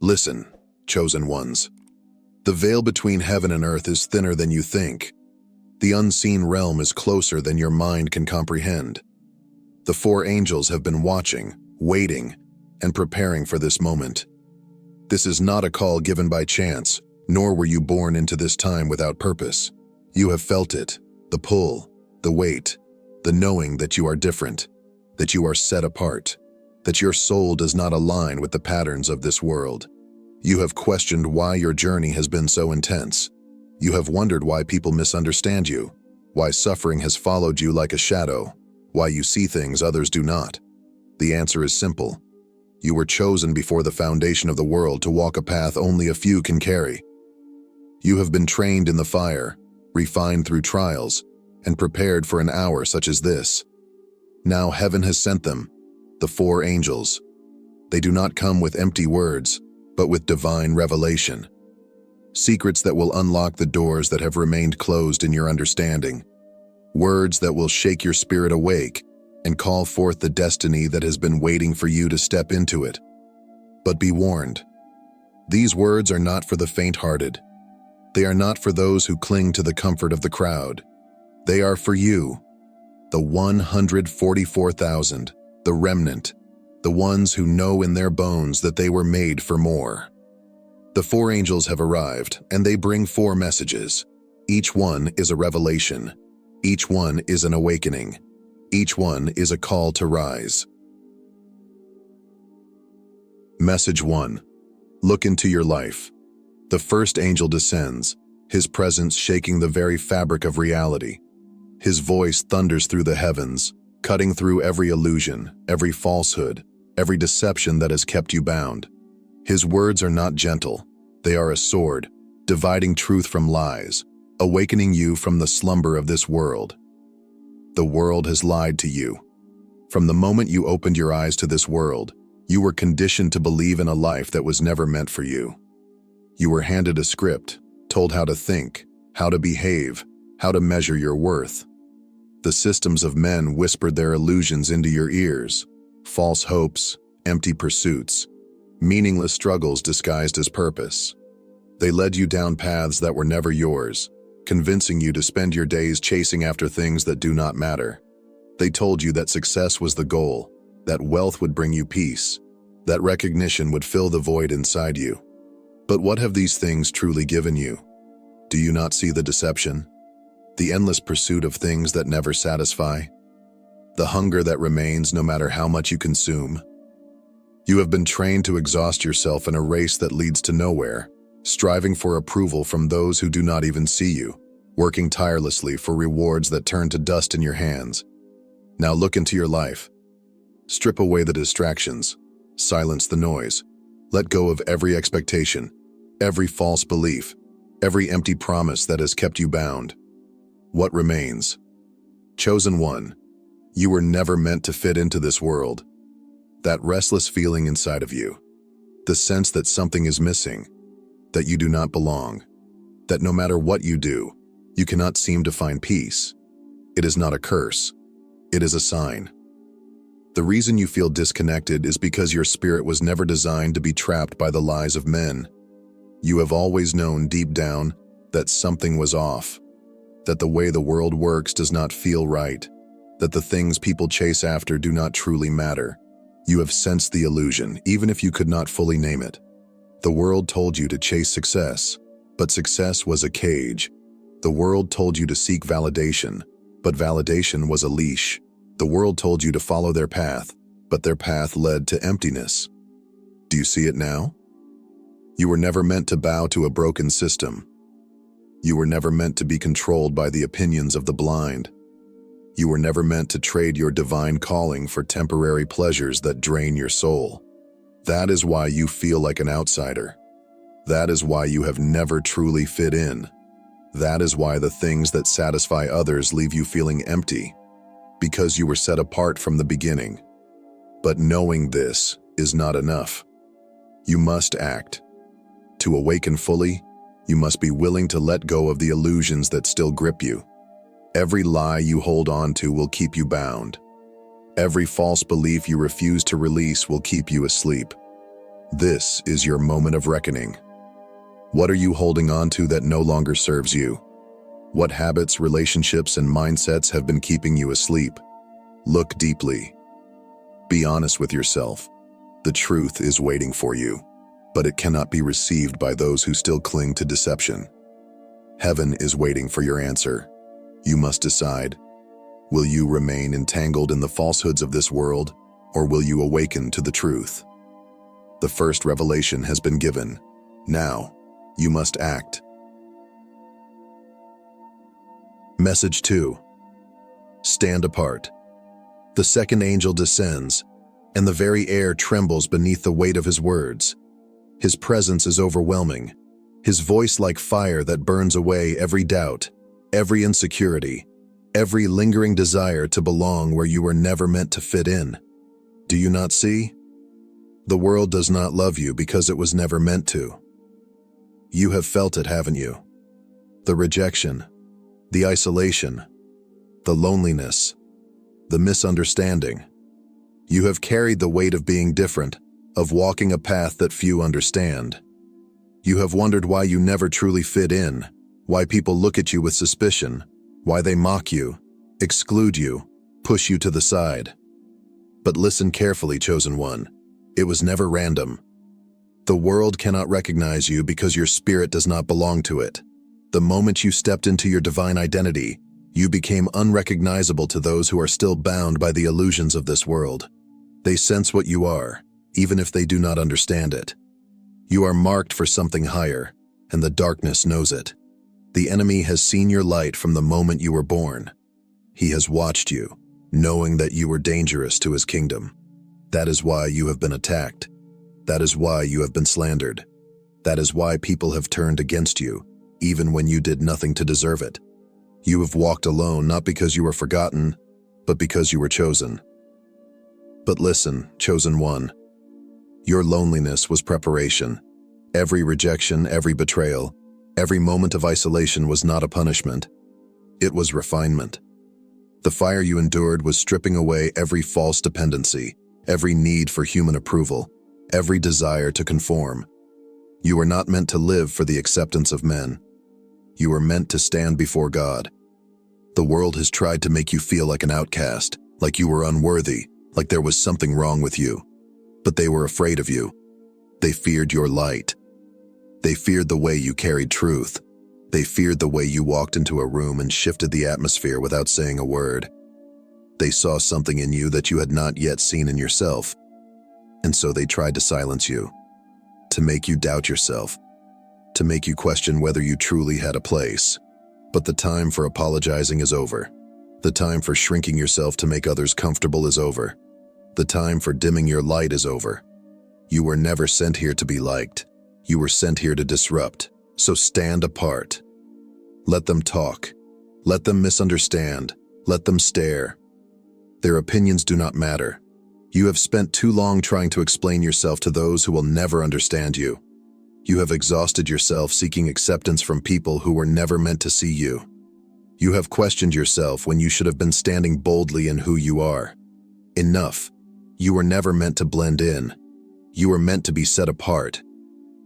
Listen, chosen ones. The veil between heaven and earth is thinner than you think. The unseen realm is closer than your mind can comprehend. The four angels have been watching, waiting, and preparing for this moment. This is not a call given by chance, nor were you born into this time without purpose. You have felt it, the pull, the weight, the knowing that you are different, that you are set apart, that your soul does not align with the patterns of this world. You have questioned why your journey has been so intense. You have wondered why people misunderstand you, why suffering has followed you like a shadow, why you see things others do not. The answer is simple. You were chosen before the foundation of the world to walk a path only a few can carry. You have been trained in the fire, refined through trials, and prepared for an hour such as this. Now heaven has sent them, the four angels. They do not come with empty words, but with divine revelation. Secrets that will unlock the doors that have remained closed in your understanding. Words that will shake your spirit awake and call forth the destiny that has been waiting for you to step into it. But be warned, these words are not for the faint-hearted. They are not for those who cling to the comfort of the crowd. They are for you, the 144,000, the remnant, the ones who know in their bones that they were made for more. The four angels have arrived, and they bring four messages. Each one is a revelation. Each one is an awakening. Each one is a call to rise. Message 1. Look into your life. The first angel descends, his presence shaking the very fabric of reality. His voice thunders through the heavens, cutting through every illusion, every falsehood, every deception that has kept you bound. His words are not gentle. They are a sword, dividing truth from lies, awakening you from the slumber of this world. The world has lied to you. From the moment you opened your eyes to this world, you were conditioned to believe in a life that was never meant for you. You were handed a script, told how to think, how to behave, how to measure your worth. The systems of men whispered their illusions into your ears, false hopes, empty pursuits, meaningless struggles disguised as purpose. They led you down paths that were never yours, convincing you to spend your days chasing after things that do not matter. They told you that success was the goal, that wealth would bring you peace, that recognition would fill the void inside you. But what have these things truly given you? Do you not see the deception? The endless pursuit of things that never satisfy? The hunger that remains no matter how much you consume? You have been trained to exhaust yourself in a race that leads to nowhere, striving for approval from those who do not even see you, working tirelessly for rewards that turn to dust in your hands. Now look into your life. Strip away the distractions, silence the noise, let go of every expectation, every false belief, every empty promise that has kept you bound. What remains? Chosen one, you were never meant to fit into this world. That restless feeling inside of you, the sense that something is missing, that you do not belong, that no matter what you do, you cannot seem to find peace. It is not a curse. It is a sign. The reason you feel disconnected is because your spirit was never designed to be trapped by the lies of men. You have always known deep down that something was off, that the way the world works does not feel right, that the things people chase after do not truly matter. You have sensed the illusion, even if you could not fully name it. The world told you to chase success, but success was a cage. The world told you to seek validation, but validation was a leash. The world told you to follow their path, but their path led to emptiness. Do you see it now? You were never meant to bow to a broken system. You were never meant to be controlled by the opinions of the blind. You were never meant to trade your divine calling for temporary pleasures that drain your soul. That is why you feel like an outsider. That is why you have never truly fit in. That is why the things that satisfy others leave you feeling empty, because you were set apart from the beginning. But knowing this is not enough. You must act. To awaken fully, you must be willing to let go of the illusions that still grip you. Every lie you hold on to will keep you bound. Every false belief you refuse to release will keep you asleep. This is your moment of reckoning. What are you holding on to that no longer serves you? What habits, relationships, and mindsets have been keeping you asleep? Look deeply. Be honest with yourself. The truth is waiting for you, but it cannot be received by those who still cling to deception. Heaven is waiting for your answer. You must decide. Will you remain entangled in the falsehoods of this world, or will you awaken to the truth? The first revelation has been given. Now, you must act. Message 2. Stand apart. The second angel descends, and the very air trembles beneath the weight of his words. His presence is overwhelming, his voice like fire that burns away every doubt, every insecurity, every lingering desire to belong where you were never meant to fit in. Do you not see? The world does not love you because it was never meant to. You have felt it, haven't you? The rejection, the isolation, the loneliness, the misunderstanding. You have carried the weight of being different, of walking a path that few understand. You have wondered why you never truly fit in, why people look at you with suspicion, why they mock you, exclude you, push you to the side. But listen carefully, chosen one. It was never random. The world cannot recognize you because your spirit does not belong to it. The moment you stepped into your divine identity, you became unrecognizable to those who are still bound by the illusions of this world. They sense what you are, even if they do not understand it. You are marked for something higher, and the darkness knows it. The enemy has seen your light from the moment you were born. He has watched you, knowing that you were dangerous to his kingdom. That is why you have been attacked. That is why you have been slandered. That is why people have turned against you, even when you did nothing to deserve it. You have walked alone not because you were forgotten, but because you were chosen. But listen, chosen one. Your loneliness was preparation. Every rejection, every betrayal, every moment of isolation was not a punishment. It was refinement. The fire you endured was stripping away every false dependency, every need for human approval, every desire to conform. You were not meant to live for the acceptance of men. You were meant to stand before God. The world has tried to make you feel like an outcast, like you were unworthy, like there was something wrong with you. But they were afraid of you. They feared your light. They feared the way you carried truth. They feared the way you walked into a room and shifted the atmosphere without saying a word. They saw something in you that you had not yet seen in yourself. And so they tried to silence you, to make you doubt yourself, to make you question whether you truly had a place. But the time for apologizing is over. The time for shrinking yourself to make others comfortable is over. The time for dimming your light is over. You were never sent here to be liked. You were sent here to disrupt. So stand apart. Let them talk. Let them misunderstand. Let them stare. Their opinions do not matter. You have spent too long trying to explain yourself to those who will never understand you. You have exhausted yourself seeking acceptance from people who were never meant to see you. You have questioned yourself when you should have been standing boldly in who you are. Enough. You were never meant to blend in. You were meant to be set apart.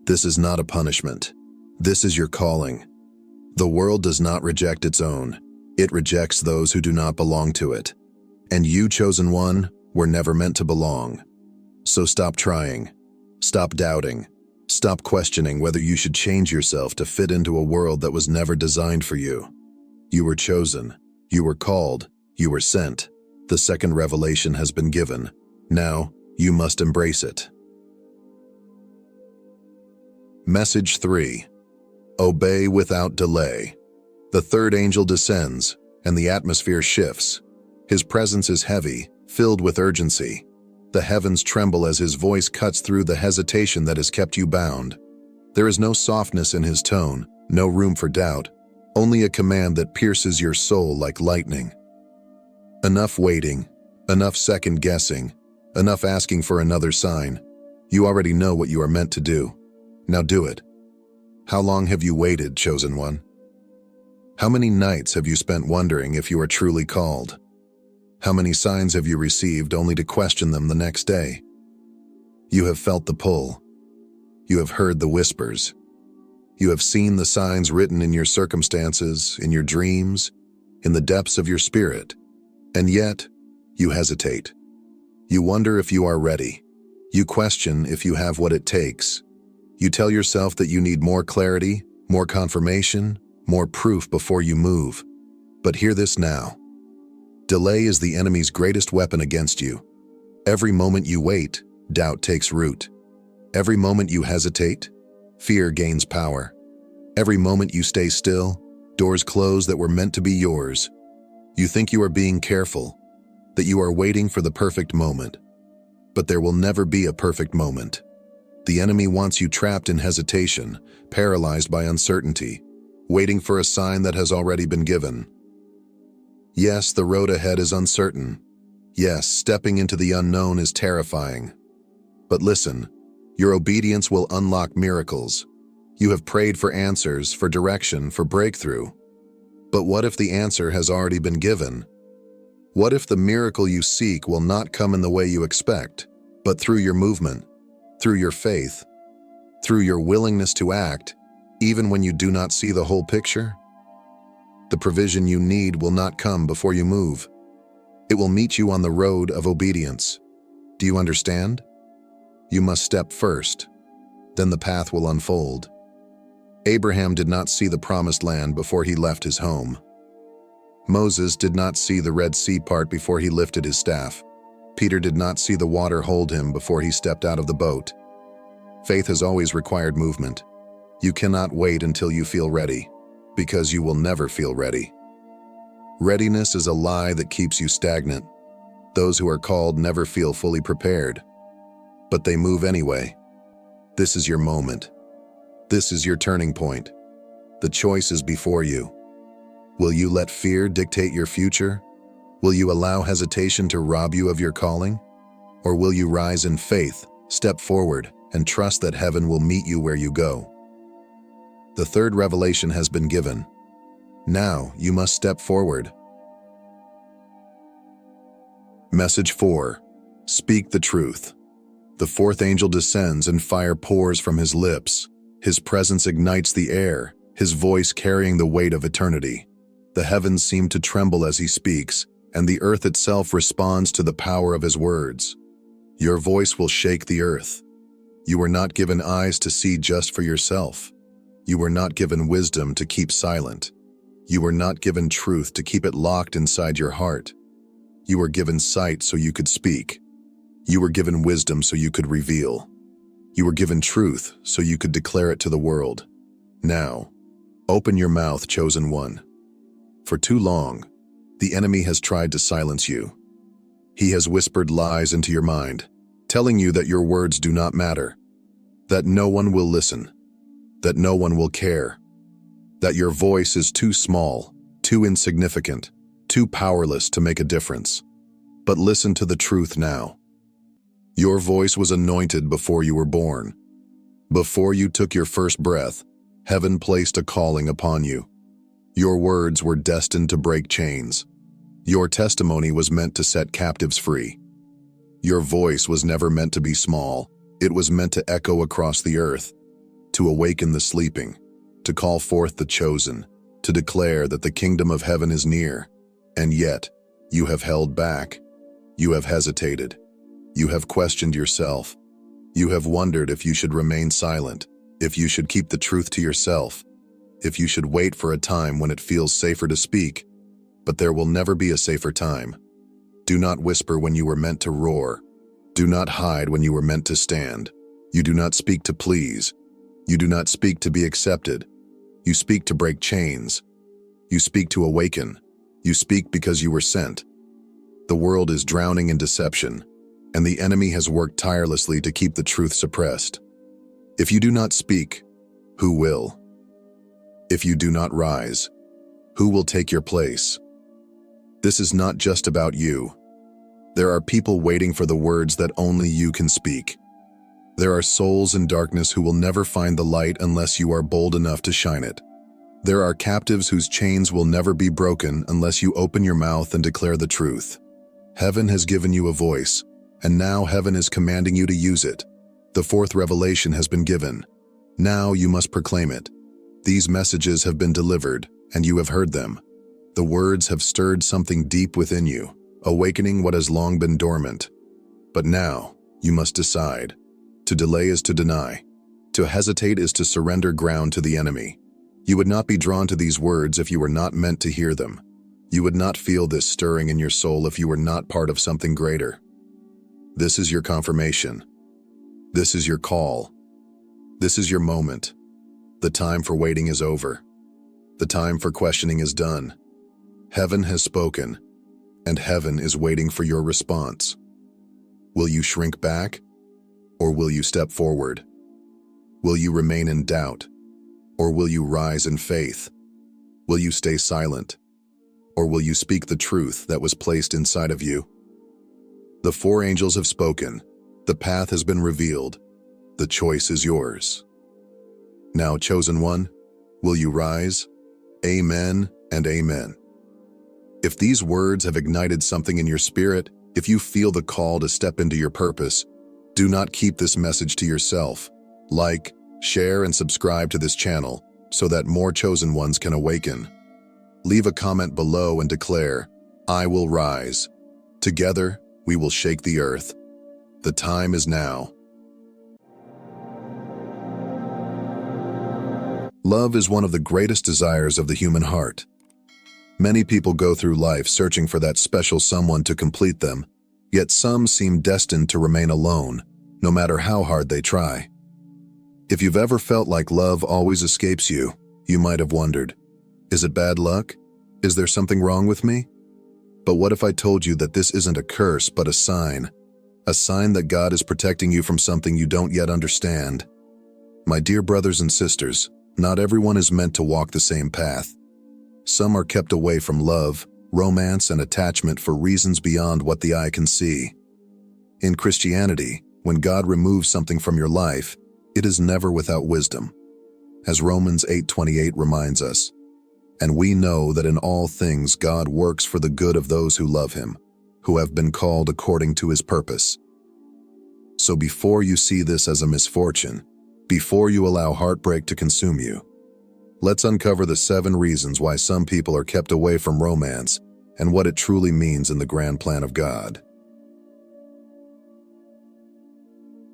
This is not a punishment. This is your calling. The world does not reject its own. It rejects those who do not belong to it. And you, chosen one, were never meant to belong. So stop trying. Stop doubting. Stop questioning whether you should change yourself to fit into a world that was never designed for you. You were chosen. You were called. You were sent. The second revelation has been given. Now, you must embrace it. Message 3. Obey without delay. The third angel descends, and the atmosphere shifts. His presence is heavy, filled with urgency. The heavens tremble as his voice cuts through the hesitation that has kept you bound. There is no softness in his tone, no room for doubt, only a command that pierces your soul like lightning. Enough waiting, enough second-guessing, enough asking for another sign. You already know what you are meant to do. Now do it. How long have you waited, chosen one? How many nights have you spent wondering if you are truly called? How many signs have you received only to question them the next day? You have felt the pull, You have heard the whispers. You have seen the signs written in your circumstances, in your dreams, in the depths of your spirit. And yet, you hesitate. You wonder if you are ready. You question if you have what it takes. You tell yourself that you need more clarity, more confirmation, more proof before you move. But hear this now. Delay is the enemy's greatest weapon against you. Every moment you wait, doubt takes root. Every moment you hesitate, fear gains power. Every moment you stay still, doors close that were meant to be yours. You think you are being careful, that you are waiting for the perfect moment. But there will never be a perfect moment. The enemy wants you trapped in hesitation, paralyzed by uncertainty, waiting for a sign that has already been given. Yes, the road ahead is uncertain. Yes, stepping into the unknown is terrifying. But listen, your obedience will unlock miracles. You have prayed for answers, for direction, for breakthrough. But what if the answer has already been given? What if the miracle you seek will not come in the way you expect, but through your movement, through your faith, through your willingness to act, even when you do not see the whole picture? The provision you need will not come before you move. It will meet you on the road of obedience. Do you understand? You must step first. Then the path will unfold. Abraham did not see the promised land before he left his home. Moses did not see the Red Sea part before he lifted his staff. Peter did not see the water hold him before he stepped out of the boat. Faith has always required movement. You cannot wait until you feel ready, because you will never feel ready. Readiness is a lie that keeps you stagnant. Those who are called never feel fully prepared, but they move anyway. This is your moment. This is your turning point. The choice is before you. Will you let fear dictate your future? Will you allow hesitation to rob you of your calling? Or will you rise in faith, step forward, and trust that heaven will meet you where you go? The third revelation has been given. Now you must step forward. Message 4. Speak the truth. The fourth angel descends and fire pours from his lips. His presence ignites the air, his voice carrying the weight of eternity. The heavens seem to tremble as he speaks, and the earth itself responds to the power of his words. Your voice will shake the earth. You were not given eyes to see just for yourself. You were not given wisdom to keep silent. You were not given truth to keep it locked inside your heart. You were given sight so you could speak. You were given wisdom so you could reveal. You were given truth so you could declare it to the world. Now, open your mouth, chosen one. For too long, the enemy has tried to silence you. He has whispered lies into your mind, telling you that your words do not matter, that no one will listen, that no one will care, that your voice is too small, too insignificant, too powerless to make a difference. But listen to the truth now. Your voice was anointed before you were born. Before you took your first breath, heaven placed a calling upon you. Your words were destined to break chains. Your testimony was meant to set captives free. Your voice was never meant to be small. It was meant to echo across the earth, to awaken the sleeping, to call forth the chosen, to declare that the kingdom of heaven is near. And yet, you have held back. You have hesitated. You have questioned yourself. You have wondered if you should remain silent, if you should keep the truth to yourself, if you should wait for a time when it feels safer to speak. But there will never be a safer time. Do not whisper when you were meant to roar. Do not hide when you were meant to stand. You do not speak to please. You do not speak to be accepted. You speak to break chains. You speak to awaken. You speak because you were sent. The world is drowning in deception, and the enemy has worked tirelessly to keep the truth suppressed. If you do not speak, who will? If you do not rise, who will take your place? This is not just about you. There are people waiting for the words that only you can speak. There are souls in darkness who will never find the light unless you are bold enough to shine it. There are captives whose chains will never be broken unless you open your mouth and declare the truth. Heaven has given you a voice, and now heaven is commanding you to use it. The fourth revelation has been given. Now you must proclaim it. These messages have been delivered, and you have heard them. The words have stirred something deep within you, awakening what has long been dormant. But now, you must decide. To delay is to deny. To hesitate is to surrender ground to the enemy. You would not be drawn to these words if you were not meant to hear them. You would not feel this stirring in your soul if you were not part of something greater. This is your confirmation. This is your call. This is your moment. The time for waiting is over. The time for questioning is done. Heaven has spoken, and heaven is waiting for your response. Will you shrink back, or will you step forward? Will you remain in doubt, or will you rise in faith? Will you stay silent, or will you speak the truth that was placed inside of you? The four angels have spoken. The path has been revealed. The choice is yours. Now, chosen one, will you rise? Amen and amen. If these words have ignited something in your spirit, if you feel the call to step into your purpose, do not keep this message to yourself. Like, share, and subscribe to this channel so that more chosen ones can awaken. Leave a comment below and declare, I will rise. Together, we will shake the earth. The time is now. Love is one of the greatest desires of the human heart. Many people go through life searching for that special someone to complete them, yet some seem destined to remain alone, no matter how hard they try. If you've ever felt like love always escapes you, you might have wondered, is it bad luck? Is there something wrong with me? But what if I told you that this isn't a curse but a sign that God is protecting you from something you don't yet understand? My dear brothers and sisters, not everyone is meant to walk the same path. Some are kept away from love, romance, and attachment for reasons beyond what the eye can see. In Christianity, when God removes something from your life, it is never without wisdom. As Romans 8:28 reminds us, and we know that in all things God works for the good of those who love him, who have been called according to his purpose. So before you see this as a misfortune, before you allow heartbreak to consume you, let's uncover the 7 reasons why some people are kept away from romance and what it truly means in the grand plan of God.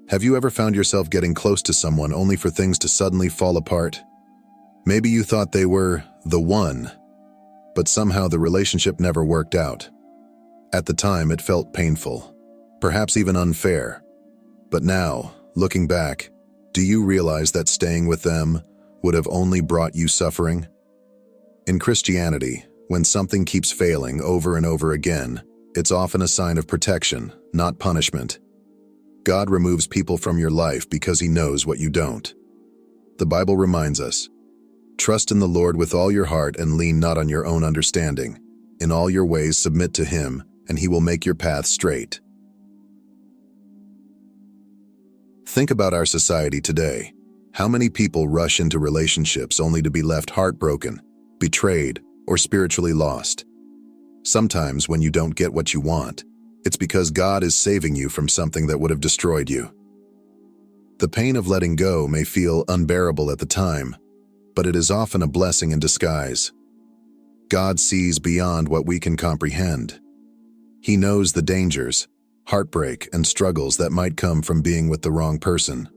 Have you ever found yourself getting close to someone only for things to suddenly fall apart? Maybe you thought they were the one, but somehow the relationship never worked out. At the time, it felt painful, perhaps even unfair. But now, looking back, do you realize that staying with them would have only brought you suffering? In Christianity, when something keeps failing over and over again, it's often a sign of protection, not punishment. God removes people from your life because he knows what you don't. The Bible reminds us, trust in the Lord with all your heart and lean not on your own understanding. In all your ways submit to him, and he will make your path straight. Think about our society today. How many people rush into relationships only to be left heartbroken, betrayed, or spiritually lost? Sometimes when you don't get what you want, it's because God is saving you from something that would have destroyed you. The pain of letting go may feel unbearable at the time, but it is often a blessing in disguise. God sees beyond what we can comprehend. He knows the dangers, heartbreak, and struggles that might come from being with the wrong person.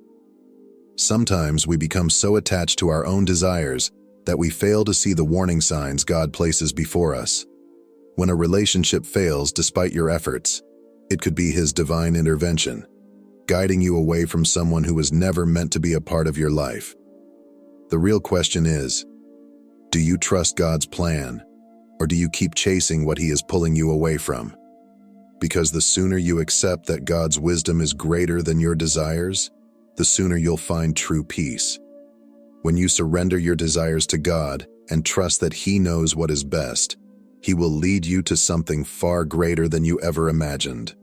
Sometimes we become so attached to our own desires that we fail to see the warning signs God places before us. When a relationship fails despite your efforts, it could be his divine intervention, guiding you away from someone who was never meant to be a part of your life. The real question is, do you trust God's plan, or do you keep chasing what he is pulling you away from? Because the sooner you accept that God's wisdom is greater than your desires, the sooner you'll find true peace. When you surrender your desires to God and trust that he knows what is best, he will lead you to something far greater than you ever imagined.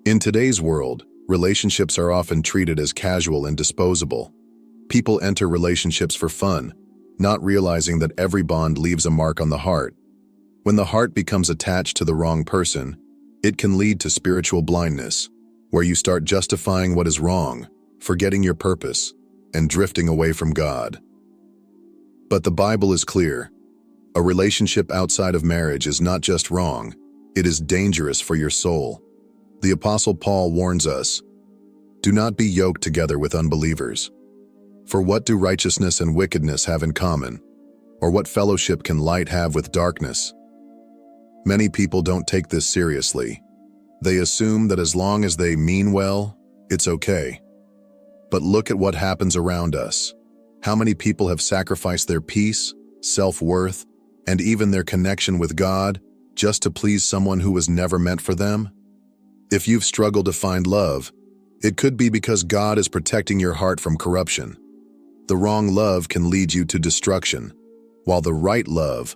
In today's world, relationships are often treated as casual and disposable. People enter relationships for fun, not realizing that every bond leaves a mark on the heart. When the heart becomes attached to the wrong person, it can lead to spiritual blindness, where you start justifying what is wrong, forgetting your purpose, and drifting away from God. But the Bible is clear. A relationship outside of marriage is not just wrong, it is dangerous for your soul. The Apostle Paul warns us, "Do not be yoked together with unbelievers. For what do righteousness and wickedness have in common? Or what fellowship can light have with darkness?" Many people don't take this seriously. They assume that as long as they mean well, it's okay. But look at what happens around us. How many people have sacrificed their peace, self-worth, and even their connection with God just to please someone who was never meant for them? If you've struggled to find love, it could be because God is protecting your heart from corruption. The wrong love can lead you to destruction, while the right love,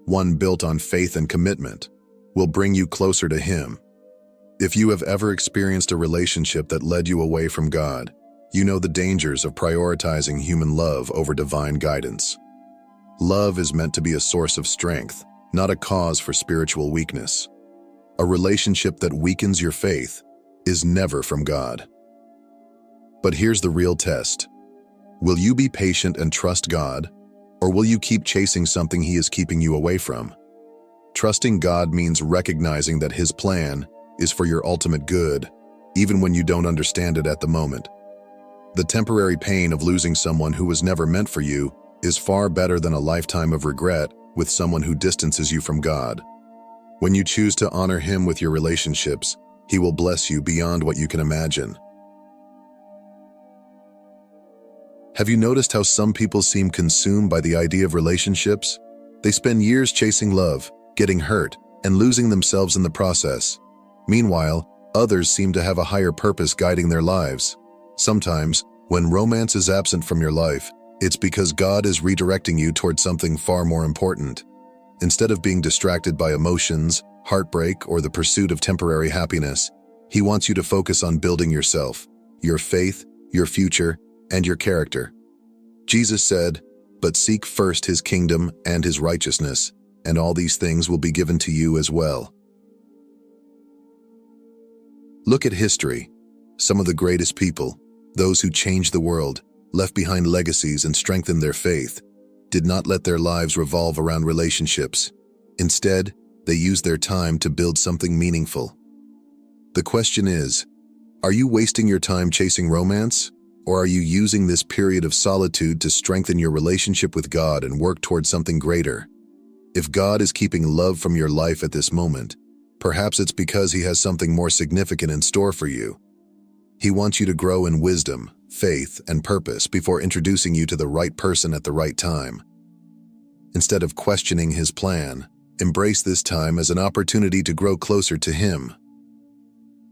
one built on faith and commitment, will bring you closer to Him. If you have ever experienced a relationship that led you away from God, you know the dangers of prioritizing human love over divine guidance. Love is meant to be a source of strength, not a cause for spiritual weakness. A relationship that weakens your faith is never from God. But here's the real test. Will you be patient and trust God, or will you keep chasing something He is keeping you away from? Trusting God means recognizing that His plan is for your ultimate good, even when you don't understand it at the moment. The temporary pain of losing someone who was never meant for you is far better than a lifetime of regret with someone who distances you from God. When you choose to honor Him with your relationships, He will bless you beyond what you can imagine. Have you noticed how some people seem consumed by the idea of relationships? They spend years chasing love, getting hurt, and losing themselves in the process. Meanwhile, others seem to have a higher purpose guiding their lives. Sometimes, when romance is absent from your life, it's because God is redirecting you toward something far more important. Instead of being distracted by emotions, heartbreak, or the pursuit of temporary happiness, He wants you to focus on building yourself, your faith, your future, and your character. Jesus said, "But seek first His kingdom and His righteousness, and all these things will be given to you as well." Look at history. Some of the greatest people, those who changed the world, left behind legacies and strengthened their faith, did not let their lives revolve around relationships. Instead, they used their time to build something meaningful. The question is, are you wasting your time chasing romance, or are you using this period of solitude to strengthen your relationship with God and work toward something greater? If God is keeping love from your life at this moment, perhaps it's because He has something more significant in store for you. He wants you to grow in wisdom, faith, and purpose before introducing you to the right person at the right time. Instead of questioning His plan, embrace this time as an opportunity to grow closer to Him.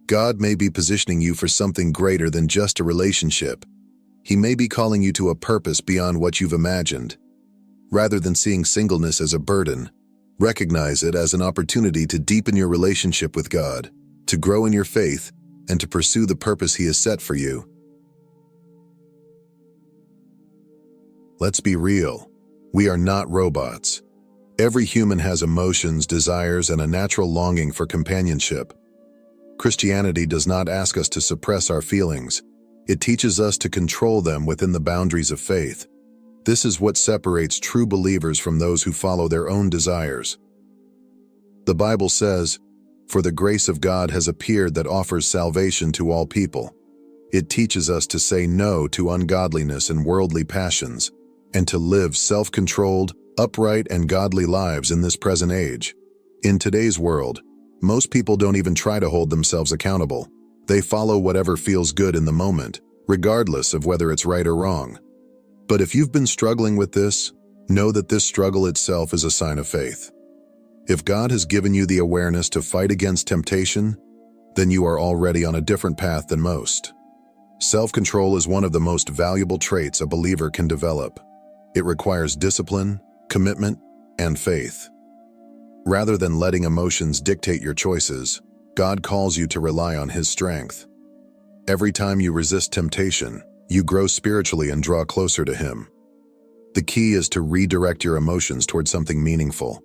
God may be positioning you for something greater than just a relationship. He may be calling you to a purpose beyond what you've imagined. Rather than seeing singleness as a burden, recognize it as an opportunity to deepen your relationship with God, to grow in your faith, and to pursue the purpose He has set for you. Let's be real. We are not robots. Every human has emotions, desires, and a natural longing for companionship. Christianity does not ask us to suppress our feelings. It teaches us to control them within the boundaries of faith. This is what separates true believers from those who follow their own desires. The Bible says, "For the grace of God has appeared that offers salvation to all people." It teaches us to say no to ungodliness and worldly passions, and to live self-controlled, upright, and godly lives in this present age. In today's world, most people don't even try to hold themselves accountable. They follow whatever feels good in the moment, regardless of whether it's right or wrong. But if you've been struggling with this, know that this struggle itself is a sign of faith. If God has given you the awareness to fight against temptation, then you are already on a different path than most. Self-control is one of the most valuable traits a believer can develop. It requires discipline, commitment, and faith. Rather than letting emotions dictate your choices, God calls you to rely on His strength. Every time you resist temptation, you grow spiritually and draw closer to Him. The key is to redirect your emotions toward something meaningful.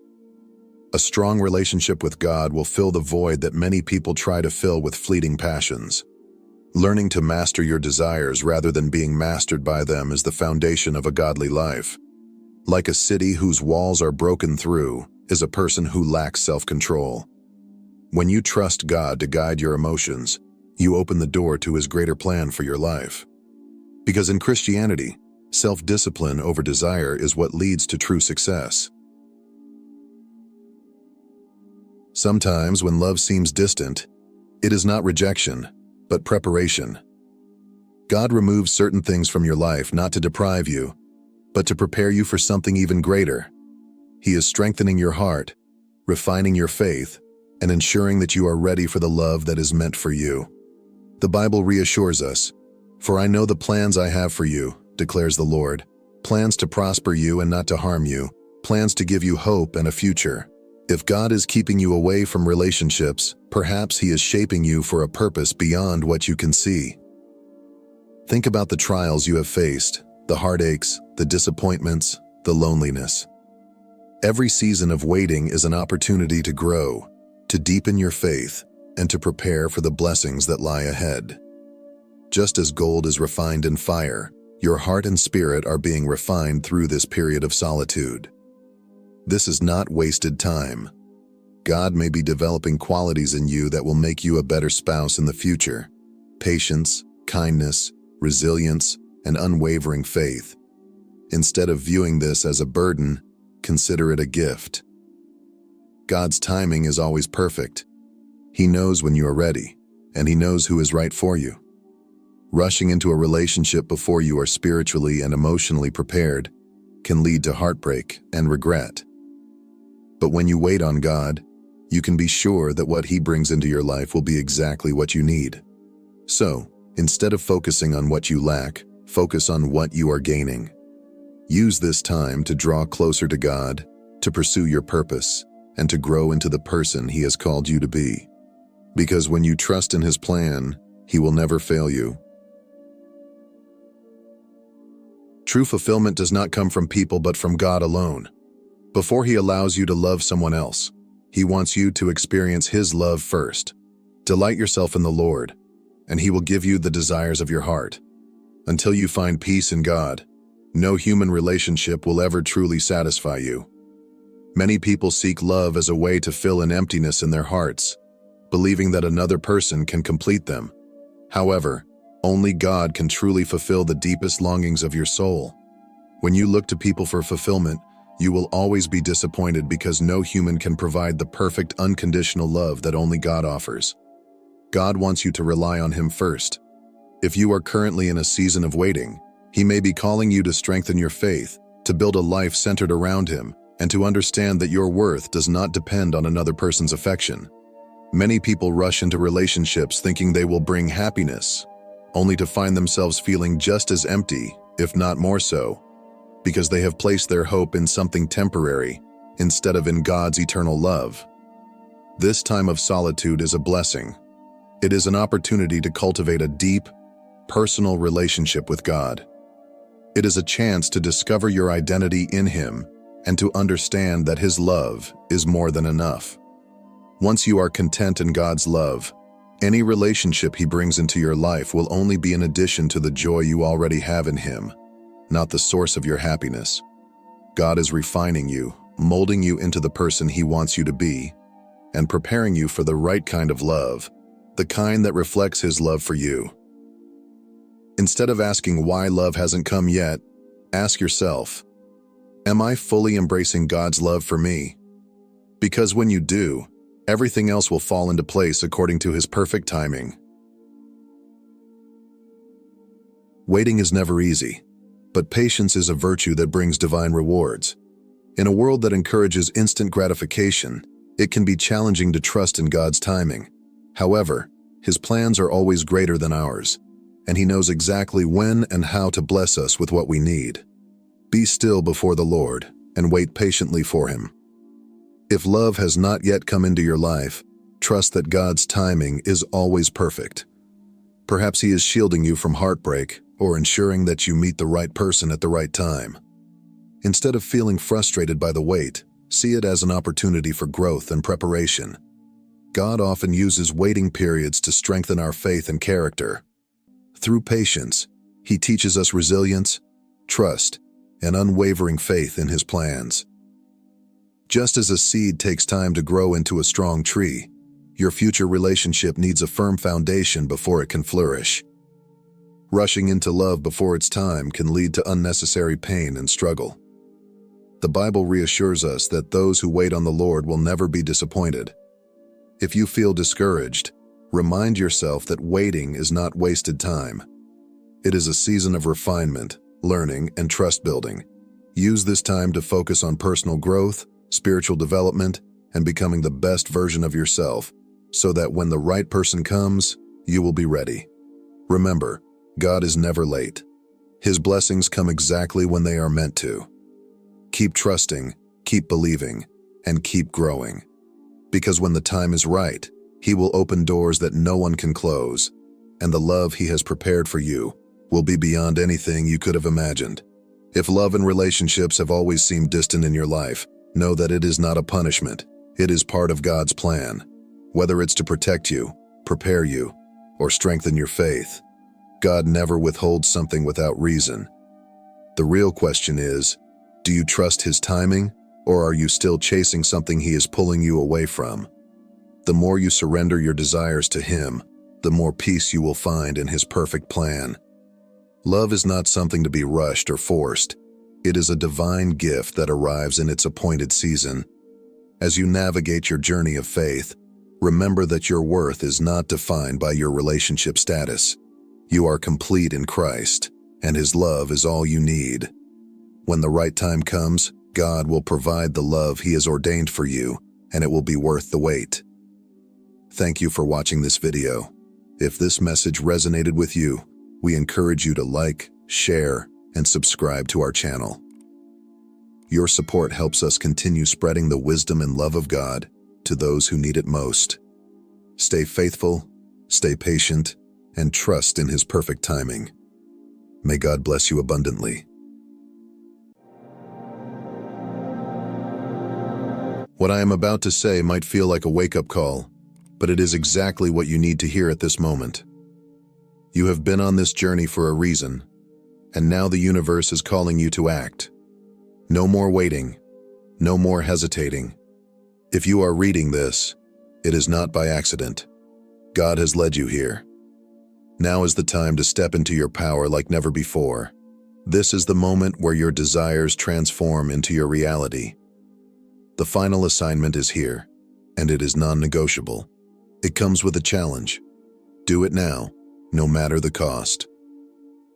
A strong relationship with God will fill the void that many people try to fill with fleeting passions. Learning to master your desires rather than being mastered by them is the foundation of a godly life. Like a city whose walls are broken through is a person who lacks self-control. When you trust God to guide your emotions, you open the door to His greater plan for your life. Because in Christianity, self-discipline over desire is what leads to true success. Sometimes when love seems distant, it is not rejection, but preparation. God removes certain things from your life not to deprive you, but to prepare you for something even greater. He is strengthening your heart, refining your faith, and ensuring that you are ready for the love that is meant for you. The Bible reassures us, "For I know the plans I have for you," declares the Lord, "plans to prosper you and not to harm you, plans to give you hope and a future." If God is keeping you away from relationships, perhaps He is shaping you for a purpose beyond what you can see. Think about the trials you have faced, the heartaches, the disappointments, the loneliness. Every season of waiting is an opportunity to grow, to deepen your faith, and to prepare for the blessings that lie ahead. Just as gold is refined in fire, your heart and spirit are being refined through this period of solitude. This is not wasted time. God may be developing qualities in you that will make you a better spouse in the future: patience, kindness, resilience, and unwavering faith. Instead of viewing this as a burden, consider it a gift. God's timing is always perfect. He knows when you are ready, and He knows who is right for you. Rushing into a relationship before you are spiritually and emotionally prepared can lead to heartbreak and regret. But when you wait on God, you can be sure that what He brings into your life will be exactly what you need. So, instead of focusing on what you lack, focus on what you are gaining. Use this time to draw closer to God, to pursue your purpose, and to grow into the person He has called you to be. Because when you trust in His plan, He will never fail you. True fulfillment does not come from people but from God alone. Before He allows you to love someone else, He wants you to experience His love first. Delight yourself in the Lord, and He will give you the desires of your heart. Until you find peace in God, no human relationship will ever truly satisfy you. Many people seek love as a way to fill an emptiness in their hearts, believing that another person can complete them. However, only God can truly fulfill the deepest longings of your soul. When you look to people for fulfillment, you will always be disappointed because no human can provide the perfect unconditional love that only God offers. God wants you to rely on Him first. If you are currently in a season of waiting, He may be calling you to strengthen your faith, to build a life centered around Him, and to understand that your worth does not depend on another person's affection. Many people rush into relationships thinking they will bring happiness, only to find themselves feeling just as empty, if not more so, because they have placed their hope in something temporary instead of in God's eternal love. This time of solitude is a blessing. It is an opportunity to cultivate a deep, personal relationship with God. It is a chance to discover your identity in Him and to understand that His love is more than enough. Once you are content in God's love, any relationship He brings into your life will only be an addition to the joy you already have in Him, not the source of your happiness. God is refining you, molding you into the person He wants you to be, and preparing you for the right kind of love, the kind that reflects His love for you. Instead of asking why love hasn't come yet, ask yourself, am I fully embracing God's love for me? Because when you do, everything else will fall into place according to His perfect timing. Waiting is never easy, but patience is a virtue that brings divine rewards. In a world that encourages instant gratification, it can be challenging to trust in God's timing. However, His plans are always greater than ours, and He knows exactly when and how to bless us with what we need. Be still before the Lord and wait patiently for Him. If love has not yet come into your life, trust that God's timing is always perfect. Perhaps He is shielding you from heartbreak or ensuring that you meet the right person at the right time. Instead of feeling frustrated by the wait, see it as an opportunity for growth and preparation. God often uses waiting periods to strengthen our faith and character, Through patience, he teaches us resilience, trust, and unwavering faith in his plans. Just as a seed takes time to grow into a strong tree, your future relationship needs a firm foundation before it can flourish. Rushing into love before its time can lead to unnecessary pain and struggle. The Bible reassures us that those who wait on the Lord will never be disappointed. If you feel discouraged, remind yourself that waiting is not wasted time. It is a season of refinement, learning, and trust building. Use this time to focus on personal growth, spiritual development, and becoming the best version of yourself, so that when the right person comes, you will be ready. Remember, God is never late. His blessings come exactly when they are meant to. Keep trusting, keep believing, and keep growing. Because when the time is right, he will open doors that no one can close, and the love he has prepared for you will be beyond anything you could have imagined. If love and relationships have always seemed distant in your life, know that it is not a punishment. It is part of God's plan. Whether it's to protect you, prepare you, or strengthen your faith, God never withholds something without reason. The real question is, do you trust his timing, or are you still chasing something he is pulling you away from? The more you surrender your desires to him, the more peace you will find in his perfect plan. Love is not something to be rushed or forced. It is a divine gift that arrives in its appointed season. As you navigate your journey of faith, remember that your worth is not defined by your relationship status. You are complete in Christ, and his love is all you need. When the right time comes, God will provide the love he has ordained for you, and it will be worth the wait. Thank you for watching this video. If this message resonated with you, we encourage you to like, share, and subscribe to our channel. Your support helps us continue spreading the wisdom and love of God to those who need it most. Stay faithful, stay patient, and trust in his perfect timing. May God bless you abundantly. What I am about to say might feel like a wake-up call, but it is exactly what you need to hear at this moment. You have been on this journey for a reason, and now the universe is calling you to act. No more waiting, no more hesitating. If you are reading this, it is not by accident. God has led you here. Now is the time to step into your power like never before. This is the moment where your desires transform into your reality. The final assignment is here, and it is non-negotiable. It comes with a challenge. Do it now, no matter the cost.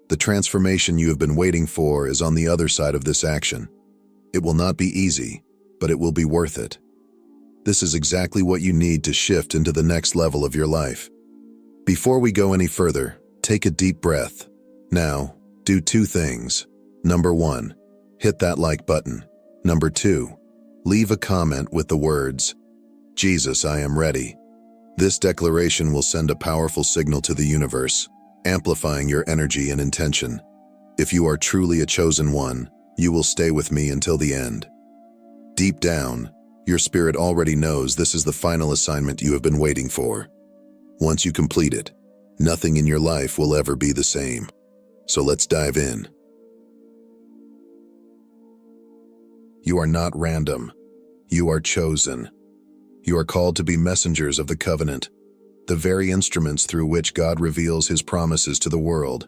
The transformation you have been waiting for is on the other side of this action. It will not be easy, but it will be worth it. This is exactly what you need to shift into the next level of your life. Before we go any further, take a deep breath. Now, do two things. Number 1, hit that like button. Number 2, leave a comment with the words, "Jesus, I am ready." This declaration will send a powerful signal to the universe, amplifying your energy and intention. If you are truly a chosen one, you will stay with me until the end. Deep down, your spirit already knows this is the final assignment you have been waiting for. Once you complete it, nothing in your life will ever be the same. So let's dive in. You are not random. You are chosen. You are called to be messengers of the covenant, the very instruments through which God reveals his promises to the world.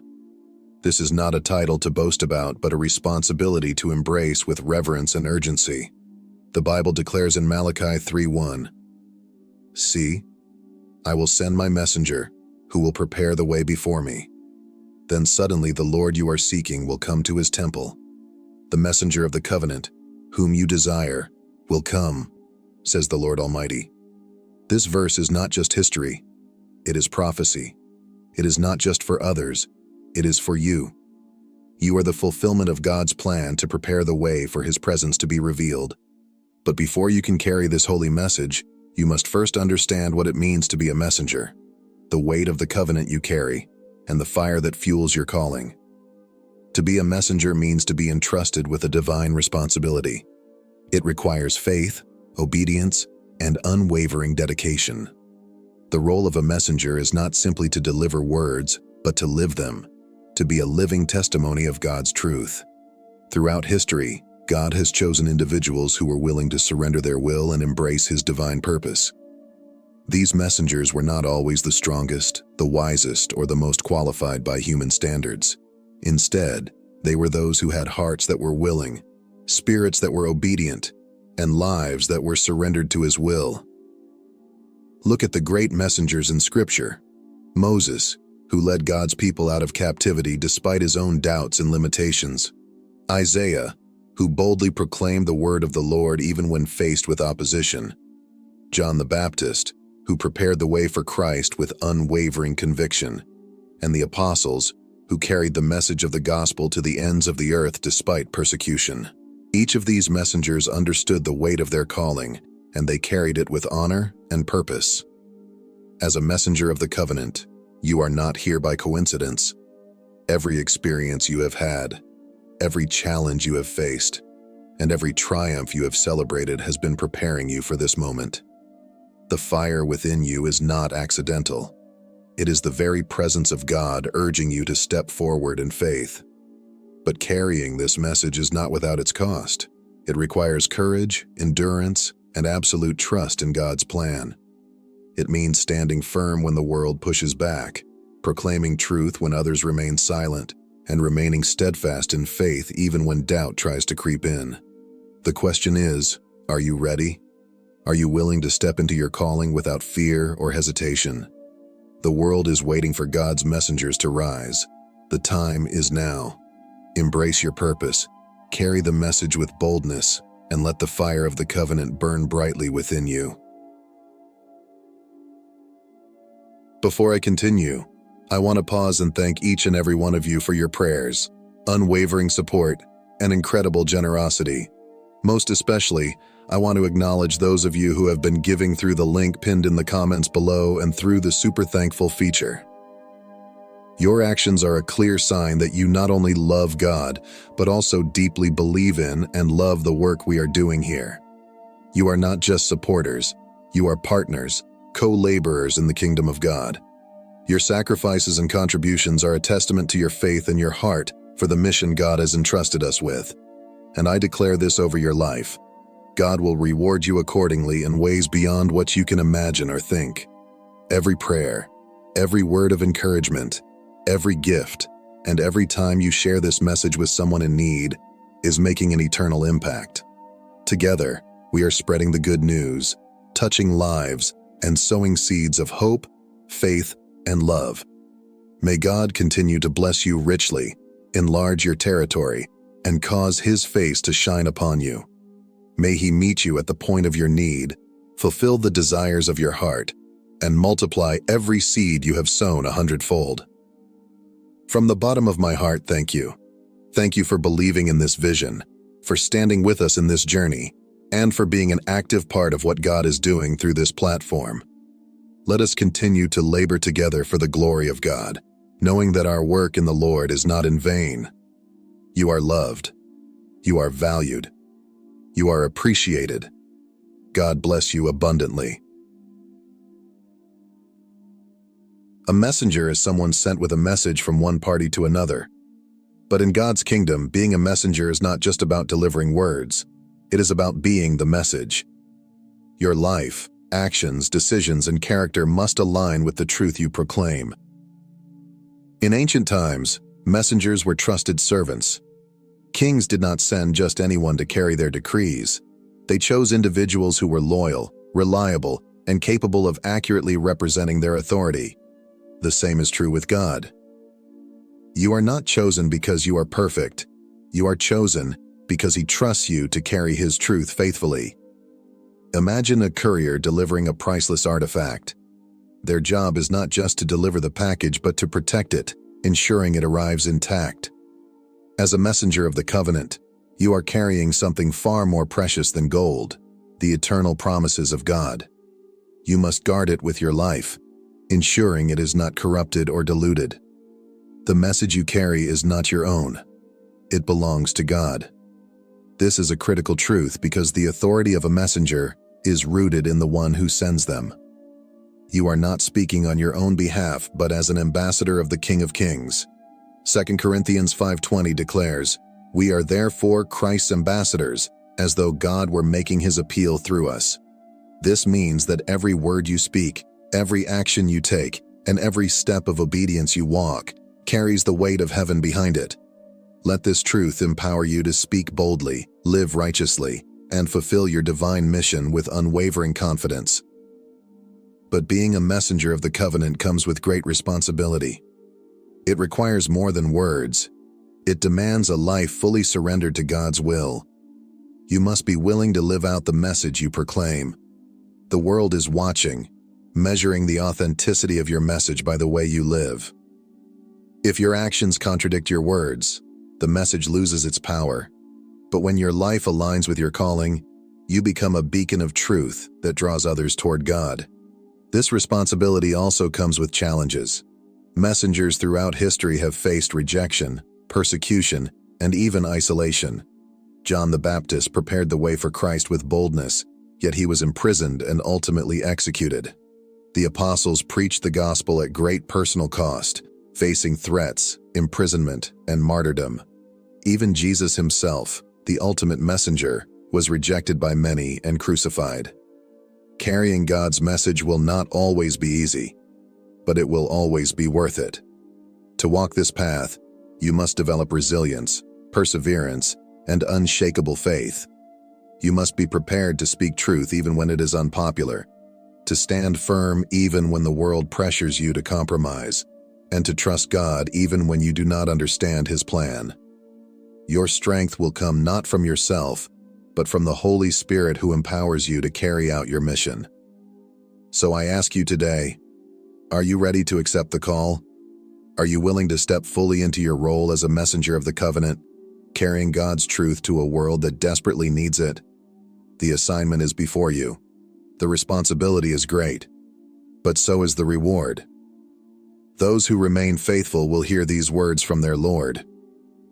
This is not a title to boast about, but a responsibility to embrace with reverence and urgency. The Bible declares in Malachi 3:1, "See, I will send my messenger, who will prepare the way before me. Then suddenly the Lord you are seeking will come to his temple. The messenger of the covenant, whom you desire, will come, says the Lord Almighty." This verse is not just history, it is prophecy. It is not just for others, it is for you. You are the fulfillment of God's plan to prepare the way for his presence to be revealed. But before you can carry this holy message, you must first understand what it means to be a messenger, the weight of the covenant you carry, and the fire that fuels your calling. To be a messenger means to be entrusted with a divine responsibility. It requires faith, obedience, and unwavering dedication. The role of a messenger is not simply to deliver words, but to live them, to be a living testimony of God's truth. Throughout history, God has chosen individuals who were willing to surrender their will and embrace His divine purpose. These messengers were not always the strongest, the wisest, or the most qualified by human standards. Instead, they were those who had hearts that were willing, spirits that were obedient, and lives that were surrendered to His will. Look at the great messengers in Scripture. Moses, who led God's people out of captivity despite his own doubts and limitations. Isaiah, who boldly proclaimed the word of the Lord even when faced with opposition. John the Baptist, who prepared the way for Christ with unwavering conviction. And the apostles, who carried the message of the gospel to the ends of the earth despite persecution. Each of these messengers understood the weight of their calling, and they carried it with honor and purpose. As a messenger of the covenant, you are not here by coincidence. Every experience you have had, every challenge you have faced, and every triumph you have celebrated has been preparing you for this moment. The fire within you is not accidental. It is the very presence of God urging you to step forward in faith. But carrying this message is not without its cost. It requires courage, endurance, and absolute trust in God's plan. It means standing firm when the world pushes back, proclaiming truth when others remain silent, and remaining steadfast in faith even when doubt tries to creep in. The question is, are you ready? Are you willing to step into your calling without fear or hesitation? The world is waiting for God's messengers to rise. The time is now. Embrace your purpose, carry the message with boldness, and let the fire of the covenant burn brightly within you. Before I continue, I want to pause and thank each and every one of you for your prayers, unwavering support, and incredible generosity. Most especially, I want to acknowledge those of you who have been giving through the link pinned in the comments below and through the Super Thankful feature. Your actions are a clear sign that you not only love God, but also deeply believe in and love the work we are doing here. You are not just supporters, you are partners, co-laborers in the kingdom of God. Your sacrifices and contributions are a testament to your faith and your heart for the mission God has entrusted us with. And I declare this over your life. God will reward you accordingly in ways beyond what you can imagine or think. Every prayer, every word of encouragement, every gift, and every time you share this message with someone in need is making an eternal impact. Together, we are spreading the good news, touching lives, and sowing seeds of hope, faith, and love. May God continue to bless you richly, enlarge your territory, and cause His face to shine upon you. May He meet you at the point of your need, fulfill the desires of your heart, and multiply every seed you have sown 100-fold. From the bottom of my heart, thank you. Thank you for believing in this vision, for standing with us in this journey, and for being an active part of what God is doing through this platform. Let us continue to labor together for the glory of God, knowing that our work in the Lord is not in vain. You are loved. You are valued. You are appreciated. God bless you abundantly. A messenger is someone sent with a message from one party to another. But in God's kingdom, being a messenger is not just about delivering words. It is about being the message. Your life, actions, decisions, and character must align with the truth you proclaim. In ancient times, messengers were trusted servants. Kings did not send just anyone to carry their decrees. They chose individuals who were loyal, reliable, and capable of accurately representing their authority. The same is true with God. You are not chosen because you are perfect. You are chosen because He trusts you to carry His truth faithfully. Imagine a courier delivering a priceless artifact. Their job is not just to deliver the package, but to protect it, ensuring it arrives intact. As a messenger of the covenant, you are carrying something far more precious than gold, the eternal promises of God. You must guard it with your life, ensuring it is not corrupted or diluted. The message you carry is not your own. It belongs to God. This is a critical truth because the authority of a messenger is rooted in the one who sends them. You are not speaking on your own behalf, but as an ambassador of the King of Kings. 2 Corinthians 5:20 declares, "We are therefore Christ's ambassadors, as though God were making his appeal through us." This means that every word you speak, every action you take, and every step of obedience you walk carries the weight of heaven behind it. Let this truth empower you to speak boldly, live righteously, and fulfill your divine mission with unwavering confidence. But being a messenger of the covenant comes with great responsibility. It requires more than words. It demands a life fully surrendered to God's will. You must be willing to live out the message you proclaim. The world is watching, measuring the authenticity of your message by the way you live. If your actions contradict your words, the message loses its power. But when your life aligns with your calling, you become a beacon of truth that draws others toward God. This responsibility also comes with challenges. Messengers throughout history have faced rejection, persecution, and even isolation. John the Baptist prepared the way for Christ with boldness, yet he was imprisoned and ultimately executed. The apostles preached the gospel at great personal cost, facing threats, imprisonment, and martyrdom. Even Jesus himself, the ultimate messenger, was rejected by many and crucified. Carrying God's message will not always be easy, but it will always be worth it. To walk this path, you must develop resilience, perseverance, and unshakable faith. You must be prepared to speak truth even when it is unpopular, to stand firm even when the world pressures you to compromise, and to trust God even when you do not understand his plan. Your strength will come not from yourself, but from the Holy Spirit who empowers you to carry out your mission. So I ask you today, are you ready to accept the call? Are you willing to step fully into your role as a messenger of the covenant, carrying God's truth to a world that desperately needs it? The assignment is before you. The responsibility is great, but so is the reward. Those who remain faithful will hear these words from their Lord.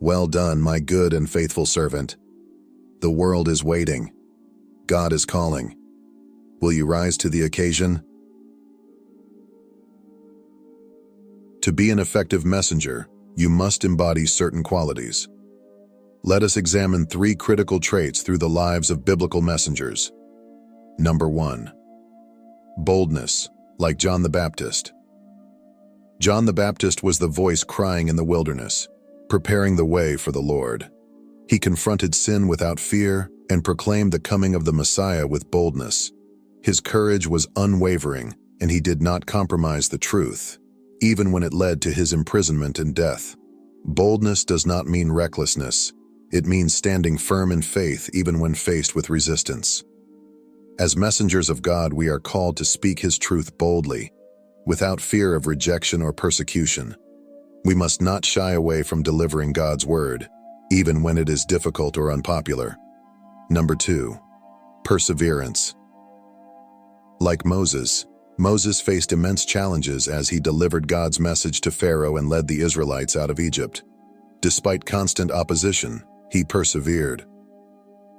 "Well done, my good and faithful servant." The world is waiting. God is calling. Will you rise to the occasion? To be an effective messenger, you must embody certain qualities. Let us examine 3 critical traits through the lives of biblical messengers. Number 1. Boldness, like John the Baptist. John the Baptist was the voice crying in the wilderness, preparing the way for the Lord. He confronted sin without fear and proclaimed the coming of the Messiah with boldness. His courage was unwavering, and he did not compromise the truth, even when it led to his imprisonment and death. Boldness does not mean recklessness. It means standing firm in faith even when faced with resistance. As messengers of God, we are called to speak his truth boldly, without fear of rejection or persecution. We must not shy away from delivering God's word, even when it is difficult or unpopular. Number 2. Perseverance. Like Moses faced immense challenges as he delivered God's message to Pharaoh and led the Israelites out of Egypt. Despite constant opposition, he persevered.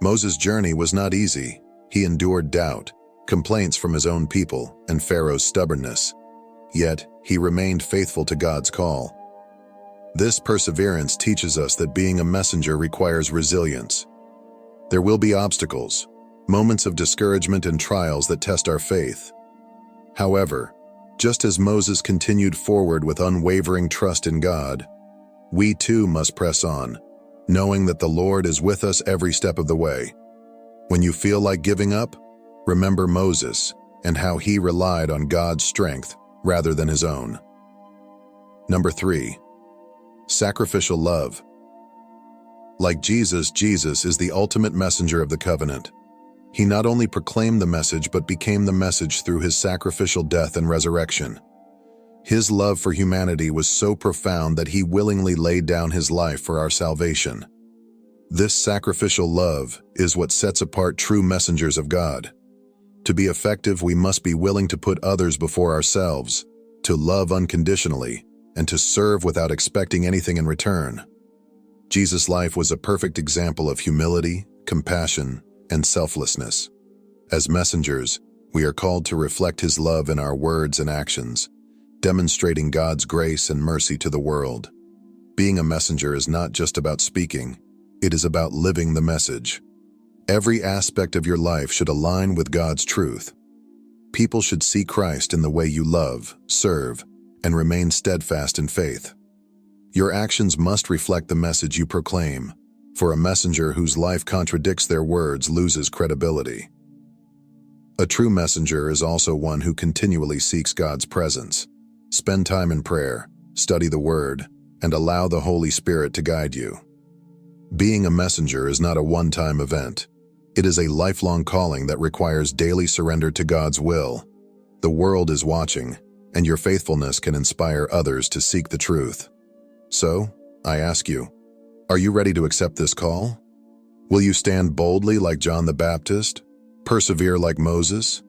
Moses' journey was not easy. He endured doubt, complaints from his own people, and Pharaoh's stubbornness. Yet, he remained faithful to God's call. This perseverance teaches us that being a messenger requires resilience. There will be obstacles, moments of discouragement and trials that test our faith. However, just as Moses continued forward with unwavering trust in God, we too must press on, knowing that the Lord is with us every step of the way. When you feel like giving up, remember Moses and how he relied on God's strength rather than his own. Number 3. Sacrificial love. Like Jesus is the ultimate messenger of the covenant. He not only proclaimed the message but became the message through his sacrificial death and resurrection. His love for humanity was so profound that he willingly laid down his life for our salvation. This sacrificial love is what sets apart true messengers of God. To be effective, we must be willing to put others before ourselves, to love unconditionally, and to serve without expecting anything in return. Jesus' life was a perfect example of humility, compassion, and selflessness. As messengers, We are called to reflect His love in our words and actions, demonstrating God's grace and mercy to the world. Being a messenger is not just about speaking, it is about living the message. Every aspect of your life should align with God's truth. People should see Christ in the way you love, serve, and remain steadfast in faith. Your actions must reflect the message you proclaim, for a messenger whose life contradicts their words loses credibility. A true messenger is also one who continually seeks God's presence. Spend time in prayer, study the Word, and allow the Holy Spirit to guide you. Being a messenger is not a one-time event. It is a lifelong calling that requires daily surrender to God's will. The world is watching, and your faithfulness can inspire others to seek the truth. So, I ask you, are you ready to accept this call? Will you stand boldly like John the Baptist, persevere like Moses,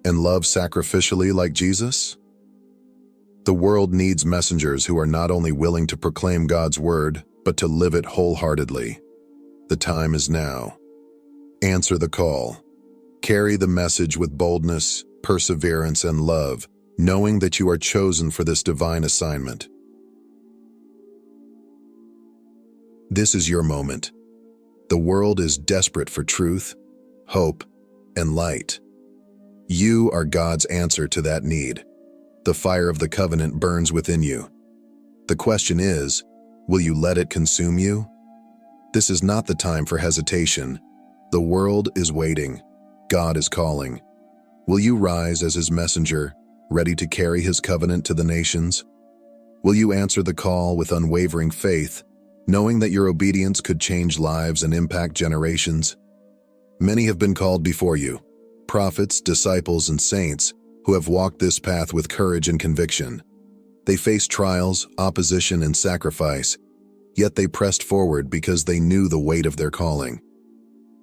and love sacrificially like Jesus? The world needs messengers who are not only willing to proclaim God's word, but to live it wholeheartedly. The time is now. Answer the call. Carry the message with boldness, perseverance, and love, knowing that you are chosen for this divine assignment. This is your moment. The world is desperate for truth, hope, and light. You are God's answer to that need. The fire of the covenant burns within you. The question is, will you let it consume you? This is not the time for hesitation. The world is waiting. God is calling. Will you rise as His messenger, ready to carry His covenant to the nations? Will you answer the call with unwavering faith, knowing that your obedience could change lives and impact generations? Many have been called before you, prophets, disciples, and saints who have walked this path with courage and conviction. They faced trials, opposition, and sacrifice, yet they pressed forward because they knew the weight of their calling.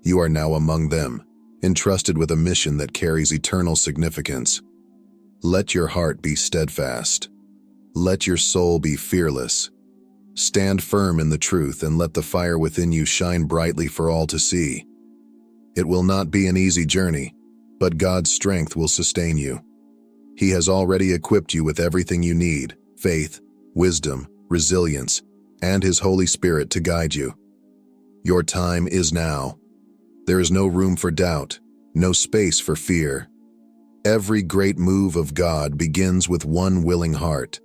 You are now among them, entrusted with a mission that carries eternal significance. Let your heart be steadfast. Let your soul be fearless. Stand firm in the truth and let the fire within you shine brightly for all to see. It will not be an easy journey, but God's strength will sustain you. He has already equipped you with everything you need: faith, wisdom, resilience, and His Holy Spirit to guide you. Your time is now. There is no room for doubt, no space for fear. Every great move of God begins with one willing heart.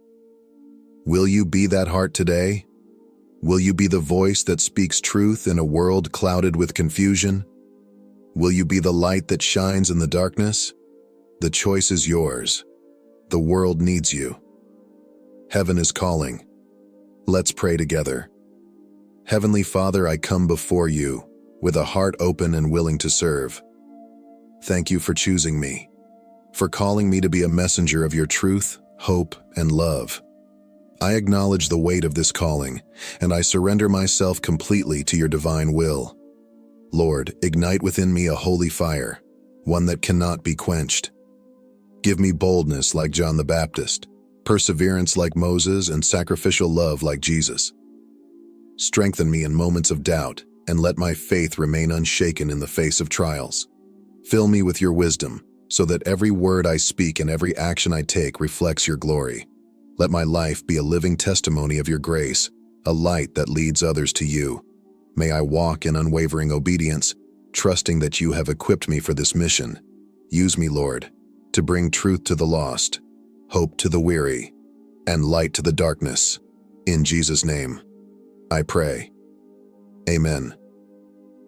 Will you be that heart today? Will you be the voice that speaks truth in a world clouded with confusion? Will you be the light that shines in the darkness? The choice is yours. The world needs you. Heaven is calling. Let's pray together. Heavenly Father, I come before you with a heart open and willing to serve. Thank you for choosing me, for calling me to be a messenger of your truth, hope, and love. I acknowledge the weight of this calling, and I surrender myself completely to your divine will. Lord, ignite within me a holy fire, one that cannot be quenched. Give me boldness like John the Baptist, perseverance like Moses, and sacrificial love like Jesus. Strengthen me in moments of doubt, and let my faith remain unshaken in the face of trials. Fill me with your wisdom, so that every word I speak and every action I take reflects your glory. Let my life be a living testimony of your grace, a light that leads others to you. May I walk in unwavering obedience, trusting that you have equipped me for this mission. Use me, Lord, to bring truth to the lost, hope to the weary, and light to the darkness. In Jesus' name, I pray. Amen.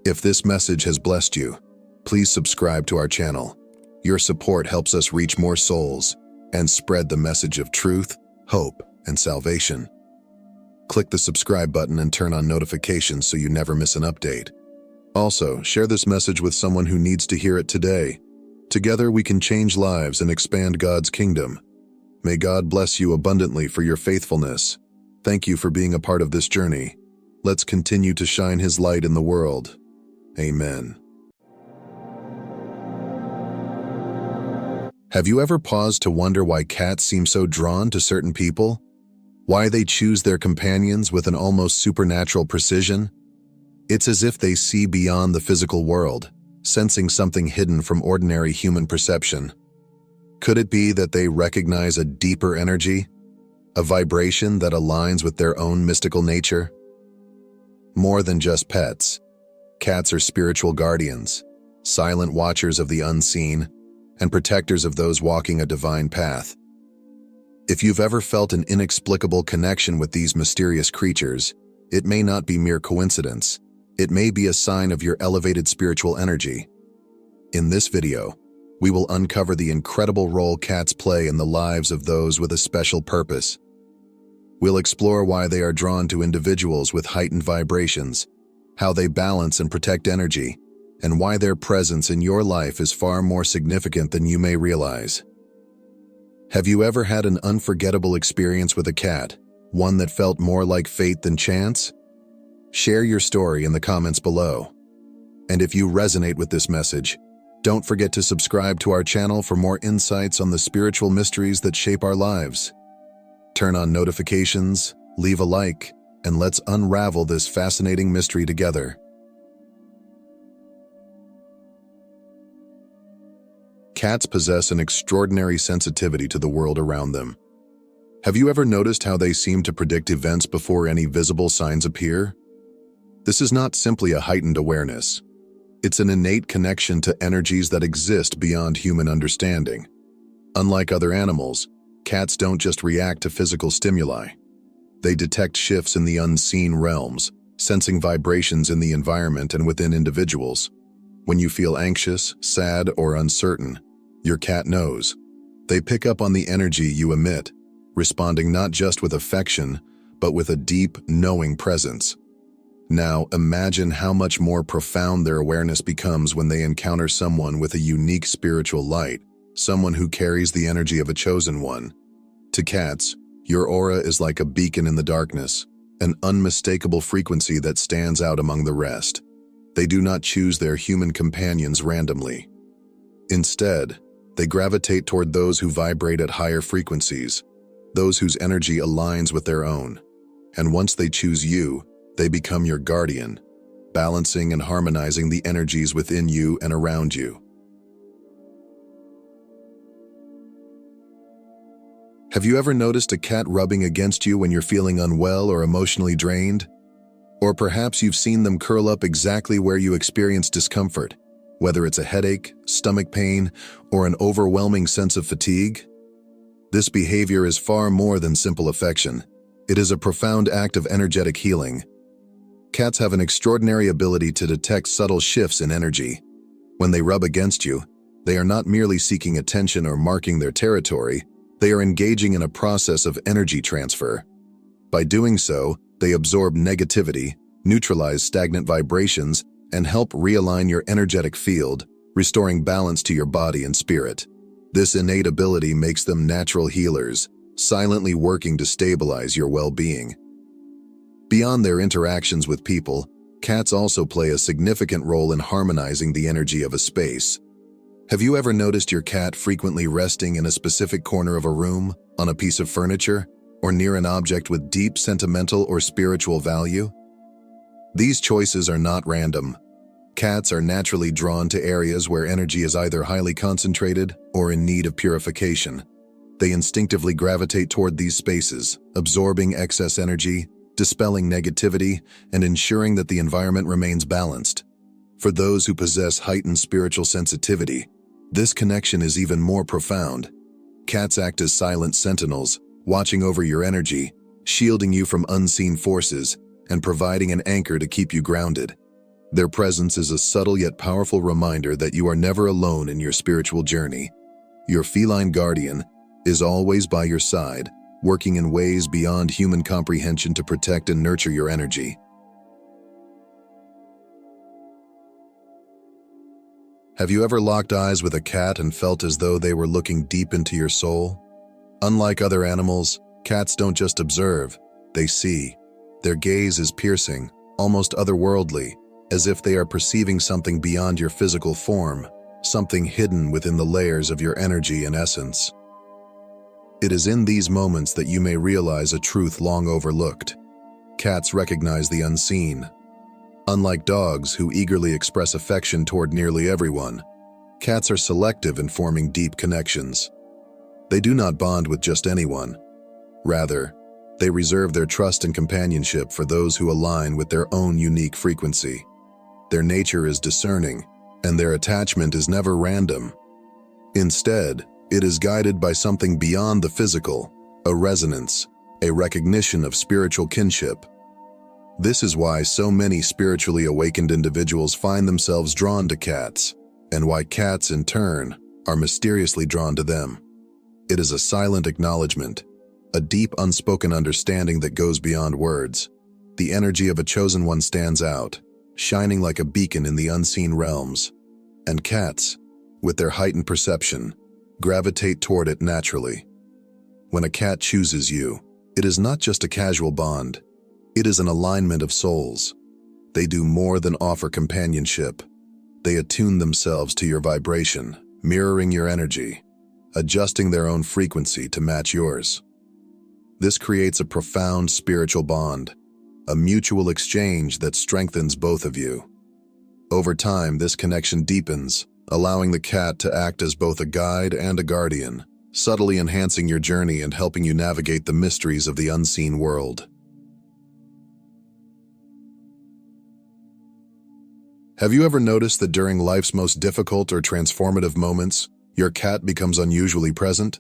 If this message has blessed you, please subscribe to our channel. Your support helps us reach more souls and spread the message of truth, hope, and salvation. Click the subscribe button and turn on notifications so you never miss an update. Also, share this message with someone who needs to hear it today. Together we can change lives and expand God's kingdom. May God bless you abundantly for your faithfulness. Thank you for being a part of this journey. Let's continue to shine His light in the world. Amen. Have you ever paused to wonder why cats seem so drawn to certain people? Why they choose their companions with an almost supernatural precision? It's as if they see beyond the physical world, sensing something hidden from ordinary human perception. Could it be that they recognize a deeper energy, a vibration that aligns with their own mystical nature? More than just pets, cats are spiritual guardians, silent watchers of the unseen, and protectors of those walking a divine path. If you've ever felt an inexplicable connection with these mysterious creatures, it may not be mere coincidence. It may be a sign of your elevated spiritual energy. In this video, we will uncover the incredible role cats play in the lives of those with a special purpose. We'll explore why they are drawn to individuals with heightened vibrations, how they balance and protect energy, and why their presence in your life is far more significant than you may realize. Have you ever had an unforgettable experience with a cat, one that felt more like fate than chance? Share your story in the comments below. And if you resonate with this message, don't forget to subscribe to our channel for more insights on the spiritual mysteries that shape our lives. Turn on notifications, leave a like, and let's unravel this fascinating mystery together. Cats possess an extraordinary sensitivity to the world around them. Have you ever noticed how they seem to predict events before any visible signs appear? This is not simply a heightened awareness. It's an innate connection to energies that exist beyond human understanding. Unlike other animals, cats don't just react to physical stimuli. They detect shifts in the unseen realms, sensing vibrations in the environment and within individuals. When you feel anxious, sad, or uncertain, your cat knows. They pick up on the energy you emit, responding not just with affection, but with a deep, knowing presence. Now, imagine how much more profound their awareness becomes when they encounter someone with a unique spiritual light, someone who carries the energy of a chosen one. To cats, your aura is like a beacon in the darkness, an unmistakable frequency that stands out among the rest. They do not choose their human companions randomly. Instead, they gravitate toward those who vibrate at higher frequencies, those whose energy aligns with their own. And once they choose you, they become your guardian, balancing and harmonizing the energies within you and around you. Have you ever noticed a cat rubbing against you when you're feeling unwell or emotionally drained? Or perhaps you've seen them curl up exactly where you experience discomfort, whether it's a headache, stomach pain, or an overwhelming sense of fatigue. This behavior is far more than simple affection. It is a profound act of energetic healing. Cats have an extraordinary ability to detect subtle shifts in energy. When they rub against you, they are not merely seeking attention or marking their territory, they are engaging in a process of energy transfer. By doing so, they absorb negativity, neutralize stagnant vibrations, and help realign your energetic field, restoring balance to your body and spirit. This innate ability makes them natural healers, silently working to stabilize your well-being. Beyond their interactions with people, cats also play a significant role in harmonizing the energy of a space. Have you ever noticed your cat frequently resting in a specific corner of a room, on a piece of furniture, or near an object with deep sentimental or spiritual value? These choices are not random. Cats are naturally drawn to areas where energy is either highly concentrated or in need of purification. They instinctively gravitate toward these spaces, absorbing excess energy, dispelling negativity, and ensuring that the environment remains balanced. For those who possess heightened spiritual sensitivity, this connection is even more profound. Cats act as silent sentinels, watching over your energy, shielding you from unseen forces, and providing an anchor to keep you grounded. Their presence is a subtle yet powerful reminder that you are never alone in your spiritual journey. Your feline guardian is always by your side, working in ways beyond human comprehension to protect and nurture your energy. Have you ever locked eyes with a cat and felt as though they were looking deep into your soul? Unlike other animals, cats don't just observe, they see. Their gaze is piercing, almost otherworldly, as if they are perceiving something beyond your physical form, something hidden within the layers of your energy and essence. It is in these moments that you may realize a truth long overlooked. Cats recognize the unseen. Unlike dogs who eagerly express affection toward nearly everyone, cats are selective in forming deep connections. They do not bond with just anyone. Rather, they reserve their trust and companionship for those who align with their own unique frequency. Their nature is discerning, and their attachment is never random. Instead, it is guided by something beyond the physical, a resonance, a recognition of spiritual kinship. This is why so many spiritually awakened individuals find themselves drawn to cats, and why cats, in turn, are mysteriously drawn to them. It is a silent acknowledgement, a deep unspoken understanding that goes beyond words. The energy of a chosen one stands out, shining like a beacon in the unseen realms. And cats, with their heightened perception, gravitate toward it naturally. When a cat chooses you, it is not just a casual bond. It is an alignment of souls. They do more than offer companionship. They attune themselves to your vibration, mirroring your energy, adjusting their own frequency to match yours. This creates a profound spiritual bond, a mutual exchange that strengthens both of you. Over time, this connection deepens, allowing the cat to act as both a guide and a guardian, subtly enhancing your journey and helping you navigate the mysteries of the unseen world. Have you ever noticed that during life's most difficult or transformative moments, your cat becomes unusually present?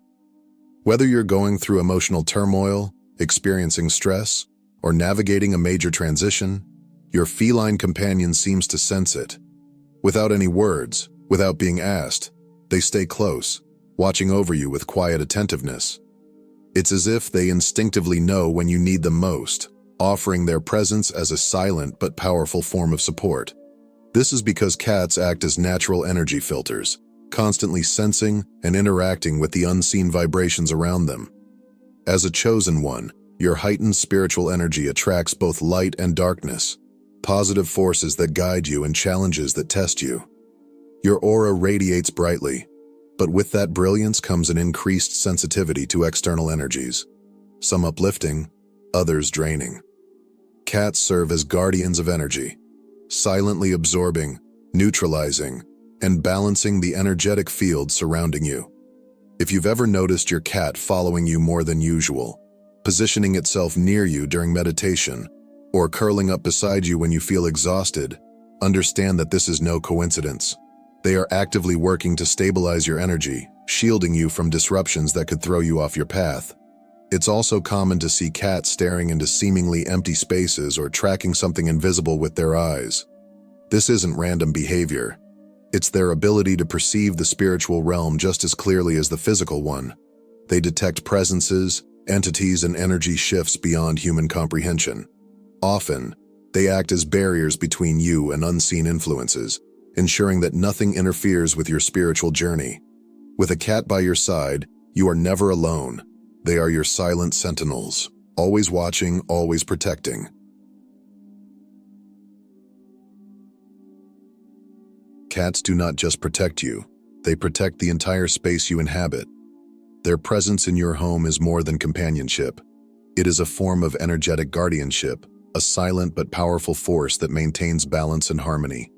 Whether you're going through emotional turmoil, experiencing stress, or navigating a major transition, your feline companion seems to sense it. Without any words, without being asked, they stay close, watching over you with quiet attentiveness. It's as if they instinctively know when you need them most, offering their presence as a silent but powerful form of support. This is because cats act as natural energy filters, constantly sensing and interacting with the unseen vibrations around them. As a chosen one, your heightened spiritual energy attracts both light and darkness, positive forces that guide you and challenges that test you. Your aura radiates brightly, but with that brilliance comes an increased sensitivity to external energies, some uplifting, others draining. Cats serve as guardians of energy, silently absorbing, neutralizing, and balancing the energetic field surrounding you. If you've ever noticed your cat following you more than usual, positioning itself near you during meditation, or curling up beside you when you feel exhausted, understand that this is no coincidence. They are actively working to stabilize your energy, shielding you from disruptions that could throw you off your path. It's also common to see cats staring into seemingly empty spaces or tracking something invisible with their eyes. This isn't random behavior. It's their ability to perceive the spiritual realm just as clearly as the physical one. They detect presences, entities, and energy shifts beyond human comprehension. Often, they act as barriers between you and unseen influences, ensuring that nothing interferes with your spiritual journey. With a cat by your side, you are never alone. They are your silent sentinels, always watching, always protecting. Cats do not just protect you, they protect the entire space you inhabit. Their presence in your home is more than companionship. It is a form of energetic guardianship, a silent but powerful force that maintains balance and harmony.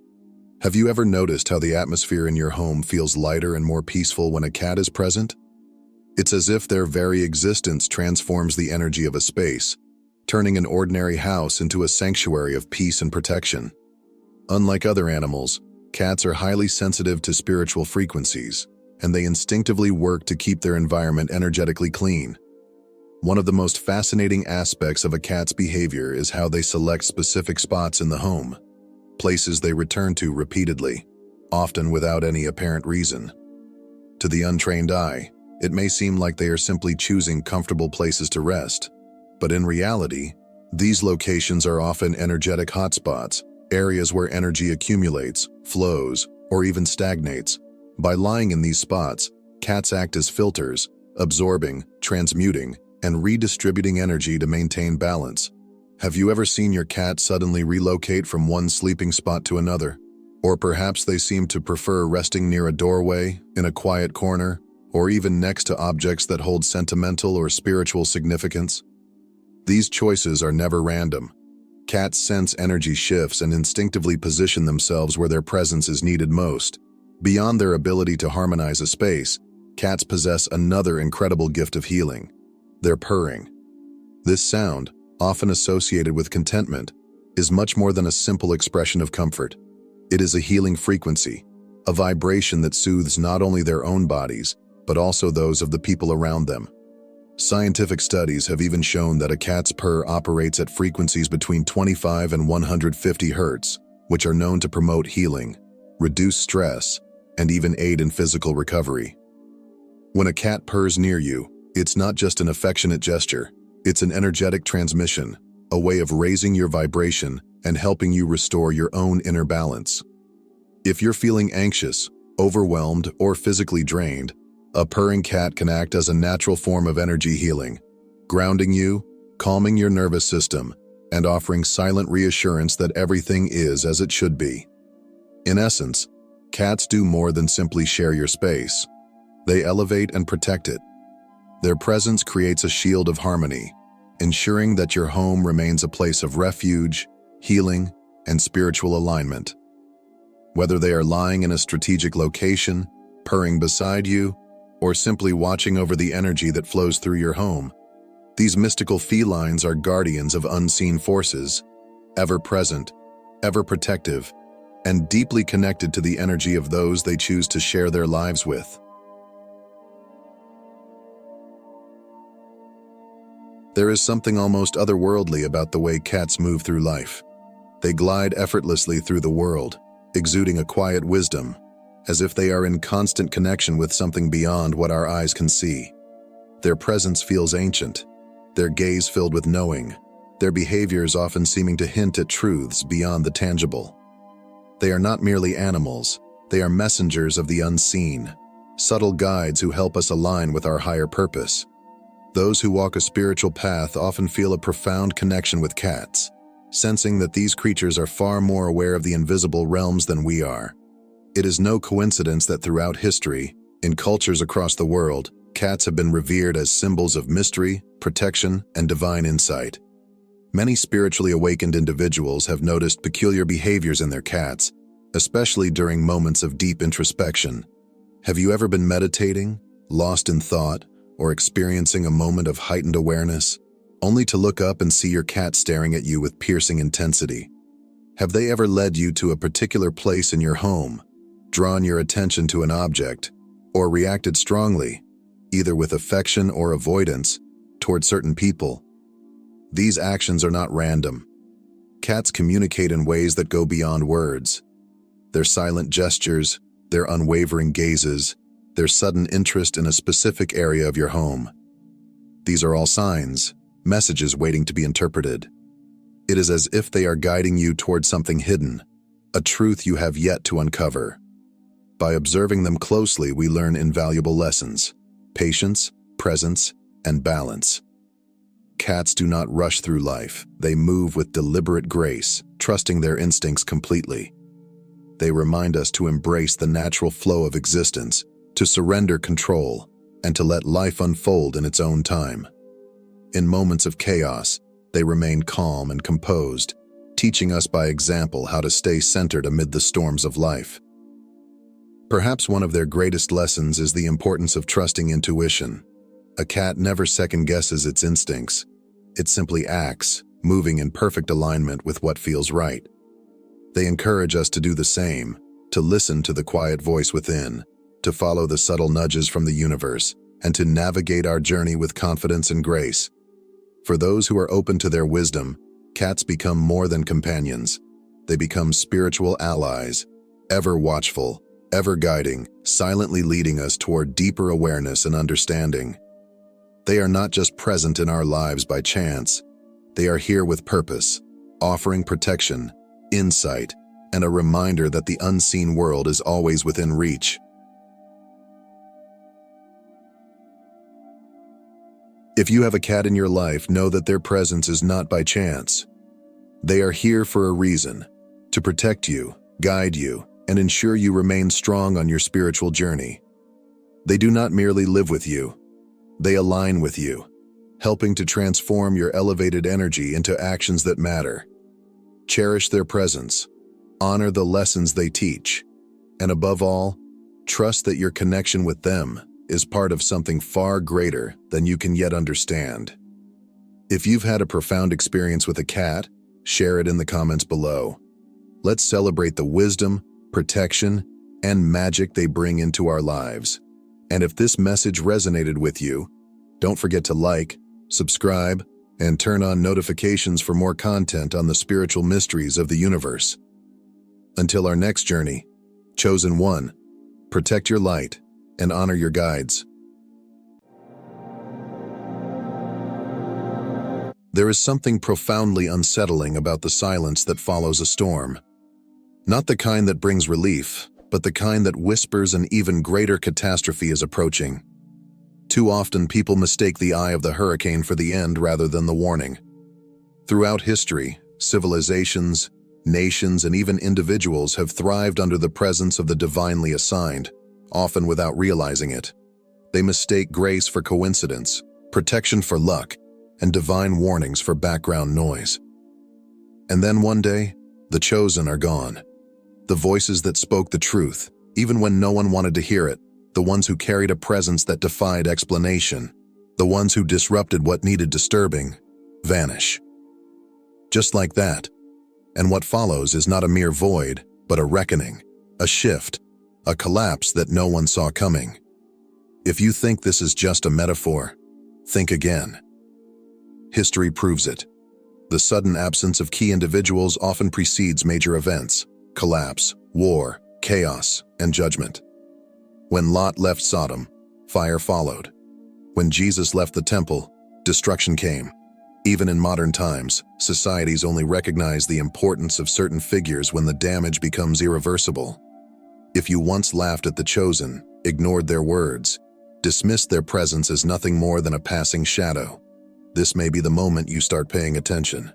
Have you ever noticed how the atmosphere in your home feels lighter and more peaceful when a cat is present? It's as if their very existence transforms the energy of a space, turning an ordinary house into a sanctuary of peace and protection. Unlike other animals, cats are highly sensitive to spiritual frequencies, and they instinctively work to keep their environment energetically clean. One of the most fascinating aspects of a cat's behavior is how they select specific spots in the home, places they return to repeatedly, often without any apparent reason. To the untrained eye, it may seem like they are simply choosing comfortable places to rest, but in reality, these locations are often energetic hotspots, areas where energy accumulates, flows, or even stagnates. By lying in these spots, cats act as filters, absorbing, transmuting, and redistributing energy to maintain balance. Have you ever seen your cat suddenly relocate from one sleeping spot to another? Or perhaps they seem to prefer resting near a doorway, in a quiet corner, or even next to objects that hold sentimental or spiritual significance? These choices are never random. Cats sense energy shifts and instinctively position themselves where their presence is needed most. Beyond their ability to harmonize a space, cats possess another incredible gift of healing: their purring. This sound, often associated with contentment, is much more than a simple expression of comfort. It is a healing frequency, a vibration that soothes not only their own bodies, but also those of the people around them. Scientific studies have even shown that a cat's purr operates at frequencies between 25 and 150 Hz, which are known to promote healing, reduce stress, and even aid in physical recovery. When a cat purrs near you, it's not just an affectionate gesture, it's an energetic transmission, a way of raising your vibration and helping you restore your own inner balance. If you're feeling anxious, overwhelmed, or physically drained, a purring cat can act as a natural form of energy healing, grounding you, calming your nervous system, and offering silent reassurance that everything is as it should be. In essence, cats do more than simply share your space. They elevate and protect it. Their presence creates a shield of harmony, ensuring that your home remains a place of refuge, healing, and spiritual alignment. Whether they are lying in a strategic location, purring beside you, or simply watching over the energy that flows through your home, these mystical felines are guardians of unseen forces, ever present, ever protective, and deeply connected to the energy of those they choose to share their lives with. There is something almost otherworldly about the way cats move through life. They glide effortlessly through the world, exuding a quiet wisdom, as if they are in constant connection with something beyond what our eyes can see. Their presence feels ancient, their gaze filled with knowing, their behaviors often seeming to hint at truths beyond the tangible. They are not merely animals, they are messengers of the unseen, subtle guides who help us align with our higher purpose. Those who walk a spiritual path often feel a profound connection with cats, sensing that these creatures are far more aware of the invisible realms than we are. It is no coincidence that throughout history, in cultures across the world, cats have been revered as symbols of mystery, protection, and divine insight. Many spiritually awakened individuals have noticed peculiar behaviors in their cats, especially during moments of deep introspection. Have you ever been meditating, lost in thought, or experiencing a moment of heightened awareness, only to look up and see your cat staring at you with piercing intensity? Have they ever led you to a particular place in your home, drawn your attention to an object, or reacted strongly, either with affection or avoidance, toward certain people? These actions are not random. Cats communicate in ways that go beyond words. Their silent gestures, their unwavering gazes, their sudden interest in a specific area of your home. These are all signs, messages waiting to be interpreted. It is as if they are guiding you toward something hidden, a truth you have yet to uncover. By observing them closely, we learn invaluable lessons: patience, presence, and balance. Cats do not rush through life. They move with deliberate grace, trusting their instincts completely. They remind us to embrace the natural flow of existence, to surrender control, and to let life unfold in its own time. In moments of chaos, they remain calm and composed, teaching us by example how to stay centered amid the storms of life. Perhaps one of their greatest lessons is the importance of trusting intuition. A cat never second-guesses its instincts. It simply acts, moving in perfect alignment with what feels right. They encourage us to do the same, to listen to the quiet voice within, to follow the subtle nudges from the universe, and to navigate our journey with confidence and grace. For those who are open to their wisdom, cats become more than companions. They become spiritual allies, ever watchful, ever guiding, silently leading us toward deeper awareness and understanding. They are not just present in our lives by chance. They are here with purpose, offering protection, insight, and a reminder that the unseen world is always within reach. If you have a cat in your life, know that their presence is not by chance. They are here for a reason, to protect you, guide you, and ensure you remain strong on your spiritual journey. They do not merely live with you. They align with you, helping to transform your elevated energy into actions that matter. Cherish their presence, honor the lessons they teach, and above all, trust that your connection with them is part of something far greater than you can yet understand. If you've had a profound experience with a cat, share it in the comments below. Let's celebrate the wisdom, protection, and magic they bring into our lives. And if this message resonated with you, don't forget to like, subscribe, and turn on notifications for more content on the spiritual mysteries of the universe. Until our next journey, Chosen One, protect your light and honor your guides. There is something profoundly unsettling about the silence that follows a storm. Not the kind that brings relief, but the kind that whispers an even greater catastrophe is approaching. Too often people mistake the eye of the hurricane for the end rather than the warning. Throughout history, civilizations, nations, and even individuals have thrived under the presence of the divinely assigned, often without realizing it. They mistake grace for coincidence, protection for luck, and divine warnings for background noise. And then one day, the chosen are gone. The voices that spoke the truth, even when no one wanted to hear it, the ones who carried a presence that defied explanation, the ones who disrupted what needed disturbing, vanish. Just like that. And what follows is not a mere void, but a reckoning, a shift, a collapse that no one saw coming. If you think this is just a metaphor, think again. History proves it. The sudden absence of key individuals often precedes major events, collapse, war, chaos, and judgment. When Lot left Sodom, fire followed. When Jesus left the temple, destruction came. Even in modern times, societies only recognize the importance of certain figures when the damage becomes irreversible. If you once laughed at the chosen, ignored their words, dismissed their presence as nothing more than a passing shadow, this may be the moment you start paying attention.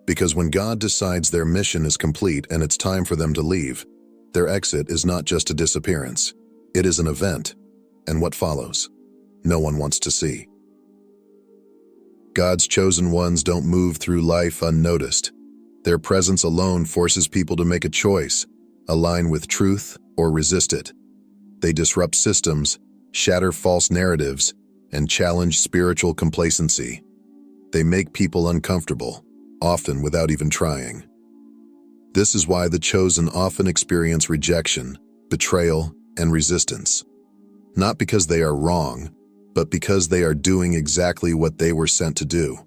Because when God decides their mission is complete and it's time for them to leave, their exit is not just a disappearance. It is an event, and what follows, no one wants to see. God's chosen ones don't move through life unnoticed. Their presence alone forces people to make a choice, align with truth or resist it. They disrupt systems, shatter false narratives, and challenge spiritual complacency. They make people uncomfortable, often without even trying. This is why the chosen often experience rejection, betrayal, and resistance. Not because they are wrong, but because they are doing exactly what they were sent to do.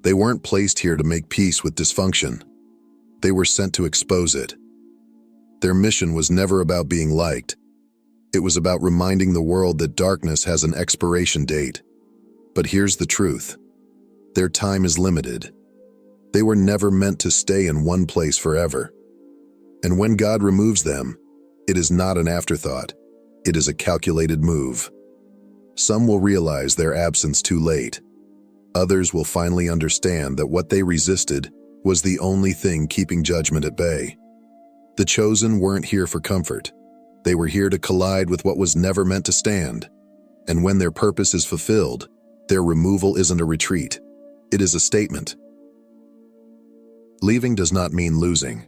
They weren't placed here to make peace with dysfunction. They were sent to expose it. Their mission was never about being liked. It was about reminding the world that darkness has an expiration date. But here's the truth. Their time is limited. They were never meant to stay in one place forever. And when God removes them, it is not an afterthought. It is a calculated move. Some will realize their absence too late. Others will finally understand that what they resisted was the only thing keeping judgment at bay. The chosen weren't here for comfort. They were here to collide with what was never meant to stand. And when their purpose is fulfilled, their removal isn't a retreat. It is a statement. Leaving does not mean losing.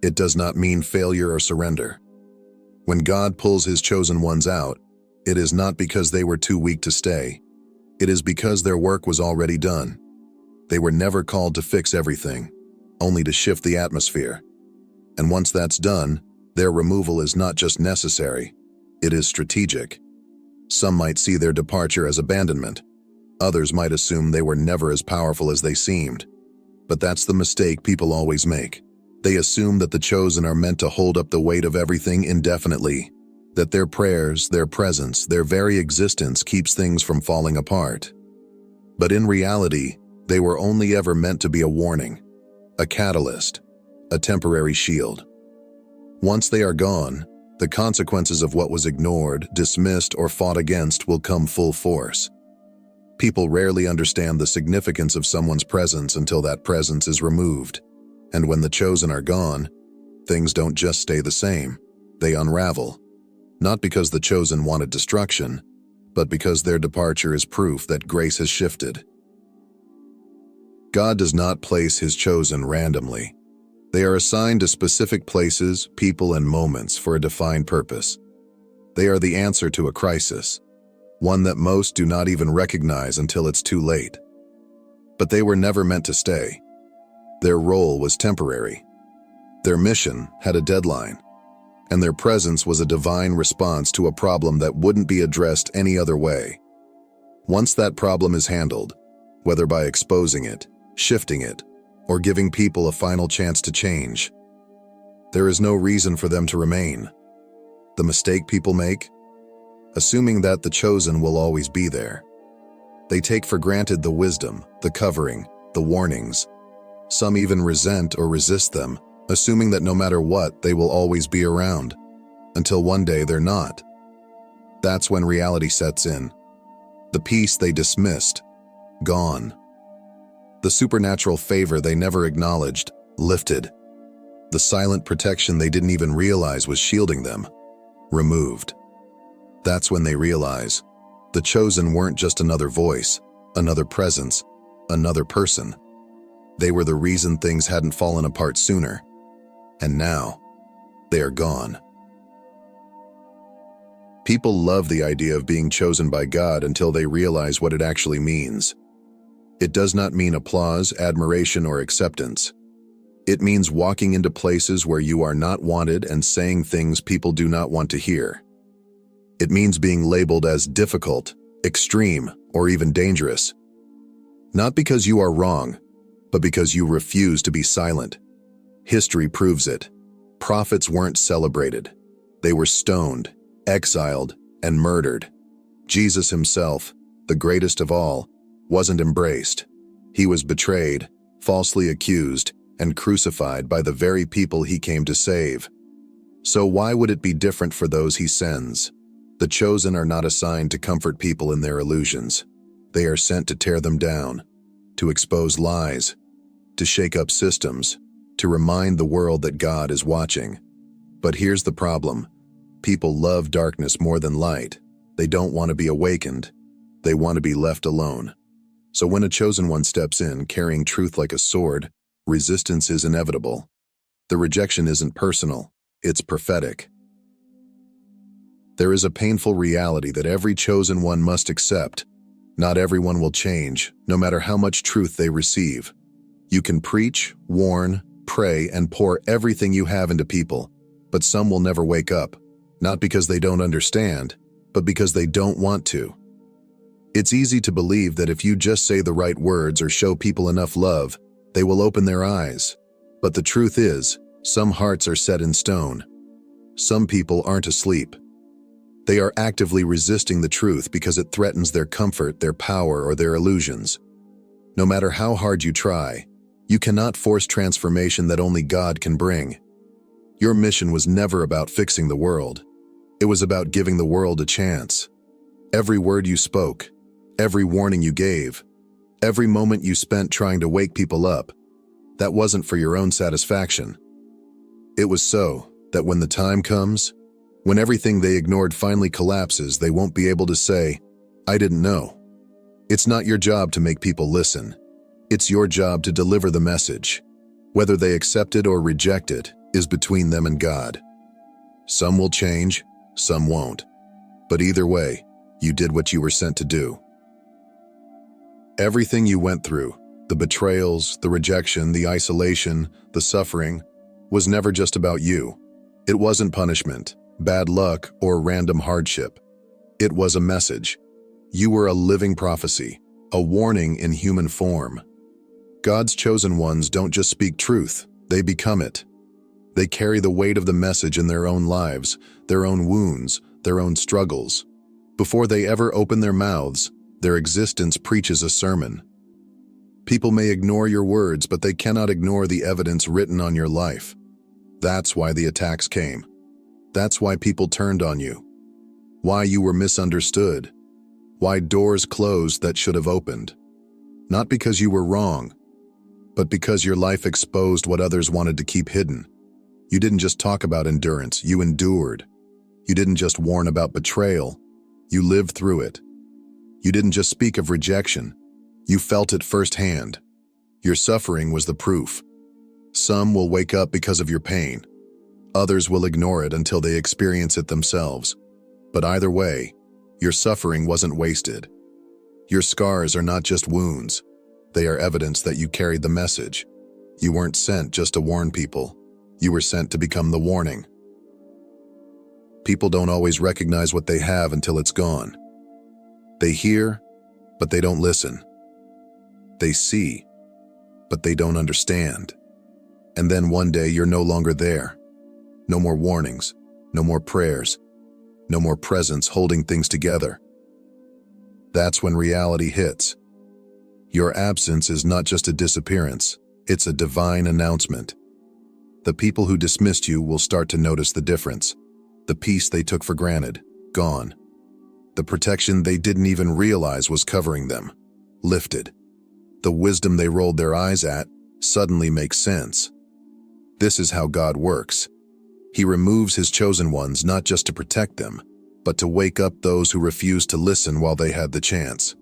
It does not mean failure or surrender. When God pulls his chosen ones out, it is not because they were too weak to stay. It is because their work was already done. They were never called to fix everything, only to shift the atmosphere. And once that's done, their removal is not just necessary, it is strategic. Some might see their departure as abandonment. Others might assume they were never as powerful as they seemed. But that's the mistake people always make. They assume that the chosen are meant to hold up the weight of everything indefinitely, that their prayers, their presence, their very existence keeps things from falling apart. But in reality, they were only ever meant to be a warning, a catalyst, a temporary shield. Once they are gone, the consequences of what was ignored, dismissed, or fought against will come full force. People rarely understand the significance of someone's presence until that presence is removed. And when the chosen are gone, things don't just stay the same, they unravel. Not because the chosen wanted destruction, but because their departure is proof that grace has shifted. God does not place his chosen randomly. They are assigned to specific places, people, and moments for a defined purpose. They are the answer to a crisis, one that most do not even recognize until it's too late. But they were never meant to stay. Their role was temporary. Their mission had a deadline, and their presence was a divine response to a problem that wouldn't be addressed any other way. Once that problem is handled, whether by exposing it, shifting it, or giving people a final chance to change, there is no reason for them to remain. The mistake people make? Assuming that the chosen will always be there. They take for granted the wisdom, the covering, the warnings. Some even resent or resist them, assuming that no matter what, they will always be around, until one day they're not. That's when reality sets in. The peace they dismissed, gone. The supernatural favor they never acknowledged, lifted. The silent protection they didn't even realize was shielding them, removed. That's when they realize the chosen weren't just another voice, another presence, another person. They were the reason things hadn't fallen apart sooner. And now, they are gone. People love the idea of being chosen by God until they realize what it actually means. It does not mean applause, admiration, or acceptance. It means walking into places where you are not wanted and saying things people do not want to hear. It means being labeled as difficult, extreme, or even dangerous. Not because you are wrong, but because you refuse to be silent. History proves it. Prophets weren't celebrated. They were stoned, exiled, and murdered. Jesus himself, the greatest of all, wasn't embraced. He was betrayed, falsely accused, and crucified by the very people he came to save. So why would it be different for those he sends? The chosen are not assigned to comfort people in their illusions. They are sent to tear them down, to expose lies, to shake up systems, to remind the world that God is watching. But here's the problem. People love darkness more than light. They don't want to be awakened. They want to be left alone. So when a chosen one steps in, carrying truth like a sword, resistance is inevitable. The rejection isn't personal, it's prophetic. There is a painful reality that every chosen one must accept. Not everyone will change, no matter how much truth they receive. You can preach, warn, pray, and pour everything you have into people, but some will never wake up, not because they don't understand, but because they don't want to. It's easy to believe that if you just say the right words or show people enough love, they will open their eyes. But the truth is, some hearts are set in stone. Some people aren't asleep. They are actively resisting the truth because it threatens their comfort, their power, or their illusions. No matter how hard you try, you cannot force transformation that only God can bring. Your mission was never about fixing the world. It was about giving the world a chance. Every word you spoke, every warning you gave, every moment you spent trying to wake people up, that wasn't for your own satisfaction. It was so that when the time comes, when everything they ignored finally collapses, they won't be able to say, "I didn't know." It's not your job to make people listen. It's your job to deliver the message. Whether they accept it or reject it is between them and God. Some will change, some won't. But either way, you did what you were sent to do. Everything you went through, the betrayals, the rejection, the isolation, the suffering, was never just about you. It wasn't punishment, bad luck, or random hardship. It was a message. You were a living prophecy, a warning in human form. God's chosen ones don't just speak truth, they become it. They carry the weight of the message in their own lives, their own wounds, their own struggles. Before they ever open their mouths, their existence preaches a sermon. People may ignore your words, but they cannot ignore the evidence written on your life. That's why the attacks came. That's why people turned on you. Why you were misunderstood. Why doors closed that should have opened. Not because you were wrong, but because your life exposed what others wanted to keep hidden. You didn't just talk about endurance, you endured. You didn't just warn about betrayal, you lived through it. You didn't just speak of rejection, you felt it firsthand. Your suffering was the proof. Some will wake up because of your pain. Others will ignore it until they experience it themselves. But either way, your suffering wasn't wasted. Your scars are not just wounds. They are evidence that you carried the message. You weren't sent just to warn people. You were sent to become the warning. People don't always recognize what they have until it's gone. They hear, but they don't listen. They see, but they don't understand. And then one day you're no longer there. No more warnings, no more prayers, no more presence holding things together. That's when reality hits. Your absence is not just a disappearance, it's a divine announcement. The people who dismissed you will start to notice the difference. The peace they took for granted, gone. The protection they didn't even realize was covering them, lifted. The wisdom they rolled their eyes at suddenly makes sense. This is how God works. He removes his chosen ones not just to protect them, but to wake up those who refuse to listen while they had the chance.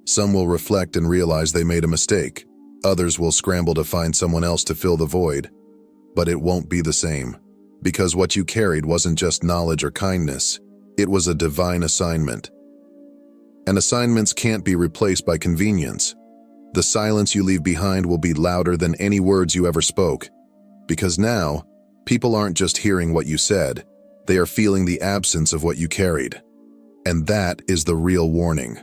Some will reflect and realize they made a mistake. Others will scramble to find someone else to fill the void. But it won't be the same, because what you carried wasn't just knowledge or kindness, it was a divine assignment. And assignments can't be replaced by convenience. The silence you leave behind will be louder than any words you ever spoke, because now, people aren't just hearing what you said, they are feeling the absence of what you carried. And that is the real warning.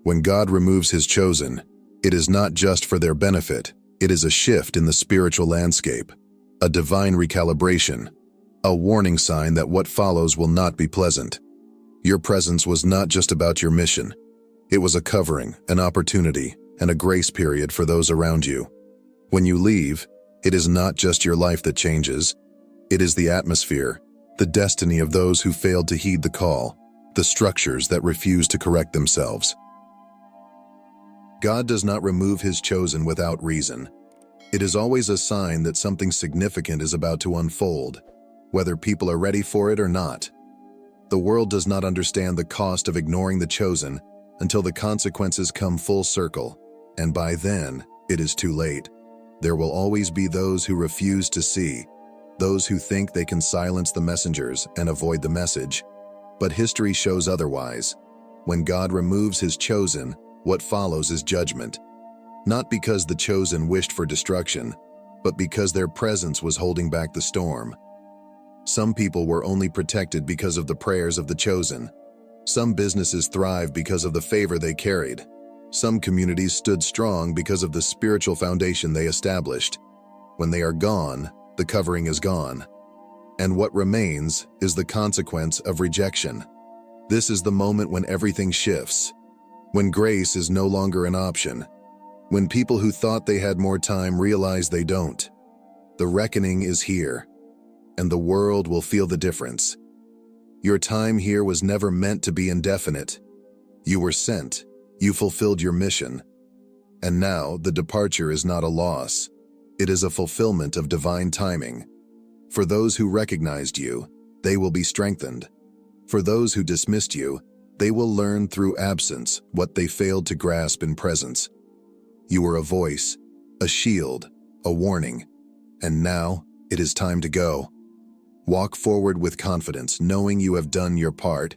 When God removes his chosen, it is not just for their benefit, it is a shift in the spiritual landscape, a divine recalibration, a warning sign that what follows will not be pleasant. Your presence was not just about your mission. It was a covering, an opportunity, and a grace period for those around you. When you leave, it is not just your life that changes. It is the atmosphere, the destiny of those who failed to heed the call, the structures that refuse to correct themselves. God does not remove his chosen without reason. It is always a sign that something significant is about to unfold, whether people are ready for it or not. The world does not understand the cost of ignoring the chosen until the consequences come full circle, and by then, it is too late. There will always be those who refuse to see, those who think they can silence the messengers and avoid the message. But history shows otherwise. When God removes his chosen, what follows is judgment. Not because the chosen wished for destruction, but because their presence was holding back the storm. Some people were only protected because of the prayers of the chosen. Some businesses thrived because of the favor they carried. Some communities stood strong because of the spiritual foundation they established. When they are gone, the covering is gone. And what remains is the consequence of rejection. This is the moment when everything shifts. When grace is no longer an option. When people who thought they had more time realize they don't. The reckoning is here, and the world will feel the difference. Your time here was never meant to be indefinite. You were sent. You fulfilled your mission. And now the departure is not a loss. It is a fulfillment of divine timing. For those who recognized you, they will be strengthened. For those who dismissed you, they will learn through absence what they failed to grasp in presence. You were a voice, a shield, a warning. And now it is time to go. Walk forward with confidence, knowing you have done your part.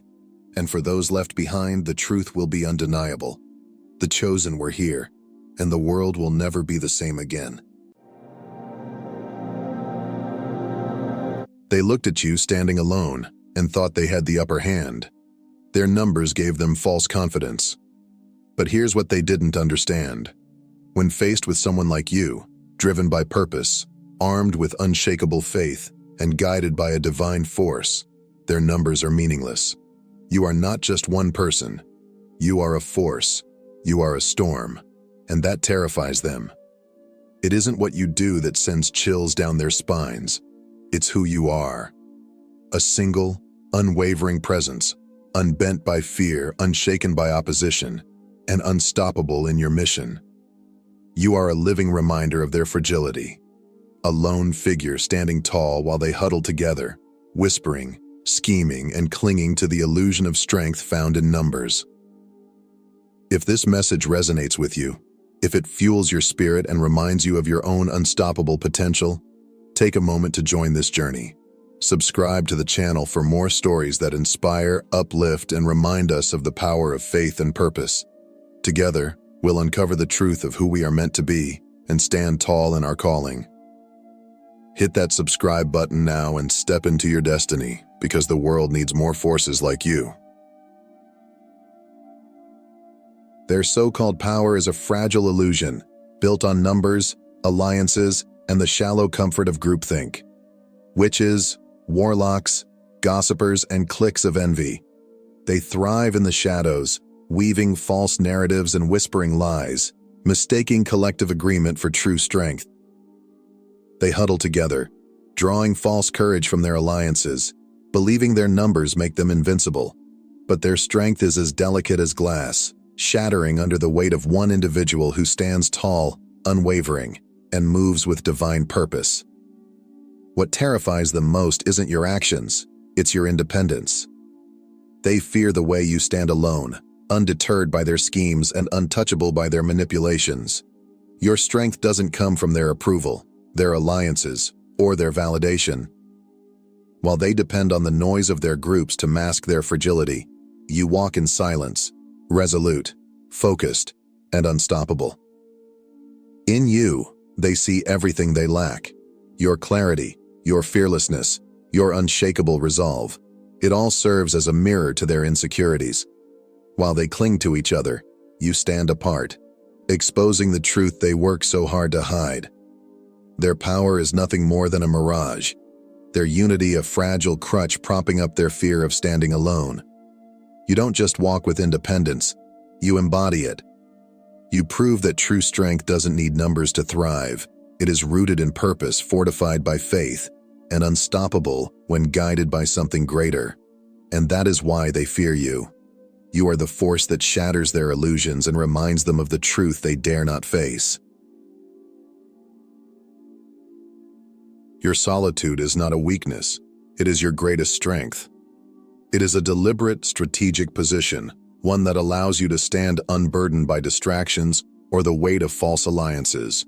And for those left behind, the truth will be undeniable. The chosen were here, and the world will never be the same again. They looked at you standing alone and thought they had the upper hand. Their numbers gave them false confidence. But here's what they didn't understand. When faced with someone like you, driven by purpose, armed with unshakable faith, and guided by a divine force, their numbers are meaningless. You are not just one person. You are a force. You are a storm. And that terrifies them. It isn't what you do that sends chills down their spines. It's who you are. A single, unwavering presence, unbent by fear, unshaken by opposition, and unstoppable in your mission. You are a living reminder of their fragility. A lone figure standing tall while they huddle together, whispering, scheming, and clinging to the illusion of strength found in numbers. If this message resonates with you, If it fuels your spirit and reminds you of your own unstoppable potential, take a moment to join this journey. Subscribe to the channel for more stories that inspire, uplift, and remind us of the power of faith and purpose. Together, we'll uncover the truth of who we are meant to be and stand tall in our calling. Hit that subscribe button now and step into your destiny, because the world needs more forces like you. Their so-called power is a fragile illusion, built on numbers, alliances, and the shallow comfort of groupthink. Witches, warlocks, gossipers, and cliques of envy. They thrive in the shadows, weaving false narratives and whispering lies, mistaking collective agreement for true strength. They huddle together, drawing false courage from their alliances, believing their numbers make them invincible. But their strength is as delicate as glass, shattering under the weight of one individual who stands tall, unwavering, and moves with divine purpose. What terrifies them most isn't your actions, it's your independence. They fear the way you stand alone, undeterred by their schemes and untouchable by their manipulations. Your strength doesn't come from their approval, their alliances, or their validation. While they depend on the noise of their groups to mask their fragility, you walk in silence, resolute, focused, and unstoppable. In you, they see everything they lack. Your clarity, your fearlessness, your unshakable resolve. It all serves as a mirror to their insecurities. While they cling to each other, you stand apart, exposing the truth they work so hard to hide. Their power is nothing more than a mirage, their unity a fragile crutch propping up their fear of standing alone. You don't just walk with independence, you embody it. You prove that true strength doesn't need numbers to thrive. It is rooted in purpose, fortified by faith, and unstoppable when guided by something greater. And that is why they fear you. You are the force that shatters their illusions and reminds them of the truth they dare not face. Your solitude is not a weakness, it is your greatest strength. It is a deliberate, strategic position, one that allows you to stand unburdened by distractions or the weight of false alliances.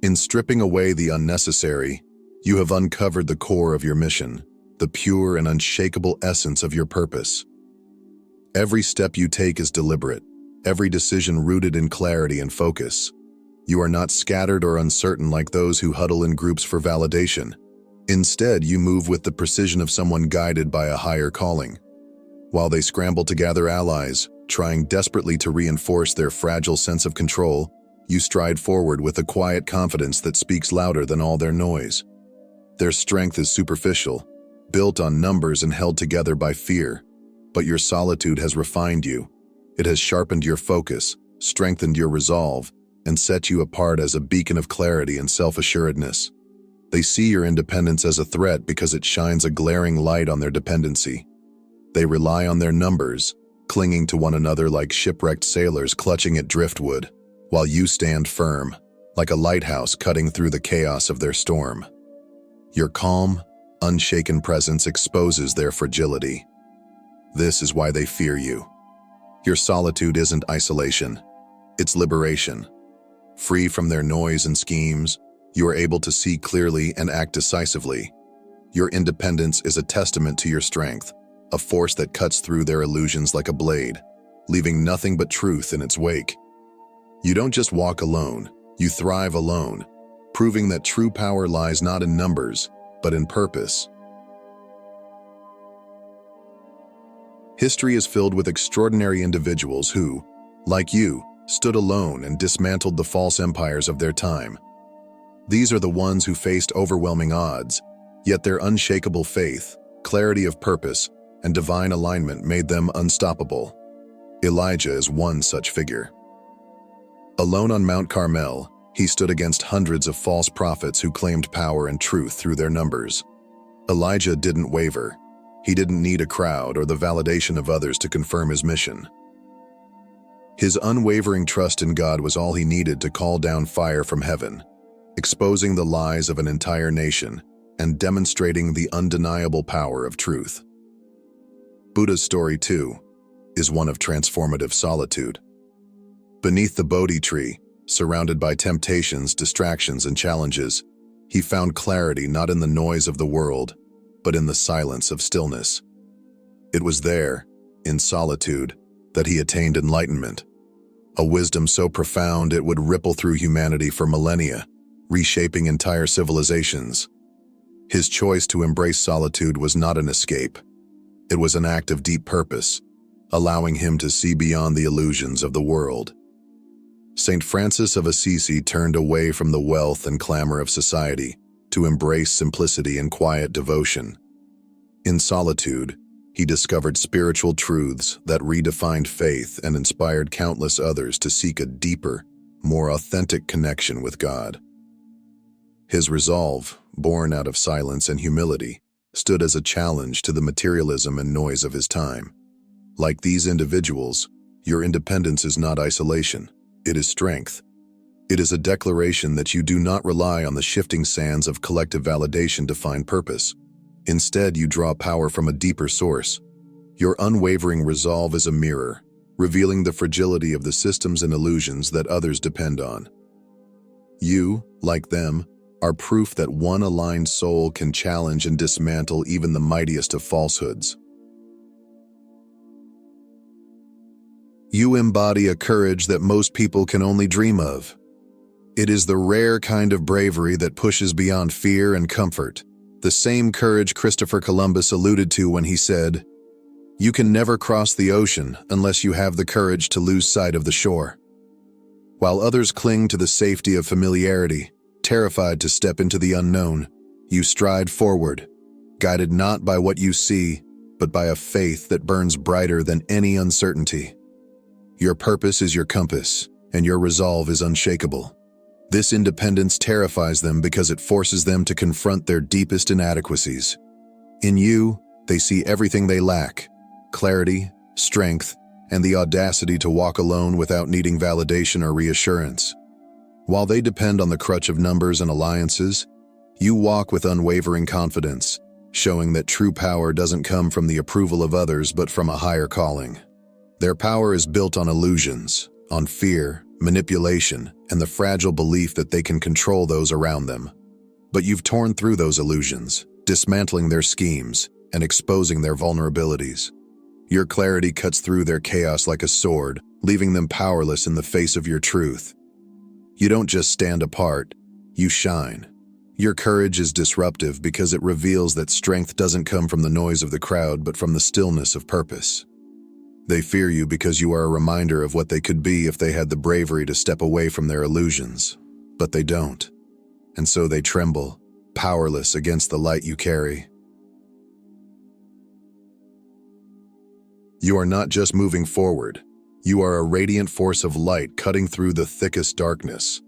In stripping away the unnecessary, you have uncovered the core of your mission, the pure and unshakable essence of your purpose. Every step you take is deliberate, every decision rooted in clarity and focus. You are not scattered or uncertain like those who huddle in groups for validation. Instead, you move with the precision of someone guided by a higher calling. While they scramble to gather allies, trying desperately to reinforce their fragile sense of control, you stride forward with a quiet confidence that speaks louder than all their noise. Their strength is superficial, built on numbers and held together by fear, but your solitude has refined you. It has sharpened your focus, strengthened your resolve, and set you apart as a beacon of clarity and self-assuredness. They see your independence as a threat because it shines a glaring light on their dependency. They rely on their numbers, clinging to one another like shipwrecked sailors clutching at driftwood, while you stand firm, like a lighthouse cutting through the chaos of their storm. Your calm, unshaken presence exposes their fragility. This is why they fear you. Your solitude isn't isolation, it's liberation. Free from their noise and schemes, you are able to see clearly and act decisively. Your independence is a testament to your strength, a force that cuts through their illusions like a blade, leaving nothing but truth in its wake. You don't just walk alone, you thrive alone, proving that true power lies not in numbers, but in purpose. History is filled with extraordinary individuals who, like you, stood alone and dismantled the false empires of their time. These are the ones who faced overwhelming odds, yet their unshakable faith, clarity of purpose, and divine alignment made them unstoppable. Elijah is one such figure. Alone on Mount Carmel, he stood against hundreds of false prophets who claimed power and truth through their numbers. Elijah didn't waver. He didn't need a crowd or the validation of others to confirm his mission. His unwavering trust in God was all he needed to call down fire from heaven, exposing the lies of an entire nation and demonstrating the undeniable power of truth. Buddha's story, too, is one of transformative solitude. Beneath the Bodhi tree, Surrounded by temptations, distractions, and challenges, he found clarity not in the noise of the world, but in the silence of stillness. It was there, in solitude, that he attained enlightenment, a wisdom so profound it would ripple through humanity for millennia, reshaping entire civilizations. His choice to embrace solitude was not an escape. It was an act of deep purpose, allowing him to see beyond the illusions of the world. Saint Francis of Assisi turned away from the wealth and clamor of society to embrace simplicity and quiet devotion. In solitude, he discovered spiritual truths that redefined faith and inspired countless others to seek a deeper, more authentic connection with God. His resolve, born out of silence and humility, stood as a challenge to the materialism and noise of his time. Like these individuals, your independence is not isolation, it is strength. It is a declaration that you do not rely on the shifting sands of collective validation to find purpose. Instead, you draw power from a deeper source. Your unwavering resolve is a mirror, revealing the fragility of the systems and illusions that others depend on. You, like them, are proof that one aligned soul can challenge and dismantle even the mightiest of falsehoods. You embody a courage that most people can only dream of. It is the rare kind of bravery that pushes beyond fear and comfort, the same courage Christopher Columbus alluded to when he said, "You can never cross the ocean unless you have the courage to lose sight of the shore." While others cling to the safety of familiarity, terrified to step into the unknown, you stride forward, guided not by what you see, but by a faith that burns brighter than any uncertainty. Your purpose is your compass, and your resolve is unshakable. This independence terrifies them because it forces them to confront their deepest inadequacies. In you, they see everything they lack: clarity, strength, and the audacity to walk alone without needing validation or reassurance. While they depend on the crutch of numbers and alliances, you walk with unwavering confidence, showing that true power doesn't come from the approval of others but from a higher calling. Their power is built on illusions, on fear, manipulation, and the fragile belief that they can control those around them. But you've torn through those illusions, dismantling their schemes and exposing their vulnerabilities. Your clarity cuts through their chaos like a sword, leaving them powerless in the face of your truth. You don't just stand apart, you shine. Your courage is disruptive because it reveals that strength doesn't come from the noise of the crowd but from the stillness of purpose. They fear you because you are a reminder of what they could be if they had the bravery to step away from their illusions. But they don't. And so they tremble, powerless against the light you carry. You are not just moving forward. You are a radiant force of light cutting through the thickest darkness.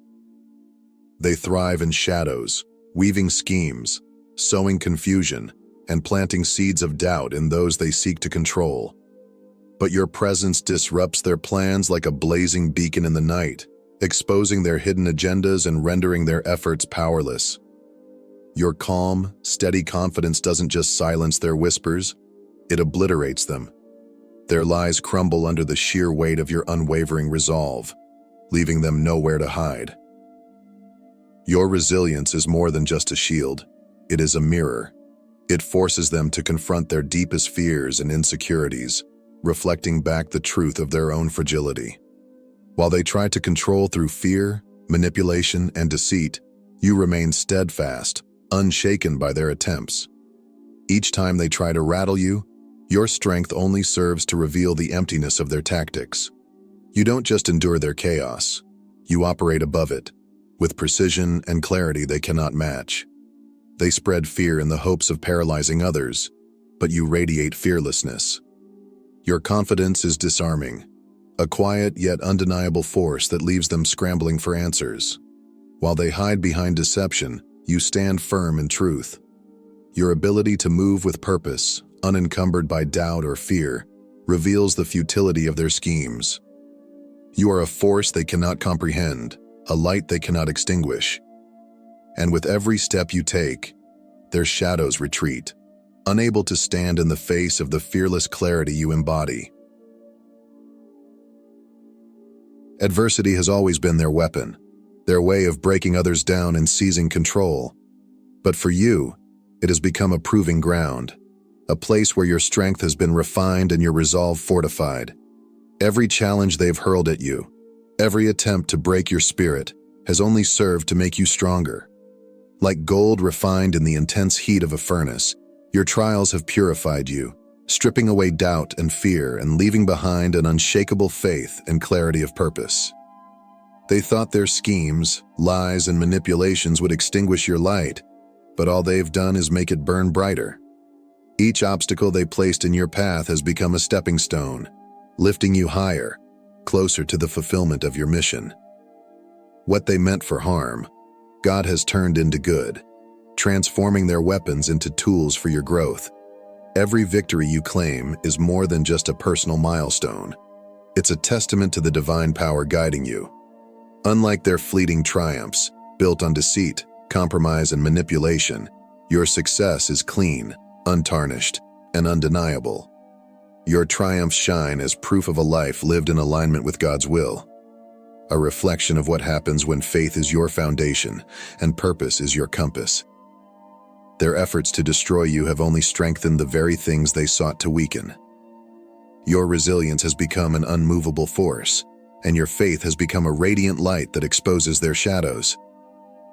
They thrive in shadows, weaving schemes, sowing confusion, and planting seeds of doubt in those they seek to control. But your presence disrupts their plans like a blazing beacon in the night, exposing their hidden agendas and rendering their efforts powerless. Your calm, steady confidence doesn't just silence their whispers, it obliterates them. Their lies crumble under the sheer weight of your unwavering resolve, leaving them nowhere to hide. Your resilience is more than just a shield, it is a mirror. It forces them to confront their deepest fears and insecurities, reflecting back the truth of their own fragility. While they try to control through fear, manipulation, and deceit, you remain steadfast, unshaken by their attempts. Each time they try to rattle you, your strength only serves to reveal the emptiness of their tactics. You don't just endure their chaos, you operate above it, with precision and clarity they cannot match. They spread fear in the hopes of paralyzing others, but you radiate fearlessness. Your confidence is disarming, a quiet yet undeniable force that leaves them scrambling for answers. While they hide behind deception, you stand firm in truth. Your ability to move with purpose, unencumbered by doubt or fear, reveals the futility of their schemes. You are a force they cannot comprehend, a light they cannot extinguish. And with every step you take, their shadows retreat, unable to stand in the face of the fearless clarity you embody. Adversity has always been their weapon, their way of breaking others down and seizing control. But for you, it has become a proving ground, a place where your strength has been refined and your resolve fortified. Every challenge they've hurled at you, every attempt to break your spirit, has only served to make you stronger. Like gold refined in the intense heat of a furnace, your trials have purified you, stripping away doubt and fear and leaving behind an unshakable faith and clarity of purpose. They thought their schemes, lies, and manipulations would extinguish your light, but all they've done is make it burn brighter. Each obstacle they placed in your path has become a stepping stone, lifting you higher, closer to the fulfillment of your mission. What they meant for harm, God has turned into good, transforming their weapons into tools for your growth. Every victory you claim is more than just a personal milestone. It's a testament to the divine power guiding you. Unlike their fleeting triumphs, built on deceit, compromise, and manipulation, your success is clean, untarnished, and undeniable. Your triumphs shine as proof of a life lived in alignment with God's will, a reflection of what happens when faith is your foundation and purpose is your compass. Their efforts to destroy you have only strengthened the very things they sought to weaken. Your resilience has become an unmovable force, and your faith has become a radiant light that exposes their shadows.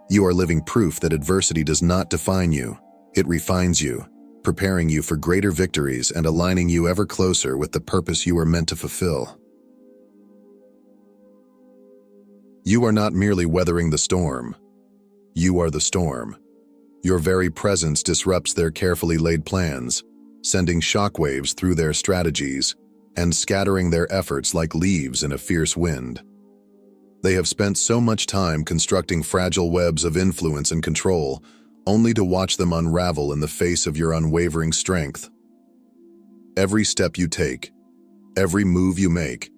You are living proof that adversity does not define you, it refines you, preparing you for greater victories and aligning you ever closer with the purpose you are meant to fulfill. You are not merely weathering the storm. You are the storm. Your very presence disrupts their carefully laid plans, sending shockwaves through their strategies and scattering their efforts like leaves in a fierce wind. They have spent so much time constructing fragile webs of influence and control, only to watch them unravel in the face of your unwavering strength. Every step you take, every move you make,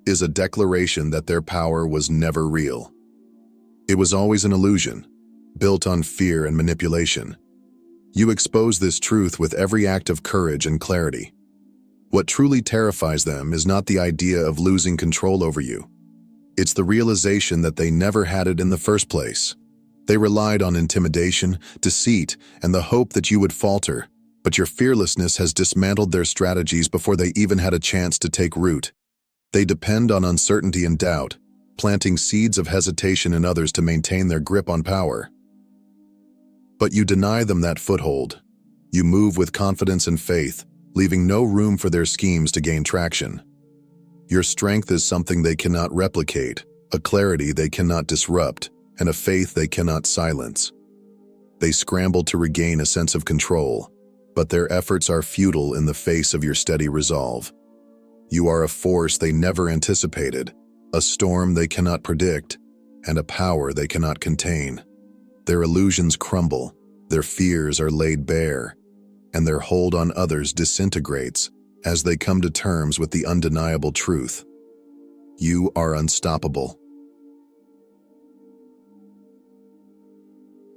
is a declaration that their power was never real. It was always an illusion, built on fear and manipulation. You expose this truth with every act of courage and clarity. What truly terrifies them is not the idea of losing control over you. It's the realization that they never had it in the first place. They relied on intimidation, deceit, and the hope that you would falter, but your fearlessness has dismantled their strategies before they even had a chance to take root. They depend on uncertainty and doubt, planting seeds of hesitation in others to maintain their grip on power. But you deny them that foothold. You move with confidence and faith, leaving no room for their schemes to gain traction. Your strength is something they cannot replicate, a clarity they cannot disrupt, and a faith they cannot silence. They scramble to regain a sense of control, but their efforts are futile in the face of your steady resolve. You are a force they never anticipated, a storm they cannot predict, and a power they cannot contain. Their illusions crumble, their fears are laid bare, and their hold on others disintegrates as they come to terms with the undeniable truth. You are unstoppable.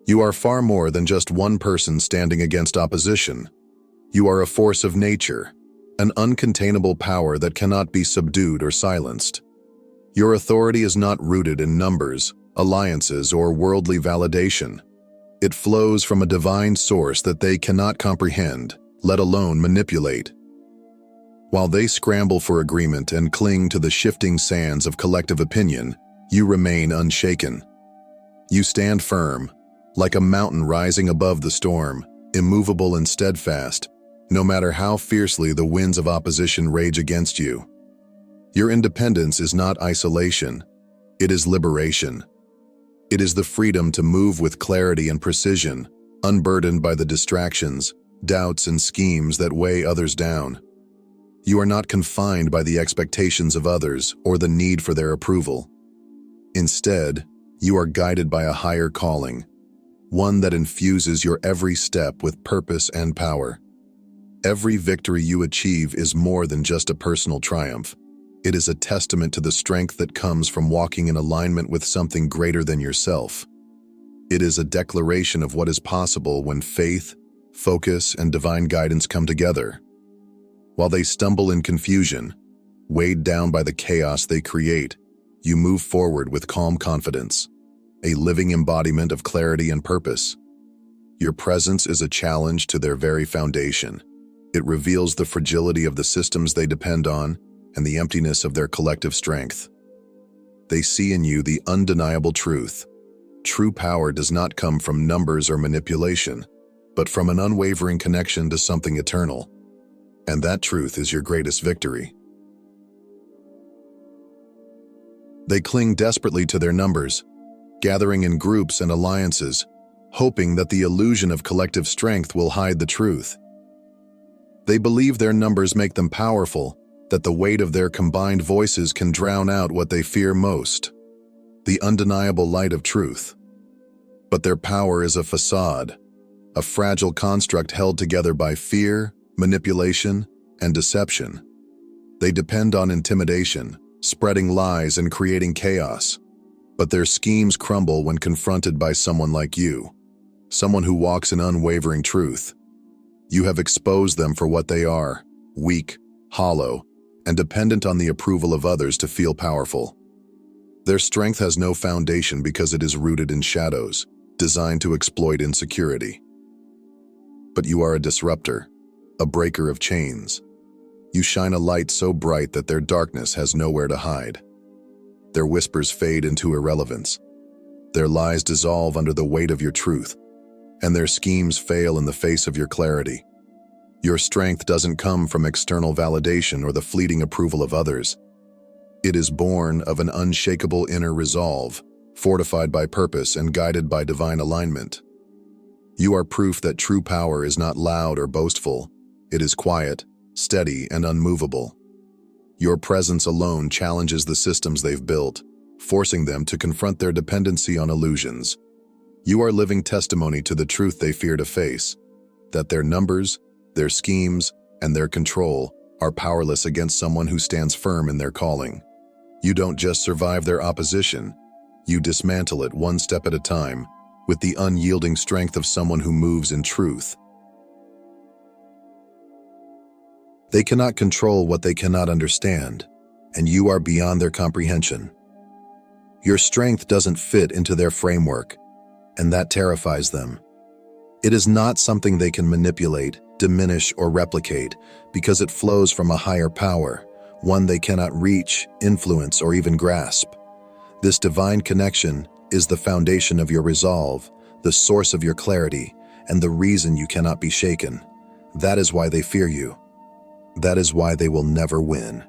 You are far more than just one person standing against opposition. You are a force of nature, an uncontainable power that cannot be subdued or silenced. Your authority is not rooted in numbers, alliances, or worldly validation. It flows from a divine source that they cannot comprehend, let alone manipulate. While they scramble for agreement and cling to the shifting sands of collective opinion, you remain unshaken. You stand firm, like a mountain rising above the storm, immovable and steadfast, no matter how fiercely the winds of opposition rage against you. Your independence is not isolation, it is liberation. It is the freedom to move with clarity and precision, unburdened by the distractions, doubts, and schemes that weigh others down. You are not confined by the expectations of others or the need for their approval. Instead, you are guided by a higher calling, one that infuses your every step with purpose and power. Every victory you achieve is more than just a personal triumph. It is a testament to the strength that comes from walking in alignment with something greater than yourself. It is a declaration of what is possible when faith, focus, and divine guidance come together. While they stumble in confusion, weighed down by the chaos they create, You move forward with calm confidence, a living embodiment of clarity and purpose. Your presence is a challenge to their very foundation. It reveals the fragility of the systems they depend on and the emptiness of their collective strength. They see in you the undeniable truth. True power does not come from numbers or manipulation, but from an unwavering connection to something eternal. And that truth is your greatest victory. They cling desperately to their numbers, gathering in groups and alliances, hoping that the illusion of collective strength will hide the truth. They believe their numbers make them powerful, that the weight of their combined voices can drown out what they fear most, the undeniable light of truth. But their power is a facade, a fragile construct held together by fear, manipulation, and deception. They depend on intimidation, spreading lies and creating chaos. But their schemes crumble when confronted by someone like you, someone who walks in unwavering truth. You have exposed them for what they are, weak, hollow, and dependent on the approval of others to feel powerful. Their strength has no foundation because it is rooted in shadows, designed to exploit insecurity. But you are a disruptor, a breaker of chains. You shine a light so bright that their darkness has nowhere to hide. Their whispers fade into irrelevance. Their lies dissolve under the weight of your truth, and their schemes fail in the face of your clarity. Your strength doesn't come from external validation or the fleeting approval of others. It is born of an unshakable inner resolve, fortified by purpose and guided by divine alignment. You are proof that true power is not loud or boastful. It is quiet, steady, and unmovable. Your presence alone challenges the systems they've built, forcing them to confront their dependency on illusions. You are living testimony to the truth they fear to face, that their numbers, their schemes, and their control are powerless against someone who stands firm in their calling. You don't just survive their opposition, you dismantle it one step at a time, with the unyielding strength of someone who moves in truth. They cannot control what they cannot understand, and you are beyond their comprehension. Your strength doesn't fit into their framework, and that terrifies them. It is not something they can manipulate, diminish, or replicate, because it flows from a higher power, one they cannot reach, influence, or even grasp. This divine connection is the foundation of your resolve, the source of your clarity, and the reason you cannot be shaken. That is why they fear you. That is why they will never win.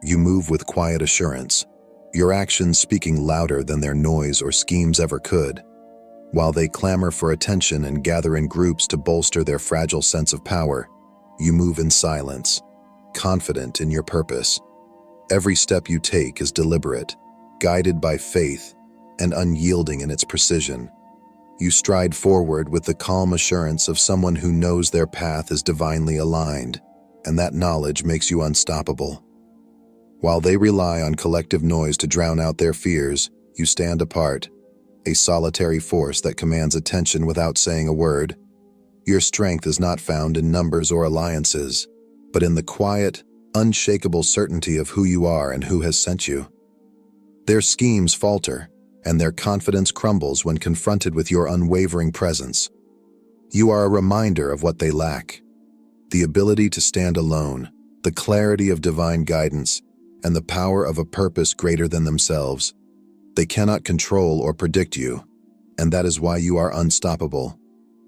You move with quiet assurance, your actions speaking louder than their noise or schemes ever could. While they clamor for attention and gather in groups to bolster their fragile sense of power, you move in silence, confident in your purpose. Every step you take is deliberate, guided by faith, and unyielding in its precision. You stride forward with the calm assurance of someone who knows their path is divinely aligned, and that knowledge makes you unstoppable. While they rely on collective noise to drown out their fears, you stand apart, a solitary force that commands attention without saying a word. Your strength is not found in numbers or alliances, but in the quiet, unshakable certainty of who you are and who has sent you. Their schemes falter, and their confidence crumbles when confronted with your unwavering presence. You are a reminder of what they lack: the ability to stand alone, the clarity of divine guidance, and the power of a purpose greater than themselves. They cannot control or predict you, and that is why you are unstoppable.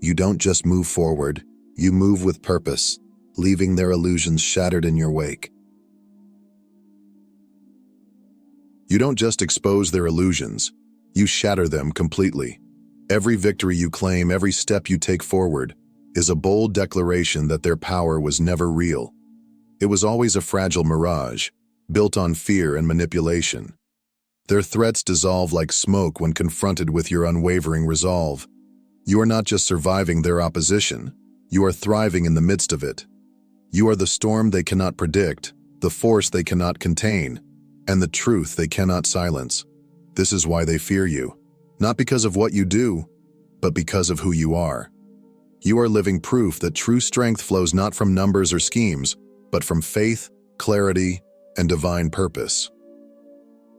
You don't just move forward, you move with purpose, leaving their illusions shattered in your wake. You don't just expose their illusions, you shatter them completely. Every victory you claim, every step you take forward, is a bold declaration that their power was never real. It was always a fragile mirage, built on fear and manipulation. Their threats dissolve like smoke when confronted with your unwavering resolve. You are not just surviving their opposition, you are thriving in the midst of it. You are the storm they cannot predict, the force they cannot contain, and the truth they cannot silence. This is why they fear you, not because of what you do, but because of who you are. You are living proof that true strength flows not from numbers or schemes, but from faith, clarity, and divine purpose.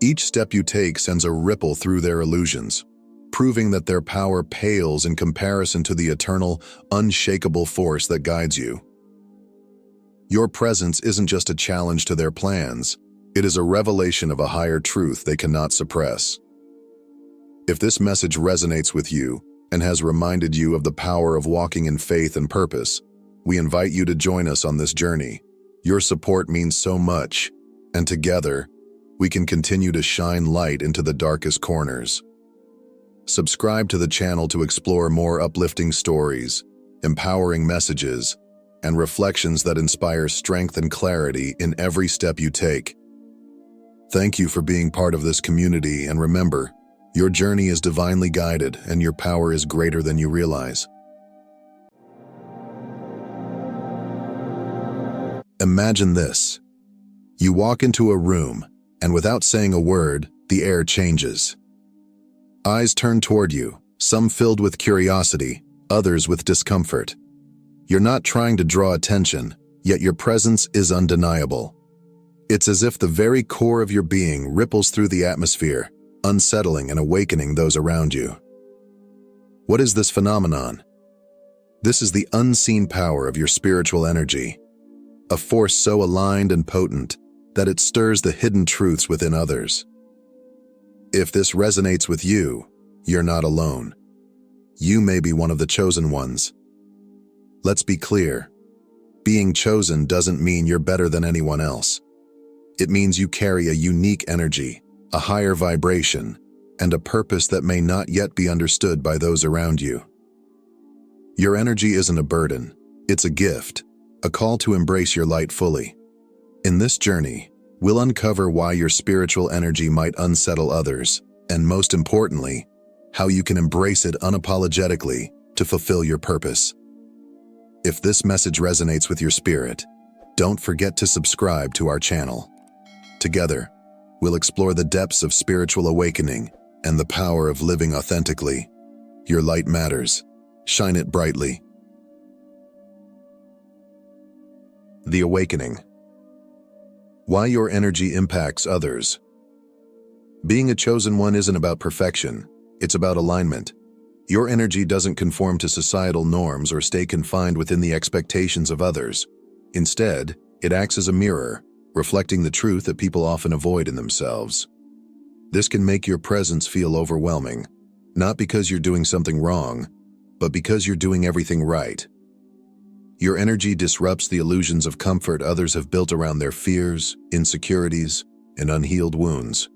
Each step you take sends a ripple through their illusions, proving that their power pales in comparison to the eternal, unshakable force that guides you. Your presence isn't just a challenge to their plans, it is a revelation of a higher truth they cannot suppress. If this message resonates with you and has reminded you of the power of walking in faith and purpose, we invite you to join us on this journey. Your support means so much, and together, we can continue to shine light into the darkest corners. Subscribe to the channel to explore more uplifting stories, empowering messages, and reflections that inspire strength and clarity in every step you take. Thank you for being part of this community, and remember, your journey is divinely guided and your power is greater than you realize. Imagine this. You walk into a room, and without saying a word, the air changes. Eyes turn toward you, some filled with curiosity, others with discomfort. You're not trying to draw attention, yet your presence is undeniable. It's as if the very core of your being ripples through the atmosphere, unsettling and awakening those around you. What is this phenomenon? This is the unseen power of your spiritual energy, a force so aligned and potent that it stirs the hidden truths within others. If this resonates with you, you're not alone. You may be one of the chosen ones. Let's be clear. Being chosen doesn't mean you're better than anyone else. It means you carry a unique energy, a higher vibration, and a purpose that may not yet be understood by those around you. Your energy isn't a burden, it's a gift, a call to embrace your light fully. In this journey, we'll uncover why your spiritual energy might unsettle others, and most importantly, how you can embrace it unapologetically to fulfill your purpose. If this message resonates with your spirit, don't forget to subscribe to our channel. Together, we'll explore the depths of spiritual awakening and the power of living authentically. Your light matters. Shine it brightly. The awakening. Why your energy impacts others. Being a chosen one isn't about perfection, it's about alignment. Your energy doesn't conform to societal norms or stay confined within the expectations of others. Instead, it acts as a mirror, reflecting the truth that people often avoid in themselves. This can make your presence feel overwhelming, not because you're doing something wrong, but because you're doing everything right. Your energy disrupts the illusions of comfort others have built around their fears, insecurities, and unhealed wounds.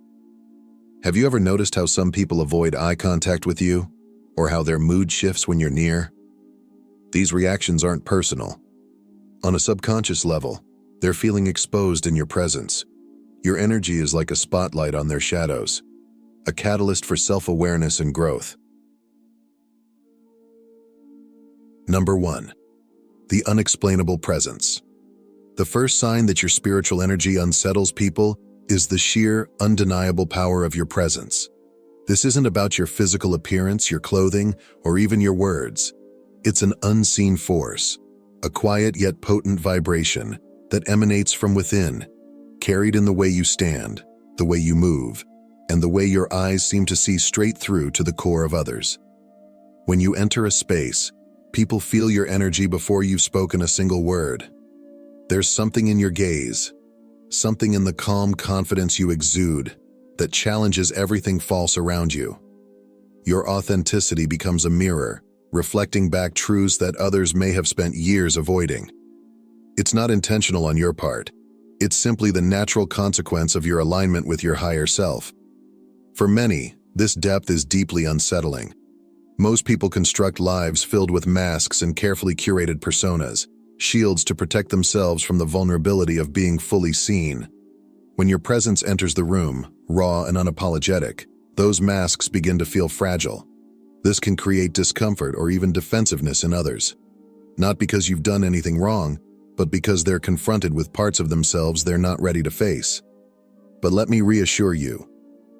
Have you ever noticed how some people avoid eye contact with you, or how their mood shifts when you're near? These reactions aren't personal. On a subconscious level, they're feeling exposed in your presence. Your energy is like a spotlight on their shadows, a catalyst for self-awareness and growth. Number 1. The unexplainable presence. The first sign that your spiritual energy unsettles people is the sheer, undeniable power of your presence. This isn't about your physical appearance, your clothing, or even your words. It's an unseen force, a quiet yet potent vibration that emanates from within, carried in the way you stand, the way you move, and the way your eyes seem to see straight through to the core of others. When you enter a space, people feel your energy before you've spoken a single word. There's something in your gaze, something in the calm confidence you exude that challenges everything false around you. Your authenticity becomes a mirror, reflecting back truths that others may have spent years avoiding. It's not intentional on your part. It's simply the natural consequence of your alignment with your higher self. For many, this depth is deeply unsettling. Most people construct lives filled with masks and carefully curated personas, shields to protect themselves from the vulnerability of being fully seen. When your presence enters the room, raw and unapologetic, those masks begin to feel fragile. This can create discomfort or even defensiveness in others. Not because you've done anything wrong, but because they're confronted with parts of themselves they're not ready to face. But let me reassure you,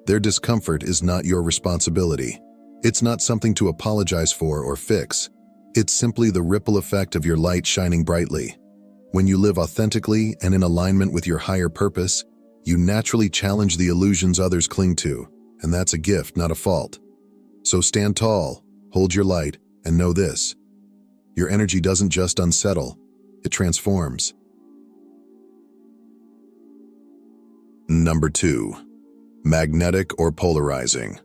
their discomfort is not your responsibility. It's not something to apologize for or fix. It's simply the ripple effect of your light shining brightly. When you live authentically and in alignment with your higher purpose, You naturally challenge the illusions others cling to, and that's a gift, not a fault. So stand tall, hold your light, and know this: your energy doesn't just unsettle, it transforms. Number 2. Magnetic or polarizing.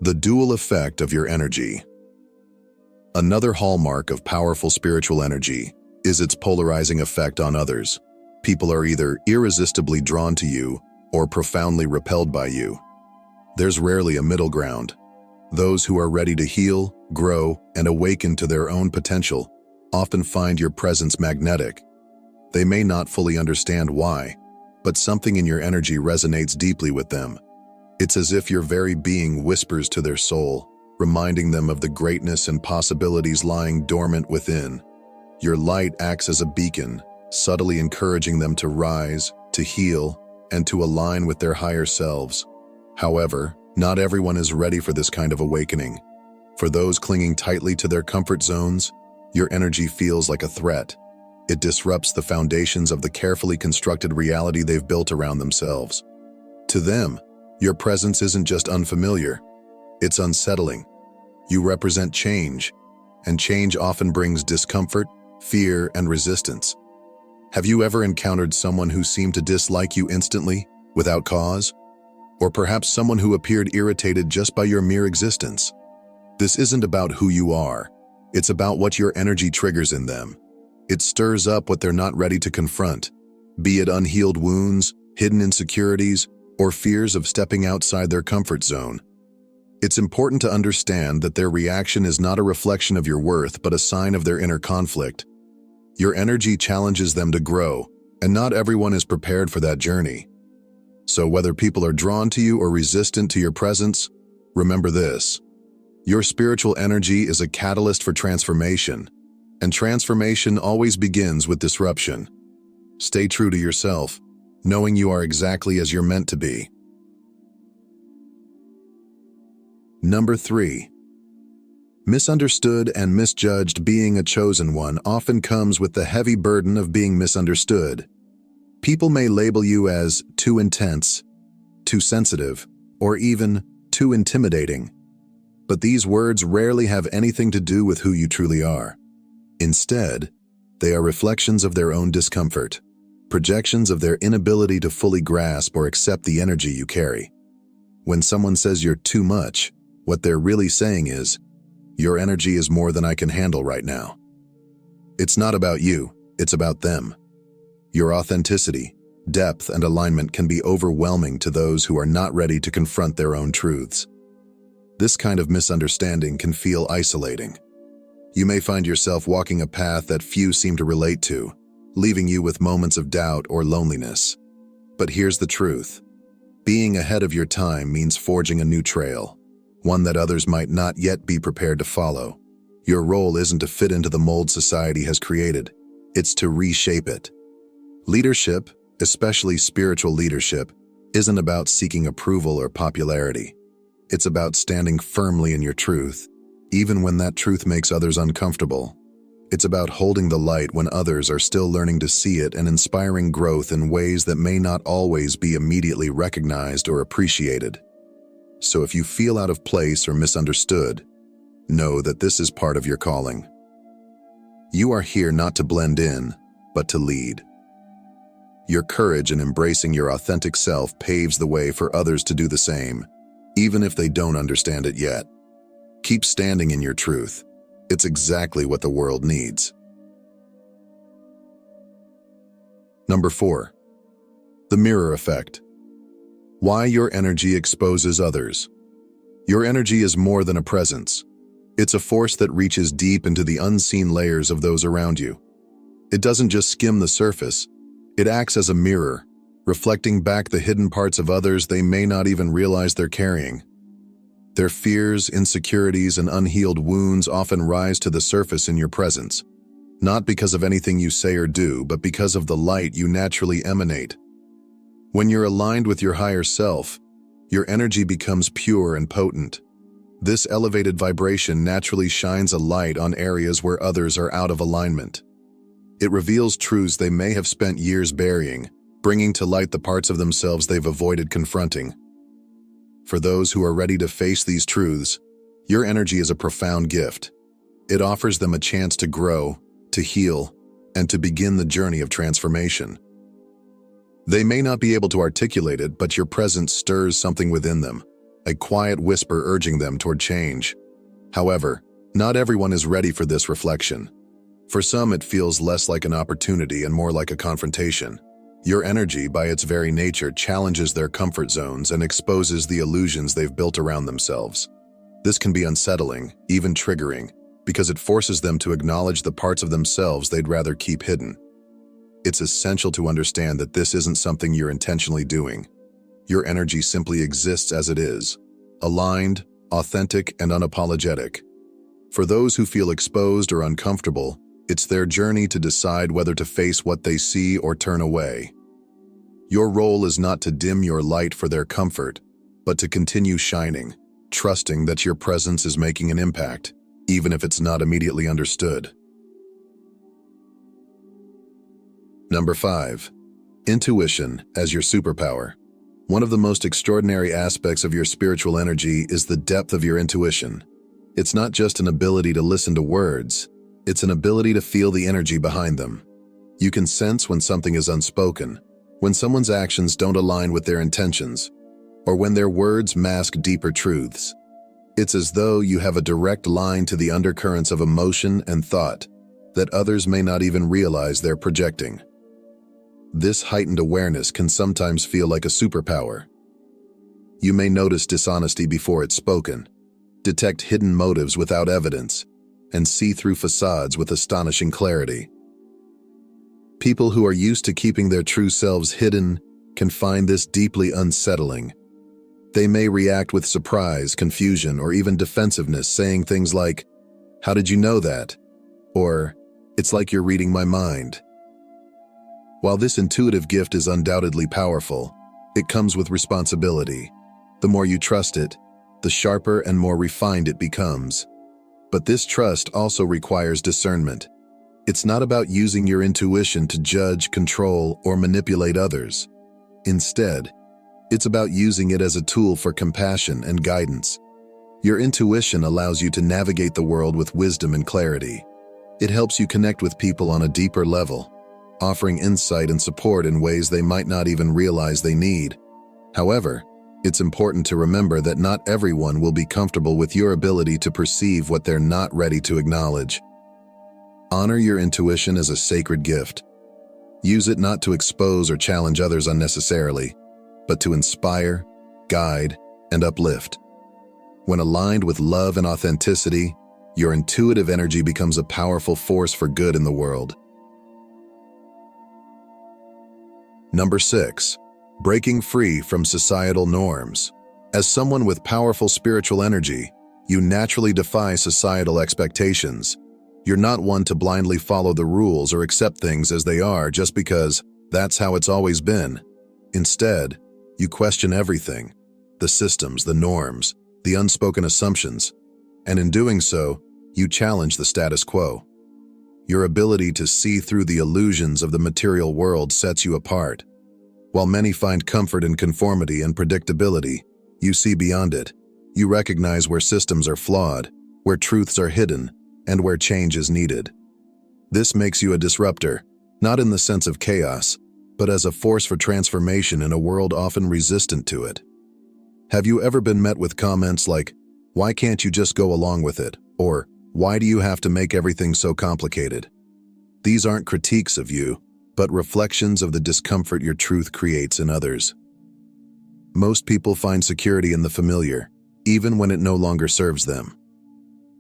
The dual effect of your energy. Another hallmark of powerful spiritual energy is its polarizing effect on others. People are either irresistibly drawn to you or profoundly repelled by you. There's rarely a middle ground. Those who are ready to heal, grow, and awaken to their own potential often find your presence magnetic. They may not fully understand why, but something in your energy resonates deeply with them. It's as if your very being whispers to their soul, reminding them of the greatness and possibilities lying dormant within. Your light acts as a beacon, subtly encouraging them to rise, to heal, and to align with their higher selves. However, not everyone is ready for this kind of awakening. For those clinging tightly to their comfort zones, your energy feels like a threat. It disrupts the foundations of the carefully constructed reality they've built around themselves. To them, your presence isn't just unfamiliar, it's unsettling. You represent change, and change often brings discomfort, fear, and resistance. Have you ever encountered someone who seemed to dislike you instantly, without cause? Or perhaps someone who appeared irritated just by your mere existence? This isn't about who you are, it's about what your energy triggers in them. It stirs up what they're not ready to confront, be it unhealed wounds, hidden insecurities, or fears of stepping outside their comfort zone. It's important to understand that their reaction is not a reflection of your worth, but a sign of their inner conflict. Your energy challenges them to grow, and not everyone is prepared for that journey. So whether people are drawn to you or resistant to your presence, remember this: your spiritual energy is a catalyst for transformation, and transformation always begins with disruption. Stay true to yourself, knowing you are exactly as you're meant to be. Number 3. Misunderstood and misjudged. Being a chosen one often comes with the heavy burden of being misunderstood. People may label you as too intense, too sensitive, or even too intimidating. But these words rarely have anything to do with who you truly are. Instead, they are reflections of their own discomfort, projections of their inability to fully grasp or accept the energy you carry. When someone says you're too much, what they're really saying is, your energy is more than I can handle right now. It's not about you, it's about them. Your authenticity, depth, and alignment can be overwhelming to those who are not ready to confront their own truths. This kind of misunderstanding can feel isolating. You may find yourself walking a path that few seem to relate to, leaving you with moments of doubt or loneliness. But here's the truth. Being ahead of your time means forging a new trail, one that others might not yet be prepared to follow. Your role isn't to fit into the mold society has created, it's to reshape it. Leadership, especially spiritual leadership, isn't about seeking approval or popularity. It's about standing firmly in your truth, even when that truth makes others uncomfortable. It's about holding the light when others are still learning to see it and inspiring growth in ways that may not always be immediately recognized or appreciated. So if you feel out of place or misunderstood, know that this is part of your calling. You are here not to blend in, but to lead. Your courage in embracing your authentic self paves the way for others to do the same, even if they don't understand it yet. Keep standing in your truth. It's exactly what the world needs. Number 4. The mirror effect. Why your energy exposes others. Your energy is more than a presence. It's a force that reaches deep into the unseen layers of those around you. It doesn't just skim the surface, it acts as a mirror, reflecting back the hidden parts of others they may not even realize they're carrying. Their fears, insecurities, and unhealed wounds often rise to the surface in your presence, not because of anything you say or do, but because of the light you naturally emanate. When you're aligned with your higher self, your energy becomes pure and potent. This elevated vibration naturally shines a light on areas where others are out of alignment. It reveals truths they may have spent years burying, bringing to light the parts of themselves they've avoided confronting. For those who are ready to face these truths, your energy is a profound gift. It offers them a chance to grow, to heal, and to begin the journey of transformation. They may not be able to articulate it, but your presence stirs something within them, a quiet whisper urging them toward change. However, not everyone is ready for this reflection. For some, it feels less like an opportunity and more like a confrontation. Your energy, by its very nature, challenges their comfort zones and exposes the illusions they've built around themselves. This can be unsettling, even triggering, because it forces them to acknowledge the parts of themselves they'd rather keep hidden. It's essential to understand that this isn't something you're intentionally doing. Your energy simply exists as it is, aligned, authentic, and unapologetic. For those who feel exposed or uncomfortable, it's their journey to decide whether to face what they see or turn away. Your role is not to dim your light for their comfort, but to continue shining, trusting that your presence is making an impact, even if it's not immediately understood. Number 5. Intuition as your superpower. One of the most extraordinary aspects of your spiritual energy is the depth of your intuition. It's not just an ability to listen to words, it's an ability to feel the energy behind them. You can sense when something is unspoken, when someone's actions don't align with their intentions, or when their words mask deeper truths. It's as though you have a direct line to the undercurrents of emotion and thought that others may not even realize they're projecting. This heightened awareness can sometimes feel like a superpower. You may notice dishonesty before it's spoken, detect hidden motives without evidence, and see through facades with astonishing clarity. People who are used to keeping their true selves hidden can find this deeply unsettling. They may react with surprise, confusion, or even defensiveness, saying things like, "How did you know that?" Or, "It's like you're reading my mind." While this intuitive gift is undoubtedly powerful, it comes with responsibility. The more you trust it, the sharper and more refined it becomes. But this trust also requires discernment. It's not about using your intuition to judge, control, or manipulate others. Instead, it's about using it as a tool for compassion and guidance. Your intuition allows you to navigate the world with wisdom and clarity. It helps you connect with people on a deeper level, offering insight and support in ways they might not even realize they need. However, it's important to remember that not everyone will be comfortable with your ability to perceive what they're not ready to acknowledge. Honor your intuition as a sacred gift. Use it not to expose or challenge others unnecessarily, but to inspire, guide, and uplift. When aligned with love and authenticity, your intuitive energy becomes a powerful force for good in the world. Number 6. Breaking free from societal norms. As someone with powerful spiritual energy, you naturally defy societal expectations. You're not one to blindly follow the rules or accept things as they are just because that's how it's always been. Instead, you question everything, the systems, the norms, the unspoken assumptions, and in doing so, you challenge the status quo. Your ability to see through the illusions of the material world sets you apart. While many find comfort in conformity and predictability, you see beyond it. You recognize where systems are flawed, where truths are hidden, and where change is needed. This makes you a disruptor, not in the sense of chaos, but as a force for transformation in a world often resistant to it. Have you ever been met with comments like, "Why can't you just go along with it?" Or, "Why do you have to make everything so complicated?" These aren't critiques of you, but reflections of the discomfort your truth creates in others. Most people find security in the familiar, even when it no longer serves them.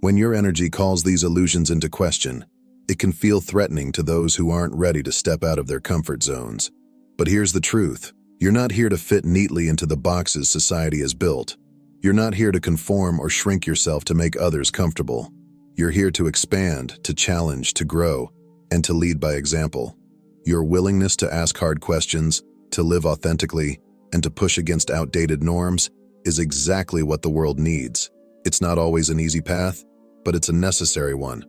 When your energy calls these illusions into question, it can feel threatening to those who aren't ready to step out of their comfort zones. But here's the truth. You're not here to fit neatly into the boxes society has built. You're not here to conform or shrink yourself to make others comfortable. You're here to expand, to challenge, to grow, and to lead by example. Your willingness to ask hard questions, to live authentically, and to push against outdated norms is exactly what the world needs. It's not always an easy path, but it's a necessary one.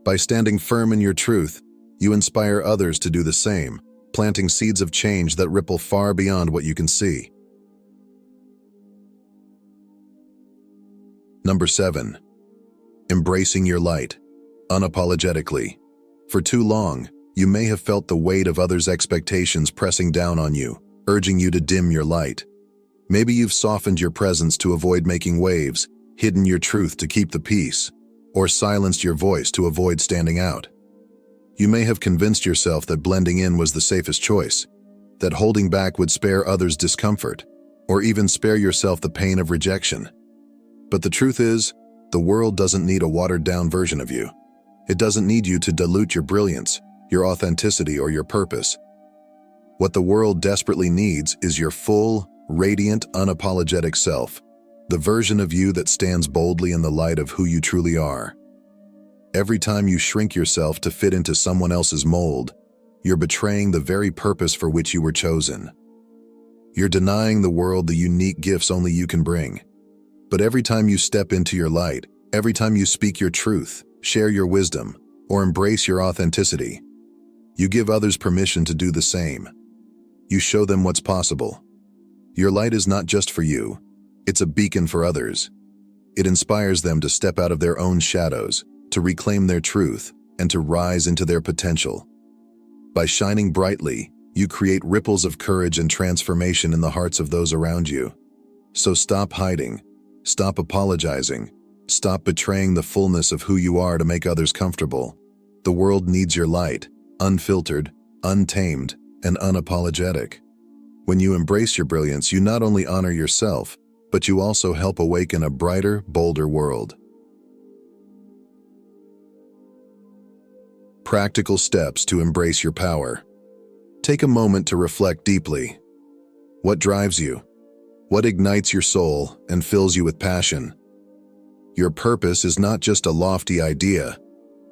By standing firm in your truth, you inspire others to do the same, planting seeds of change that ripple far beyond what you can see. Number 7. Embracing your light, unapologetically. For too long, you may have felt the weight of others' expectations pressing down on you, urging you to dim your light. Maybe you've softened your presence to avoid making waves, hidden your truth to keep the peace, or silenced your voice to avoid standing out. You may have convinced yourself that blending in was the safest choice, that holding back would spare others discomfort, or even spare yourself the pain of rejection. But the truth is, the world doesn't need a watered-down version of you. It doesn't need you to dilute your brilliance, your authenticity, or your purpose. What the world desperately needs is your full, radiant, unapologetic self, the version of you that stands boldly in the light of who you truly are. Every time you shrink yourself to fit into someone else's mold, you're betraying the very purpose for which you were chosen. You're denying the world the unique gifts only you can bring. But every time you step into your light, every time you speak your truth, share your wisdom, or embrace your authenticity, you give others permission to do the same. You show them what's possible. Your light is not just for you, it's a beacon for others. It inspires them to step out of their own shadows, to reclaim their truth, and to rise into their potential. By shining brightly, you create ripples of courage and transformation in the hearts of those around you. So stop hiding, stop apologizing, stop betraying the fullness of who you are to make others comfortable. The world needs your light, unfiltered, untamed, and unapologetic. When you embrace your brilliance, you not only honor yourself, but you also help awaken a brighter, bolder world. Practical steps to embrace your power. Take a moment to reflect deeply. What drives you? What ignites your soul and fills you with passion? Your purpose is not just a lofty idea.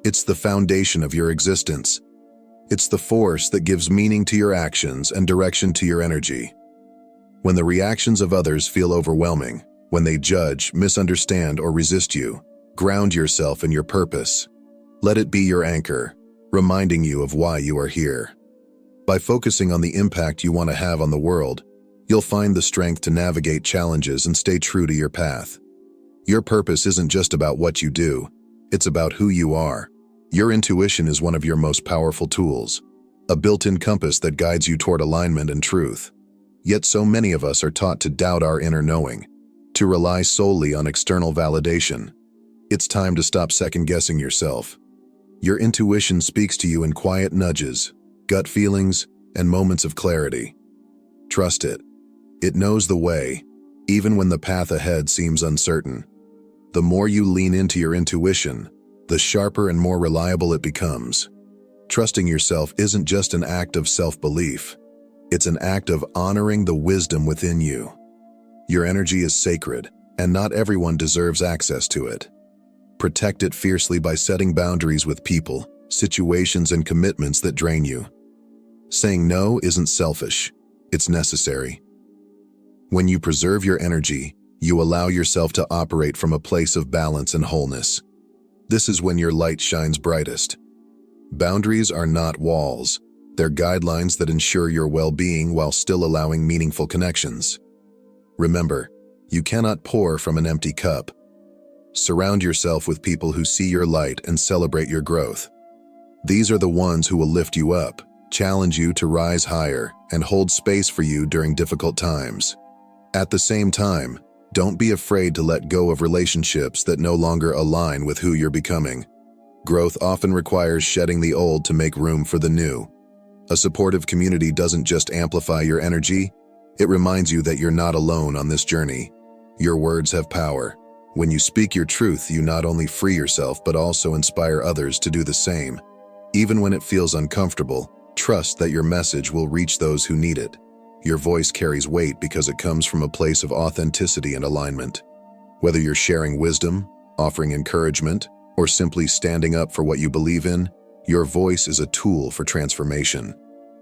It's the foundation of your existence. It's the force that gives meaning to your actions and direction to your energy. When the reactions of others feel overwhelming, when they judge, misunderstand, or resist you, ground yourself in your purpose. Let it be your anchor, reminding you of why you are here. By focusing on the impact you want to have on the world, you'll find the strength to navigate challenges and stay true to your path. Your purpose isn't just about what you do, it's about who you are. Your intuition is one of your most powerful tools, a built-in compass that guides you toward alignment and truth. Yet so many of us are taught to doubt our inner knowing, to rely solely on external validation. It's time to stop second-guessing yourself. Your intuition speaks to you in quiet nudges, gut feelings, and moments of clarity. Trust it. It knows the way, even when the path ahead seems uncertain. The more you lean into your intuition, the sharper and more reliable it becomes. Trusting yourself isn't just an act of self-belief. It's an act of honoring the wisdom within you. Your energy is sacred, and not everyone deserves access to it. Protect it fiercely by setting boundaries with people, situations, and commitments that drain you. Saying no isn't selfish, it's necessary. When you preserve your energy, you allow yourself to operate from a place of balance and wholeness. This is when your light shines brightest. Boundaries are not walls. They're guidelines that ensure your well-being while still allowing meaningful connections. Remember, you cannot pour from an empty cup. Surround yourself with people who see your light and celebrate your growth. These are the ones who will lift you up, challenge you to rise higher, and hold space for you during difficult times. At the same time, don't be afraid to let go of relationships that no longer align with who you're becoming. Growth often requires shedding the old to make room for the new. A supportive community doesn't just amplify your energy, it reminds you that you're not alone on this journey. Your words have power. When you speak your truth, you not only free yourself but also inspire others to do the same. Even when it feels uncomfortable, trust that your message will reach those who need it. Your voice carries weight because it comes from a place of authenticity and alignment. Whether you're sharing wisdom, offering encouragement, or simply standing up for what you believe in, your voice is a tool for transformation.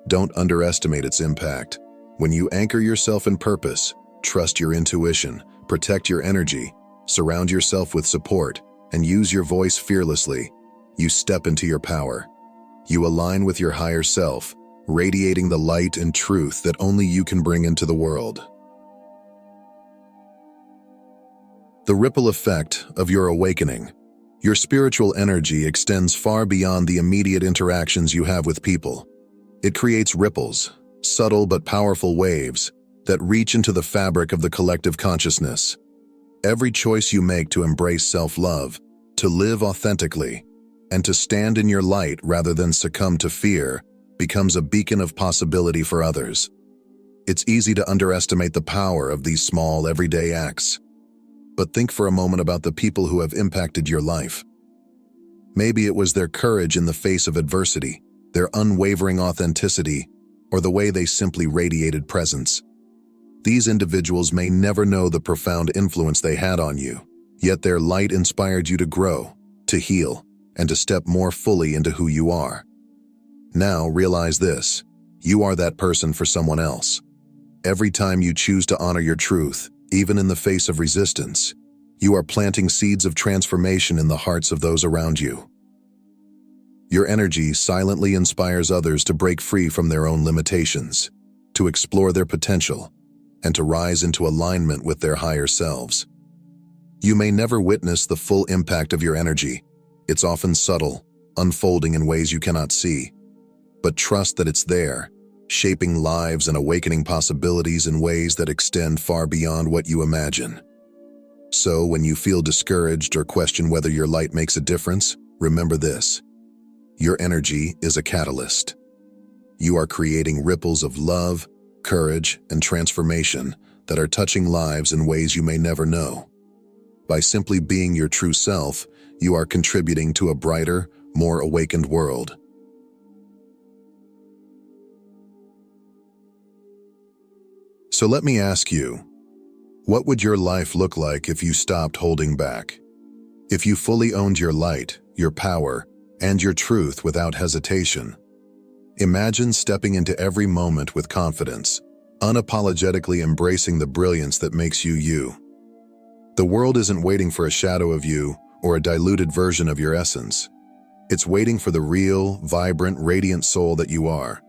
Don't underestimate its impact. When you anchor yourself in purpose, trust your intuition, protect your energy, surround yourself with support, and use your voice fearlessly, you step into your power. You align with your higher self, radiating the light and truth that only you can bring into the world. The ripple effect of your awakening. Your spiritual energy extends far beyond the immediate interactions you have with people. It creates ripples, subtle but powerful waves, that reach into the fabric of the collective consciousness. Every choice you make to embrace self-love, to live authentically, and to stand in your light rather than succumb to fear, becomes a beacon of possibility for others. It's easy to underestimate the power of these small, everyday acts. But think for a moment about the people who have impacted your life. Maybe it was their courage in the face of adversity, their unwavering authenticity, or the way they simply radiated presence. These individuals may never know the profound influence they had on you, yet their light inspired you to grow, to heal, and to step more fully into who you are. Now realize this: you are that person for someone else. Every time you choose to honor your truth, even in the face of resistance, you are planting seeds of transformation in the hearts of those around you. Your energy silently inspires others to break free from their own limitations, to explore their potential, and to rise into alignment with their higher selves. You may never witness the full impact of your energy. It's often subtle, unfolding in ways you cannot see. But trust that it's there, shaping lives and awakening possibilities in ways that extend far beyond what you imagine. So, when you feel discouraged or question whether your light makes a difference, remember this: your energy is a catalyst. You are creating ripples of love, courage, and transformation that are touching lives in ways you may never know. By simply being your true self, you are contributing to a brighter, more awakened world. So let me ask you, what would your life look like if you stopped holding back? If you fully owned your light, your power, and your truth without hesitation? Imagine stepping into every moment with confidence, unapologetically embracing the brilliance that makes you you. The world isn't waiting for a shadow of you or a diluted version of your essence. It's waiting for the real, vibrant, radiant soul that you are.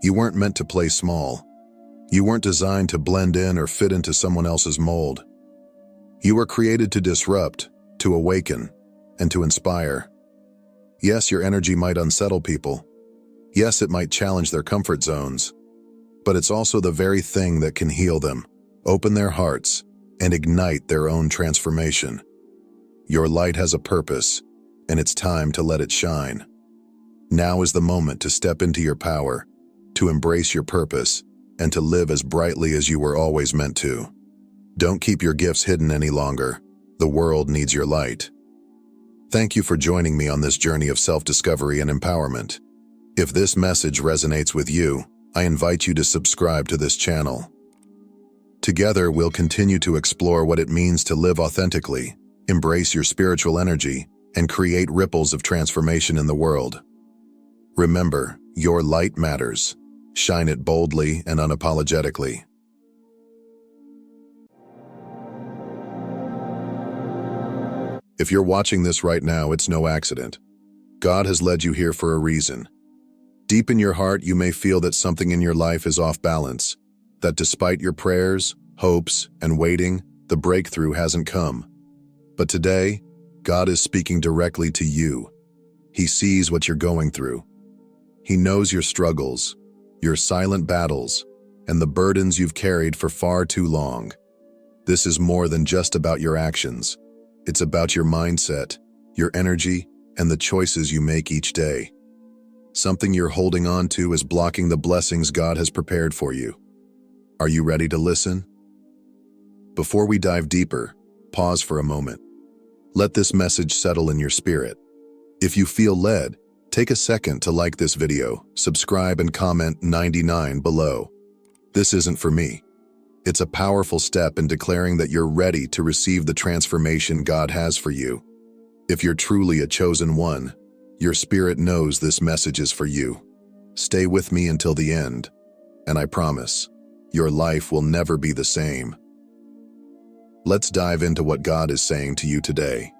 You weren't meant to play small. You weren't designed to blend in or fit into someone else's mold. You were created to disrupt, to awaken, and to inspire. Yes, your energy might unsettle people. Yes, it might challenge their comfort zones. But it's also the very thing that can heal them, open their hearts, and ignite their own transformation. Your light has a purpose, and it's time to let it shine. Now is the moment to step into your power, to embrace your purpose, and to live as brightly as you were always meant to. Don't keep your gifts hidden any longer. The world needs your light. Thank you for joining me on this journey of self-discovery and empowerment. If this message resonates with you, I invite you to subscribe to this channel. Together, we'll continue to explore what it means to live authentically, embrace your spiritual energy, and create ripples of transformation in the world. Remember, your light matters. Shine it boldly and unapologetically. If you're watching this right now, it's no accident. God has led you here for a reason. Deep in your heart, you may feel that something in your life is off balance, that despite your prayers, hopes, and waiting, the breakthrough hasn't come. But today, God is speaking directly to you. He sees what you're going through. He knows your struggles, your silent battles, and the burdens you've carried for far too long. This is more than just about your actions. It's about your mindset, your energy, and the choices you make each day. Something you're holding on to is blocking the blessings God has prepared for you. Are you ready to listen? Before we dive deeper, pause for a moment. Let this message settle in your spirit. If you feel led, take a second to like this video, subscribe, and comment 99 below. This isn't for me. It's a powerful step in declaring that you're ready to receive the transformation God has for you. If you're truly a chosen one, your spirit knows this message is for you. Stay with me until the end, and I promise, your life will never be the same. Let's dive into what God is saying to you today.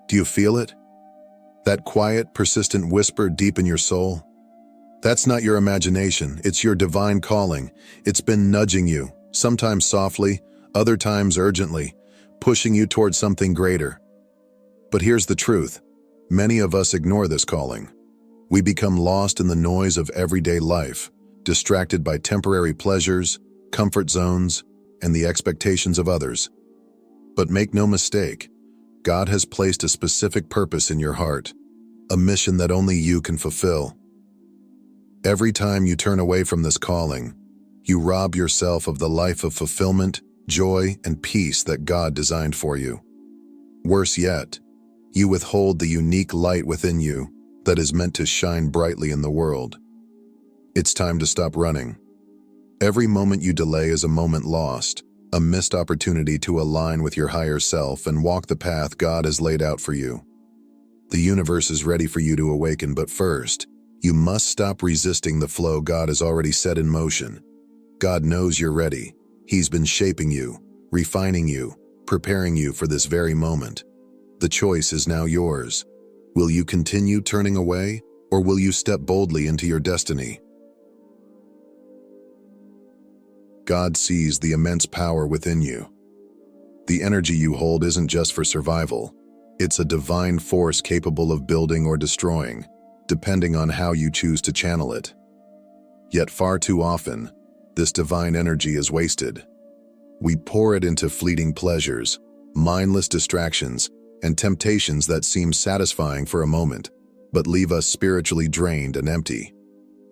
Do you feel it? That quiet, persistent whisper deep in your soul? That's not your imagination, it's your divine calling. It's been nudging you, sometimes softly, other times urgently, pushing you towards something greater. But here's the truth. Many of us ignore this calling. We become lost in the noise of everyday life, distracted by temporary pleasures, comfort zones, and the expectations of others. But make no mistake, God has placed a specific purpose in your heart, a mission that only you can fulfill. Every time you turn away from this calling, you rob yourself of the life of fulfillment, joy, and peace that God designed for you. Worse yet, you withhold the unique light within you that is meant to shine brightly in the world. It's time to stop running. Every moment you delay is a moment lost, a missed opportunity to align with your higher self and walk the path God has laid out for you. The universe is ready for you to awaken, but first, you must stop resisting the flow God has already set in motion. God knows you're ready. He's been shaping you, refining you, preparing you for this very moment. The choice is now yours. Will you continue turning away, or will you step boldly into your destiny? God sees the immense power within you. The energy you hold isn't just for survival. It's a divine force capable of building or destroying, depending on how you choose to channel it. Yet far too often, this divine energy is wasted. We pour it into fleeting pleasures, mindless distractions, and temptations that seem satisfying for a moment, but leave us spiritually drained and empty.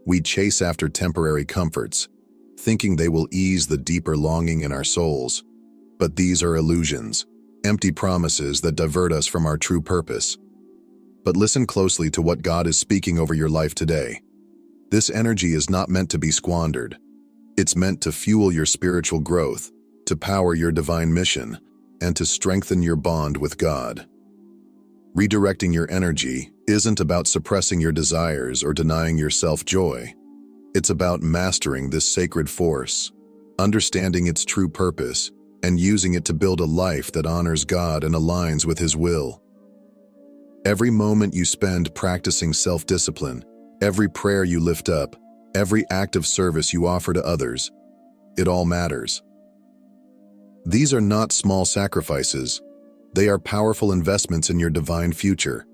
We chase after temporary comforts, thinking they will ease the deeper longing in our souls. But these are illusions, empty promises that divert us from our true purpose. But listen closely to what God is speaking over your life today. This energy is not meant to be squandered. It's meant to fuel your spiritual growth, to power your divine mission, and to strengthen your bond with God. Redirecting your energy isn't about suppressing your desires or denying yourself joy. It's about mastering this sacred force, understanding its true purpose, and using it to build a life that honors God and aligns with His will. Every moment you spend practicing self-discipline, every prayer you lift up, every act of service you offer to others, it all matters. These are not small sacrifices. They are powerful investments in your divine future.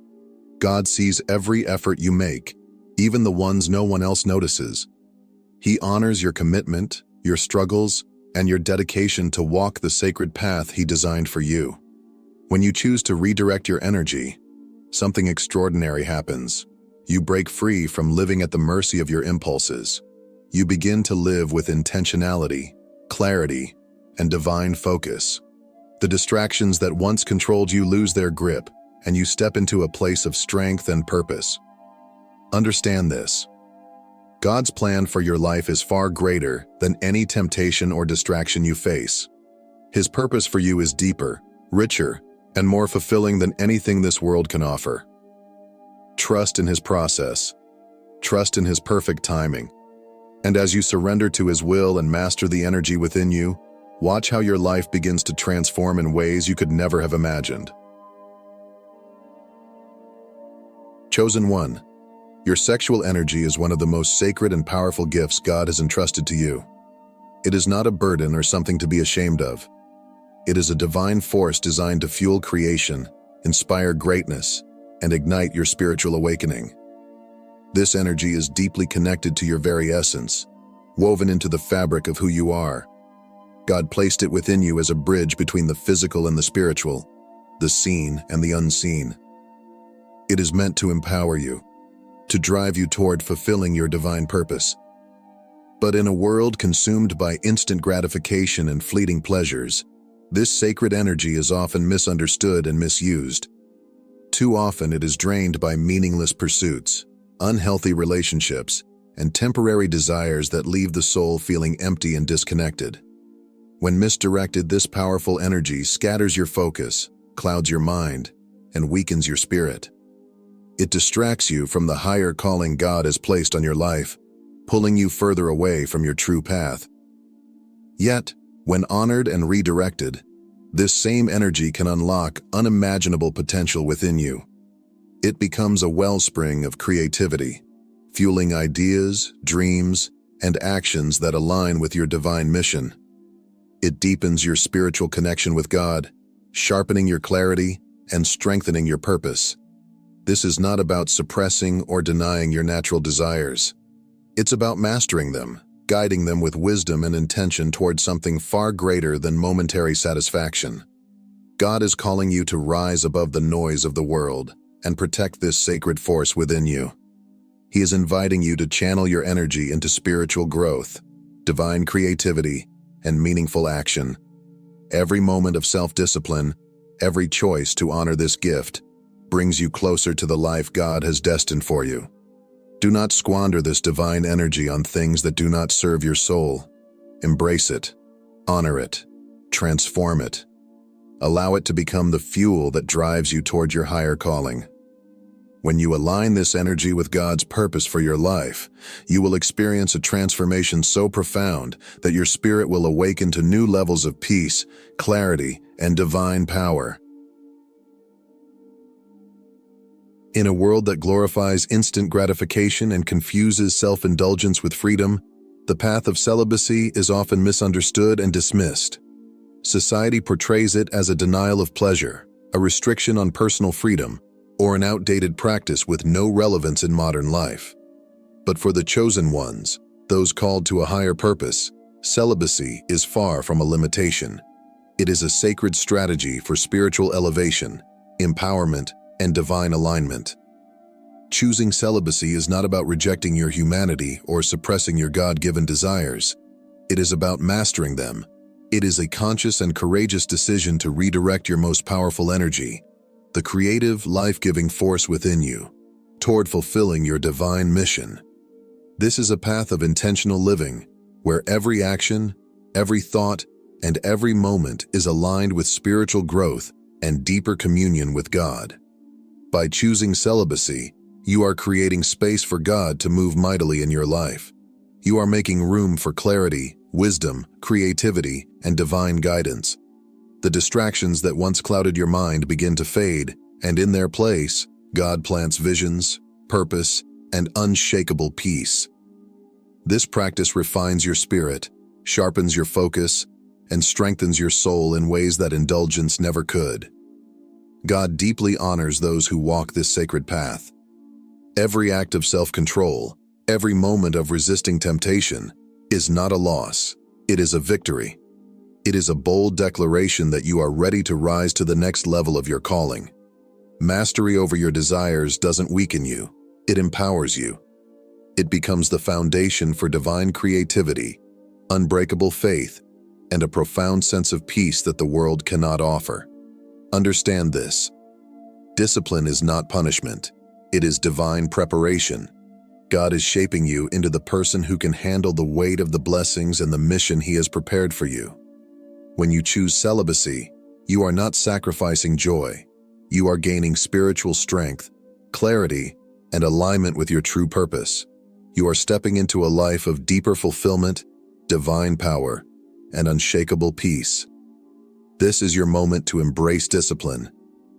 God sees every effort you make, even the ones no one else notices. He honors your commitment, your struggles, and your dedication to walk the sacred path He designed for you. When you choose to redirect your energy, something extraordinary happens. You break free from living at the mercy of your impulses. You begin to live with intentionality, clarity, and divine focus. The distractions that once controlled you lose their grip, and you step into a place of strength and purpose. Understand this. God's plan for your life is far greater than any temptation or distraction you face. His purpose for you is deeper, richer, and more fulfilling than anything this world can offer. Trust in His process. Trust in His perfect timing. And as you surrender to His will and master the energy within you, watch how your life begins to transform in ways you could never have imagined. Chosen one. Your sexual energy is one of the most sacred and powerful gifts God has entrusted to you. It is not a burden or something to be ashamed of. It is a divine force designed to fuel creation, inspire greatness, and ignite your spiritual awakening. This energy is deeply connected to your very essence, woven into the fabric of who you are. God placed it within you as a bridge between the physical and the spiritual, the seen and the unseen. It is meant to empower you, to drive you toward fulfilling your divine purpose. But in a world consumed by instant gratification and fleeting pleasures, this sacred energy is often misunderstood and misused. Too often it is drained by meaningless pursuits, unhealthy relationships, and temporary desires that leave the soul feeling empty and disconnected. When misdirected, this powerful energy scatters your focus, clouds your mind, and weakens your spirit. It distracts you from the higher calling God has placed on your life, pulling you further away from your true path. Yet, when honored and redirected, this same energy can unlock unimaginable potential within you. It becomes a wellspring of creativity, fueling ideas, dreams, and actions that align with your divine mission. It deepens your spiritual connection with God, sharpening your clarity and strengthening your purpose. This is not about suppressing or denying your natural desires. It's about mastering them, guiding them with wisdom and intention towards something far greater than momentary satisfaction. God is calling you to rise above the noise of the world and protect this sacred force within you. He is inviting you to channel your energy into spiritual growth, divine creativity, and meaningful action. Every moment of self-discipline, every choice to honor this gift, brings you closer to the life God has destined for you. Do not squander this divine energy on things that do not serve your soul. Embrace it, honor it, transform it. Allow it to become the fuel that drives you toward your higher calling. When you align this energy with God's purpose for your life, you will experience a transformation so profound that your spirit will awaken to new levels of peace, clarity, and divine power. In a world that glorifies instant gratification and confuses self-indulgence with freedom, the path of celibacy is often misunderstood and dismissed. Society portrays it as a denial of pleasure, a restriction on personal freedom, or an outdated practice with no relevance in modern life. But for the chosen ones, those called to a higher purpose, celibacy is far from a limitation. It is a sacred strategy for spiritual elevation, empowerment, and divine alignment. Choosing celibacy is not about rejecting your humanity or suppressing your God-given desires. It is about mastering them. It is a conscious and courageous decision to redirect your most powerful energy, the creative, life-giving force within you, toward fulfilling your divine mission. This is a path of intentional living, where every action, every thought, and every moment is aligned with spiritual growth and deeper communion with God. By choosing celibacy, you are creating space for God to move mightily in your life. You are making room for clarity, wisdom, creativity, and divine guidance. The distractions that once clouded your mind begin to fade, and in their place, God plants visions, purpose, and unshakable peace. This practice refines your spirit, sharpens your focus, and strengthens your soul in ways that indulgence never could. God deeply honors those who walk this sacred path. Every act of self-control, every moment of resisting temptation, is not a loss, it is a victory. It is a bold declaration that you are ready to rise to the next level of your calling. Mastery over your desires doesn't weaken you, it empowers you. It becomes the foundation for divine creativity, unbreakable faith, and a profound sense of peace that the world cannot offer. Understand this. Discipline is not punishment. It is divine preparation. God is shaping you into the person who can handle the weight of the blessings and the mission He has prepared for you. When you choose celibacy, you are not sacrificing joy. You are gaining spiritual strength, clarity, and alignment with your true purpose. You are stepping into a life of deeper fulfillment, divine power, and unshakable peace. This is your moment to embrace discipline,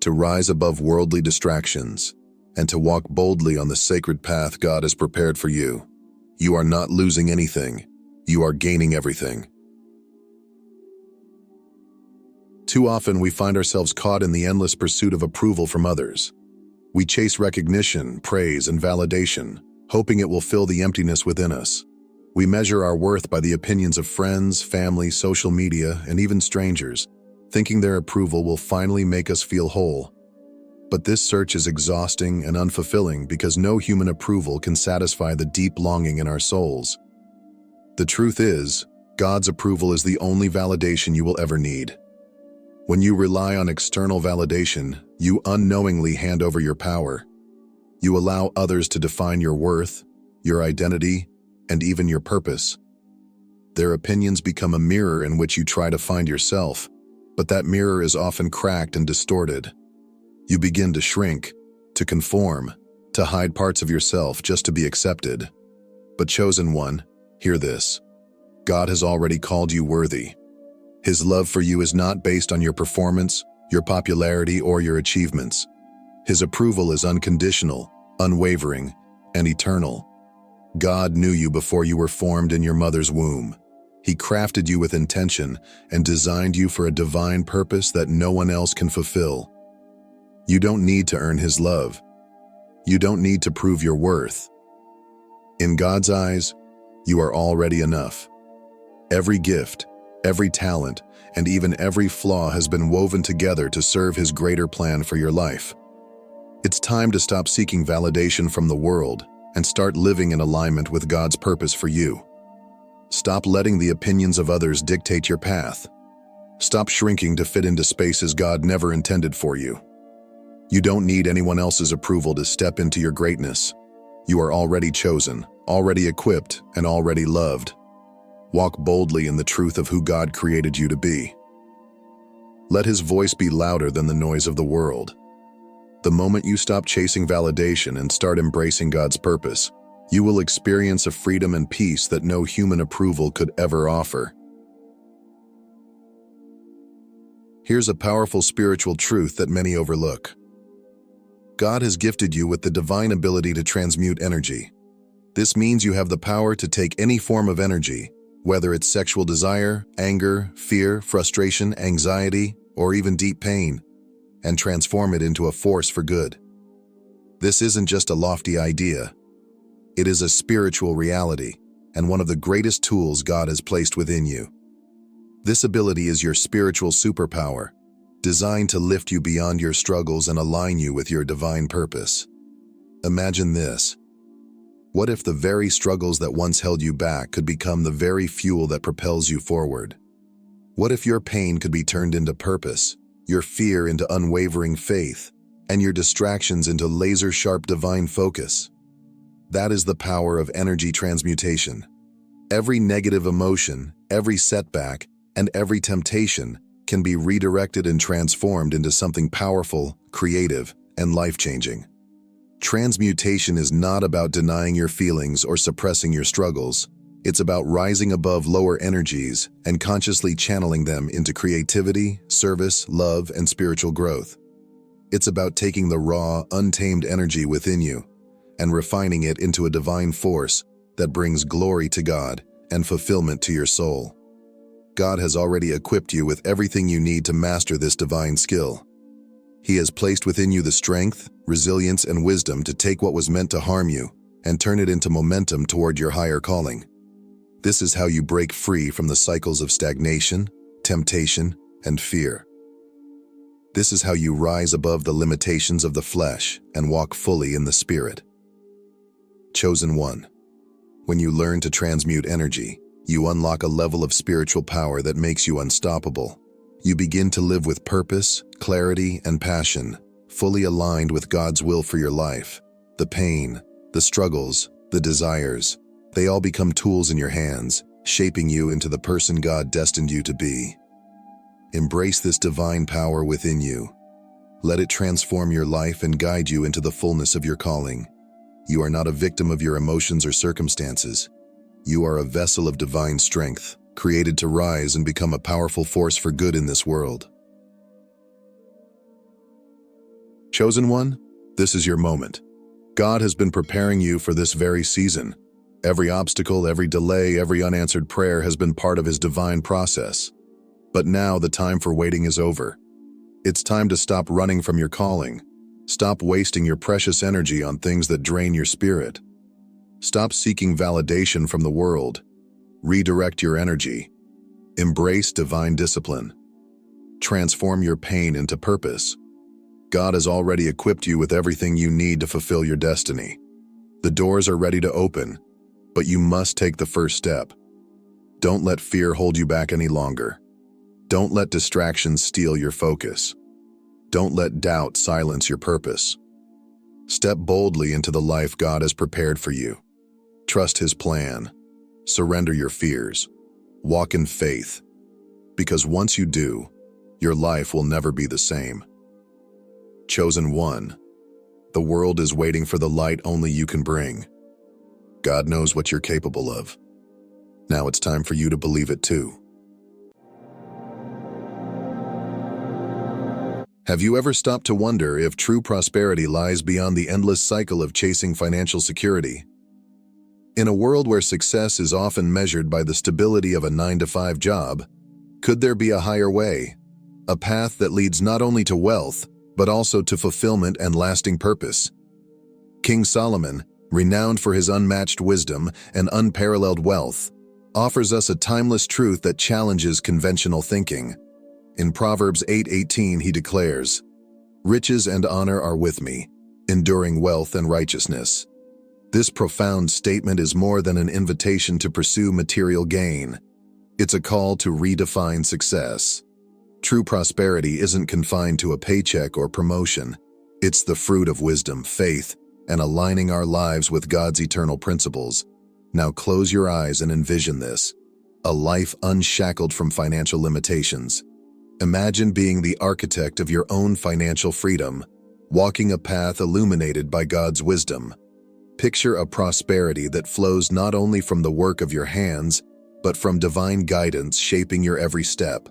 to rise above worldly distractions, and to walk boldly on the sacred path God has prepared for you. You are not losing anything. You are gaining everything. Too often we find ourselves caught in the endless pursuit of approval from others. We chase recognition, praise, and validation, hoping it will fill the emptiness within us. We measure our worth by the opinions of friends, family, social media, and even strangers, thinking their approval will finally make us feel whole. But this search is exhausting and unfulfilling because no human approval can satisfy the deep longing in our souls. The truth is, God's approval is the only validation you will ever need. When you rely on external validation, you unknowingly hand over your power. You allow others to define your worth, your identity, and even your purpose. Their opinions become a mirror in which you try to find yourself, but that mirror is often cracked and distorted. You begin to shrink, to conform, to hide parts of yourself just to be accepted. But chosen one, hear this. God has already called you worthy. His love for you is not based on your performance, your popularity, or your achievements. His approval is unconditional, unwavering, and eternal. God knew you before you were formed in your mother's womb. He crafted you with intention and designed you for a divine purpose that no one else can fulfill. You don't need to earn His love. You don't need to prove your worth. In God's eyes, you are already enough. Every gift, every talent, and even every flaw has been woven together to serve His greater plan for your life. It's time to stop seeking validation from the world and start living in alignment with God's purpose for you. Stop letting the opinions of others dictate your path. Stop shrinking to fit into spaces God never intended for you. You don't need anyone else's approval to step into your greatness. You are already chosen, already equipped, and already loved. Walk boldly in the truth of who God created you to be. Let His voice be louder than the noise of the world. The moment you stop chasing validation and start embracing God's purpose, you will experience a freedom and peace that no human approval could ever offer. Here's a powerful spiritual truth that many overlook. God has gifted you with the divine ability to transmute energy. This means you have the power to take any form of energy, whether it's sexual desire, anger, fear, frustration, anxiety, or even deep pain, and transform it into a force for good. This isn't just a lofty idea. It is a spiritual reality and one of the greatest tools God has placed within you. This ability is your spiritual superpower, designed to lift you beyond your struggles and align you with your divine purpose. Imagine this. What if the very struggles that once held you back could become the very fuel that propels you forward? What if your pain could be turned into purpose, your fear into unwavering faith, and your distractions into laser-sharp divine focus? That is the power of energy transmutation. Every negative emotion, every setback, and every temptation can be redirected and transformed into something powerful, creative, and life-changing. Transmutation is not about denying your feelings or suppressing your struggles. It's about rising above lower energies and consciously channeling them into creativity, service, love, and spiritual growth. It's about taking the raw, untamed energy within you and refining it into a divine force that brings glory to God and fulfillment to your soul. God has already equipped you with everything you need to master this divine skill. He has placed within you the strength, resilience, and wisdom to take what was meant to harm you and turn it into momentum toward your higher calling. This is how you break free from the cycles of stagnation, temptation, and fear. This is how you rise above the limitations of the flesh and walk fully in the Spirit. Chosen one. When you learn to transmute energy, you unlock a level of spiritual power that makes you unstoppable. You begin to live with purpose, clarity, and passion, fully aligned with God's will for your life. The pain, the struggles, the desires, they all become tools in your hands, shaping you into the person God destined you to be. Embrace this divine power within you. Let it transform your life and guide you into the fullness of your calling. You are not a victim of your emotions or circumstances. You are a vessel of divine strength, created to rise and become a powerful force for good in this world. Chosen one, this is your moment. God has been preparing you for this very season. Every obstacle, every delay, every unanswered prayer has been part of His divine process. But now the time for waiting is over. It's time to stop running from your calling. Stop wasting your precious energy on things that drain your spirit. Stop seeking validation from the world. Redirect your energy. Embrace divine discipline. Transform your pain into purpose. God has already equipped you with everything you need to fulfill your destiny. The doors are ready to open, but you must take the first step. Don't let fear hold you back any longer. Don't let distractions steal your focus. Don't let doubt silence your purpose. Step boldly into the life God has prepared for you. Trust His plan. Surrender your fears. Walk in faith. Because once you do, your life will never be the same. Chosen one. The world is waiting for the light only you can bring. God knows what you're capable of. Now it's time for you to believe it too. Have you ever stopped to wonder if true prosperity lies beyond the endless cycle of chasing financial security? In a world where success is often measured by the stability of a 9-to-5 job, could there be a higher way? A path that leads not only to wealth, but also to fulfillment and lasting purpose. King Solomon, renowned for his unmatched wisdom and unparalleled wealth, offers us a timeless truth that challenges conventional thinking. In Proverbs 8:18, he declares, "Riches and honor are with me, enduring wealth and righteousness." This profound statement is more than an invitation to pursue material gain. It's a call to redefine success. True prosperity isn't confined to a paycheck or promotion. It's the fruit of wisdom, faith, and aligning our lives with God's eternal principles. Now close your eyes and envision this: a life unshackled from financial limitations. Imagine being the architect of your own financial freedom, walking a path illuminated by God's wisdom. Picture a prosperity that flows not only from the work of your hands, but from divine guidance shaping your every step.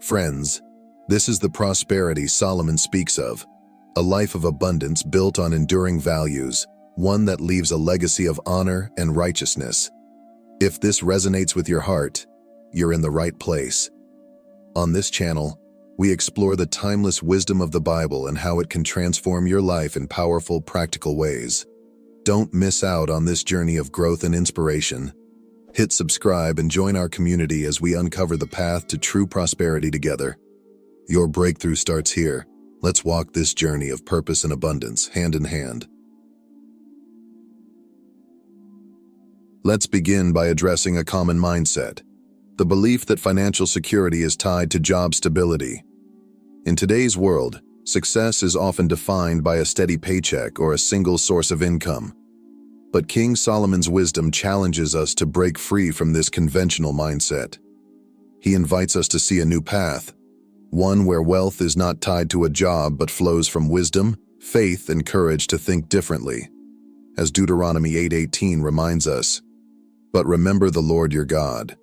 Friends, this is the prosperity Solomon speaks of, a life of abundance built on enduring values, one that leaves a legacy of honor and righteousness. If this resonates with your heart, you're in the right place. On this channel, we explore the timeless wisdom of the Bible and how it can transform your life in powerful, practical ways. Don't miss out on this journey of growth and inspiration. Hit subscribe and join our community as we uncover the path to true prosperity together. Your breakthrough starts here. Let's walk this journey of purpose and abundance hand in hand. Let's begin by addressing a common mindset: the belief that financial security is tied to job stability. In today's world, success is often defined by a steady paycheck or a single source of income. But King Solomon's wisdom challenges us to break free from this conventional mindset. He invites us to see a new path, one where wealth is not tied to a job but flows from wisdom, faith, and courage to think differently. As Deuteronomy 8:18 reminds us, "But remember the Lord your God,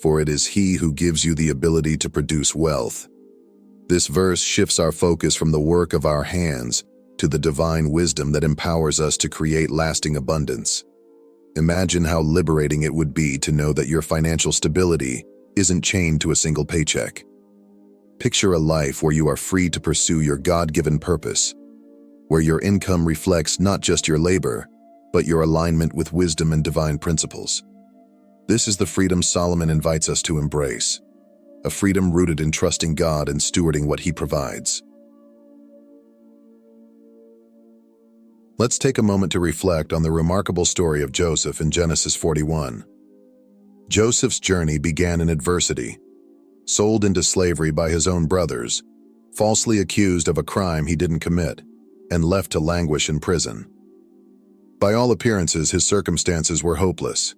for it is He who gives you the ability to produce wealth." This verse shifts our focus from the work of our hands to the divine wisdom that empowers us to create lasting abundance. Imagine how liberating it would be to know that your financial stability isn't chained to a single paycheck. Picture a life where you are free to pursue your God-given purpose, where your income reflects not just your labor, but your alignment with wisdom and divine principles. This is the freedom Solomon invites us to embrace, a freedom rooted in trusting God and stewarding what He provides. Let's take a moment to reflect on the remarkable story of Joseph in Genesis 41. Joseph's journey began in adversity, sold into slavery by his own brothers, falsely accused of a crime he didn't commit, and left to languish in prison. By all appearances, his circumstances were hopeless.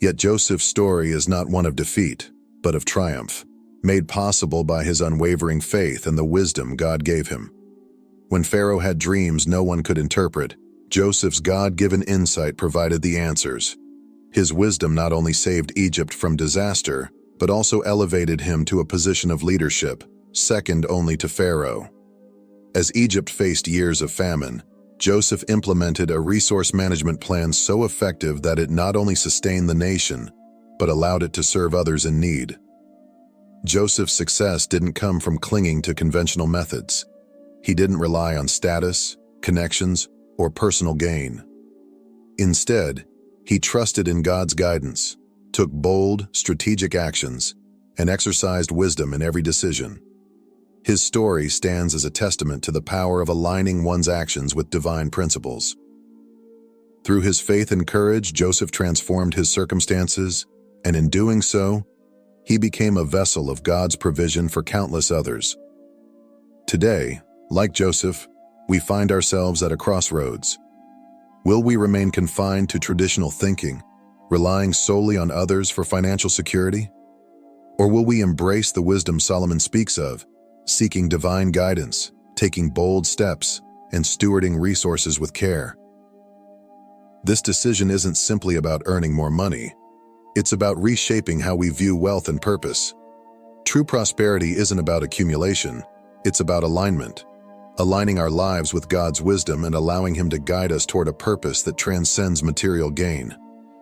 Yet Joseph's story is not one of defeat, but of triumph, made possible by his unwavering faith and the wisdom God gave him. When Pharaoh had dreams no one could interpret, Joseph's God-given insight provided the answers. His wisdom not only saved Egypt from disaster, but also elevated him to a position of leadership, second only to Pharaoh. As Egypt faced years of famine, Joseph implemented a resource management plan so effective that it not only sustained the nation, but allowed it to serve others in need. Joseph's success didn't come from clinging to conventional methods. He didn't rely on status, connections, or personal gain. Instead, he trusted in God's guidance, took bold, strategic actions, and exercised wisdom in every decision. His story stands as a testament to the power of aligning one's actions with divine principles. Through his faith and courage, Joseph transformed his circumstances, and in doing so, he became a vessel of God's provision for countless others. Today, like Joseph, we find ourselves at a crossroads. Will we remain confined to traditional thinking, relying solely on others for financial security? Or will we embrace the wisdom Solomon speaks of, seeking divine guidance, taking bold steps, and stewarding resources with care? This decision isn't simply about earning more money. It's about reshaping how we view wealth and purpose. True prosperity isn't about accumulation. It's about alignment, aligning our lives with God's wisdom and allowing Him to guide us toward a purpose that transcends material gain.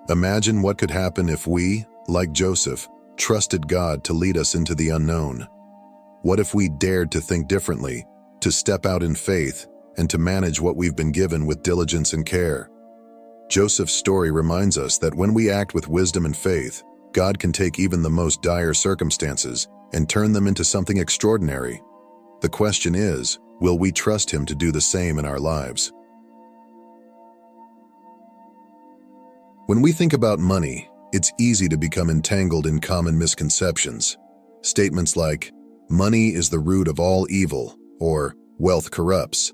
Imagine what could happen if we, like Joseph, trusted God to lead us into the unknown. What if we dared to think differently, to step out in faith, and to manage what we've been given with diligence and care? Joseph's story reminds us that when we act with wisdom and faith, God can take even the most dire circumstances and turn them into something extraordinary. The question is, will we trust Him to do the same in our lives? When we think about money, it's easy to become entangled in common misconceptions. Statements like, "Money is the root of all evil," or "Wealth corrupts."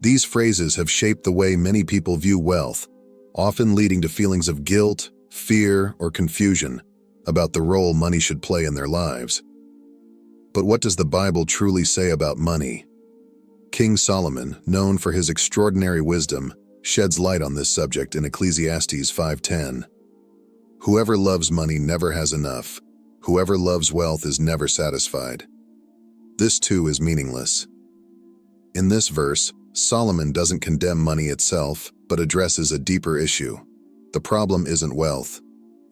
These phrases have shaped the way many people view wealth, often leading to feelings of guilt, fear, or confusion about the role money should play in their lives. But what does the Bible truly say about money? King Solomon, known for his extraordinary wisdom, sheds light on this subject in Ecclesiastes 5:10. "Whoever loves money never has enough. Whoever loves wealth is never satisfied." This too is meaningless. In this verse, Solomon doesn't condemn money itself, but addresses a deeper issue. The problem isn't wealth.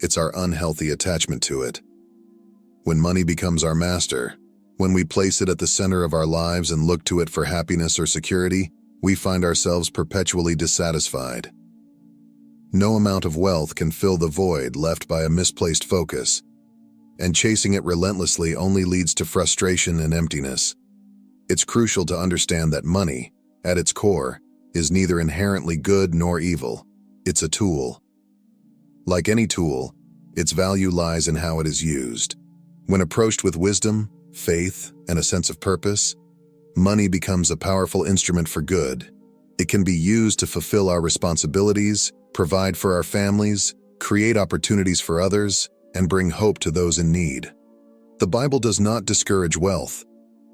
It's our unhealthy attachment to it. When money becomes our master, when we place it at the center of our lives and look to it for happiness or security, we find ourselves perpetually dissatisfied. No amount of wealth can fill the void left by a misplaced focus, and chasing it relentlessly only leads to frustration and emptiness. It's crucial to understand that money, at its core, is neither inherently good nor evil. It's a tool. Like any tool, its value lies in how it is used. When approached with wisdom, faith, and a sense of purpose, money becomes a powerful instrument for good. It can be used to fulfill our responsibilities, provide for our families, create opportunities for others, and bring hope to those in need. The Bible does not discourage wealth.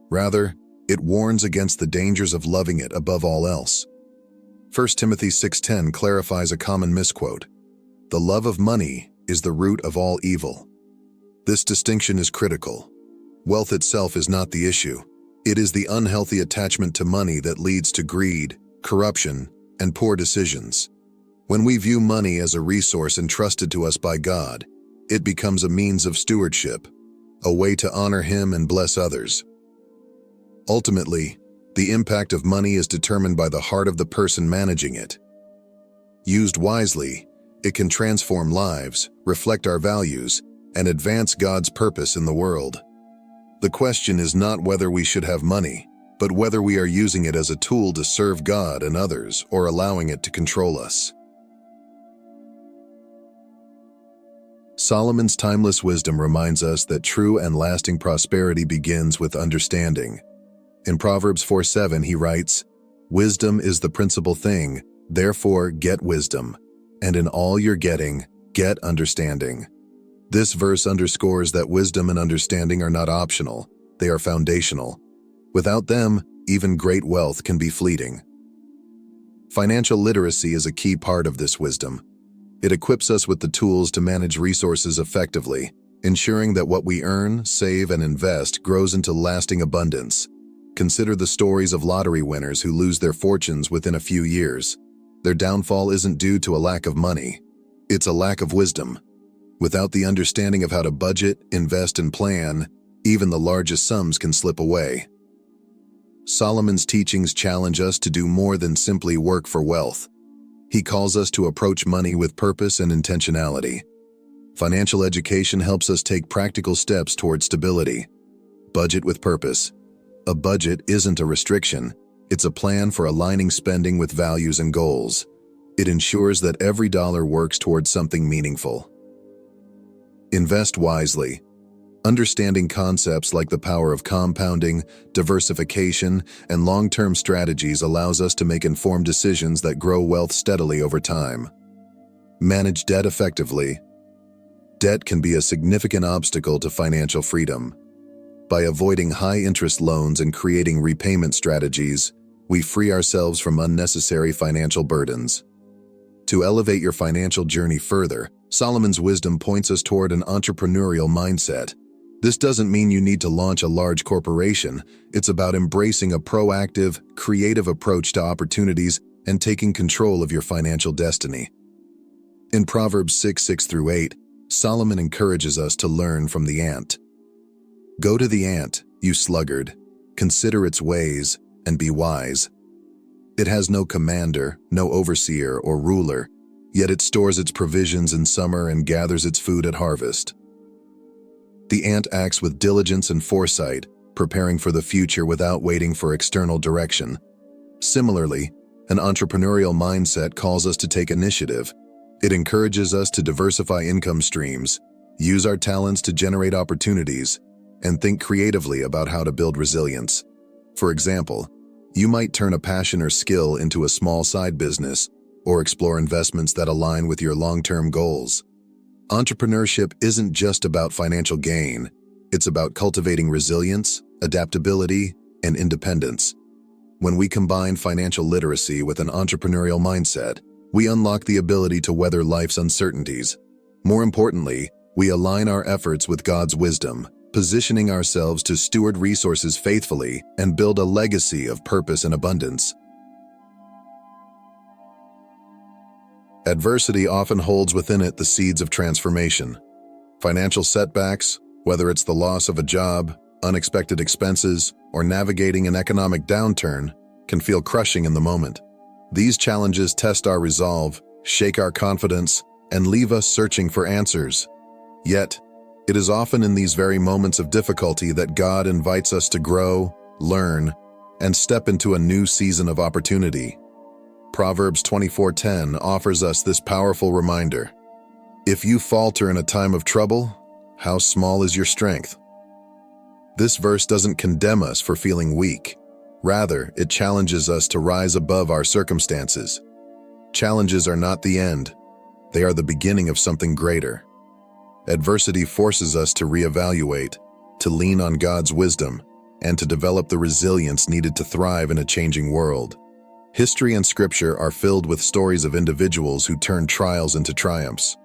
Rather, it warns against the dangers of loving it above all else. 1 Timothy 6:10 clarifies a common misquote: "The love of money is the root of all evil." This distinction is critical. Wealth itself is not the issue. It is the unhealthy attachment to money that leads to greed, corruption, and poor decisions. When we view money as a resource entrusted to us by God, it becomes a means of stewardship, a way to honor Him and bless others. Ultimately, the impact of money is determined by the heart of the person managing it. Used wisely, it can transform lives, reflect our values, and advance God's purpose in the world. The question is not whether we should have money, but whether we are using it as a tool to serve God and others or allowing it to control us. Solomon's timeless wisdom reminds us that true and lasting prosperity begins with understanding. In Proverbs 4:7, he writes, "Wisdom is the principal thing, therefore get wisdom, and in all you're getting, get understanding." This verse underscores that wisdom and understanding are not optional, they are foundational. Without them, even great wealth can be fleeting. Financial literacy is a key part of this wisdom. It equips us with the tools to manage resources effectively, ensuring that what we earn, save, and invest grows into lasting abundance. Consider the stories of lottery winners who lose their fortunes within a few years. Their downfall isn't due to a lack of money. It's a lack of wisdom. Without the understanding of how to budget, invest, and plan, even the largest sums can slip away. Solomon's teachings challenge us to do more than simply work for wealth. He calls us to approach money with purpose and intentionality. Financial education helps us take practical steps toward stability. Budget with purpose. A budget isn't a restriction, it's a plan for aligning spending with values and goals. It ensures that every dollar works towards something meaningful. Invest wisely. Understanding concepts like the power of compounding, diversification, and long-term strategies allows us to make informed decisions that grow wealth steadily over time. Manage debt effectively. Debt can be a significant obstacle to financial freedom. By avoiding high-interest loans and creating repayment strategies, we free ourselves from unnecessary financial burdens. To elevate your financial journey further, Solomon's wisdom points us toward an entrepreneurial mindset. This doesn't mean you need to launch a large corporation. It's about embracing a proactive, creative approach to opportunities and taking control of your financial destiny. In Proverbs 6:6-8, Solomon encourages us to learn from the ant. Go to the ant, you sluggard, consider its ways, and be wise. It has no commander, no overseer or ruler, yet it stores its provisions in summer and gathers its food at harvest. The ant acts with diligence and foresight, preparing for the future without waiting for external direction. Similarly, an entrepreneurial mindset calls us to take initiative. It encourages us to diversify income streams, use our talents to generate opportunities, and think creatively about how to build resilience. For example, you might turn a passion or skill into a small side business or explore investments that align with your long-term goals. Entrepreneurship isn't just about financial gain. It's about cultivating resilience, adaptability, and independence. When we combine financial literacy with an entrepreneurial mindset, we unlock the ability to weather life's uncertainties. More importantly, we align our efforts with God's wisdom, positioning ourselves to steward resources faithfully and build a legacy of purpose and abundance. Adversity often holds within it the seeds of transformation. Financial setbacks, whether it's the loss of a job, unexpected expenses, or navigating an economic downturn, can feel crushing in the moment. These challenges test our resolve, shake our confidence, and leave us searching for answers. Yet, it is often in these very moments of difficulty that God invites us to grow, learn, and step into a new season of opportunity. Proverbs 24:10 offers us this powerful reminder. If you falter in a time of trouble, how small is your strength? This verse doesn't condemn us for feeling weak. Rather, it challenges us to rise above our circumstances. Challenges are not the end. They are the beginning of something greater. Adversity forces us to reevaluate, to lean on God's wisdom, and to develop the resilience needed to thrive in a changing world. History and scripture are filled with stories of individuals who turned trials into triumphs.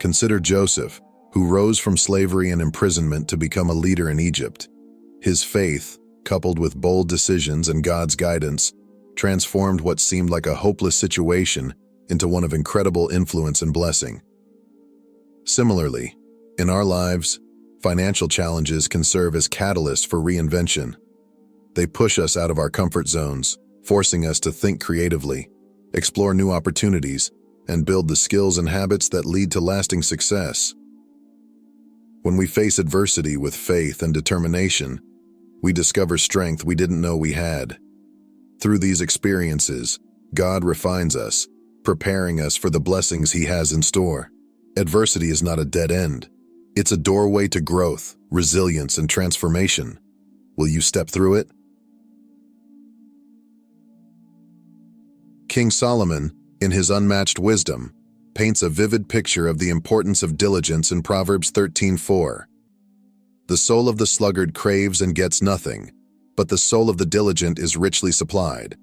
Consider Joseph, who rose from slavery and imprisonment to become a leader in Egypt. His faith, coupled with bold decisions and God's guidance, transformed what seemed like a hopeless situation into one of incredible influence and blessing. Similarly, in our lives, financial challenges can serve as catalysts for reinvention. They push us out of our comfort zones, forcing us to think creatively, explore new opportunities, and build the skills and habits that lead to lasting success. When we face adversity with faith and determination, we discover strength we didn't know we had. Through these experiences, God refines us, preparing us for the blessings He has in store. Adversity is not a dead end. It's a doorway to growth, resilience, and transformation. Will you step through it? King Solomon, in his unmatched wisdom, paints a vivid picture of the importance of diligence in Proverbs 13:4. The soul of the sluggard craves and gets nothing, but the soul of the diligent is richly supplied.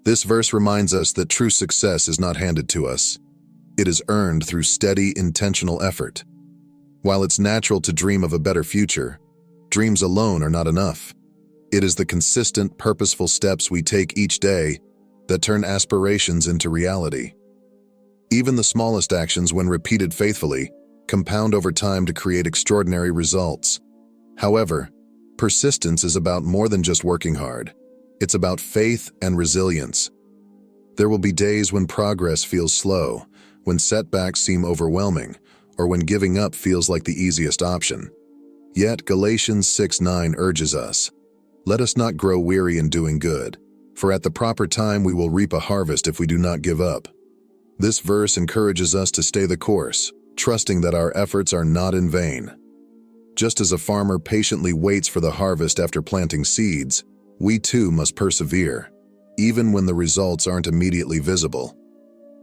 This verse reminds us that true success is not handed to us. It is earned through steady, intentional effort. While it's natural to dream of a better future, dreams alone are not enough. It is the consistent, purposeful steps we take each day that turn aspirations into reality. Even the smallest actions, when repeated faithfully, compound over time to create extraordinary results. However, persistence is about more than just working hard. It's about faith and resilience. There will be days when progress feels slow, when setbacks seem overwhelming, or when giving up feels like the easiest option. Yet Galatians 6:9 urges us, "Let us not grow weary in doing good, for at the proper time we will reap a harvest if we do not give up." This verse encourages us to stay the course, trusting that our efforts are not in vain. Just as a farmer patiently waits for the harvest after planting seeds, we too must persevere, even when the results aren't immediately visible.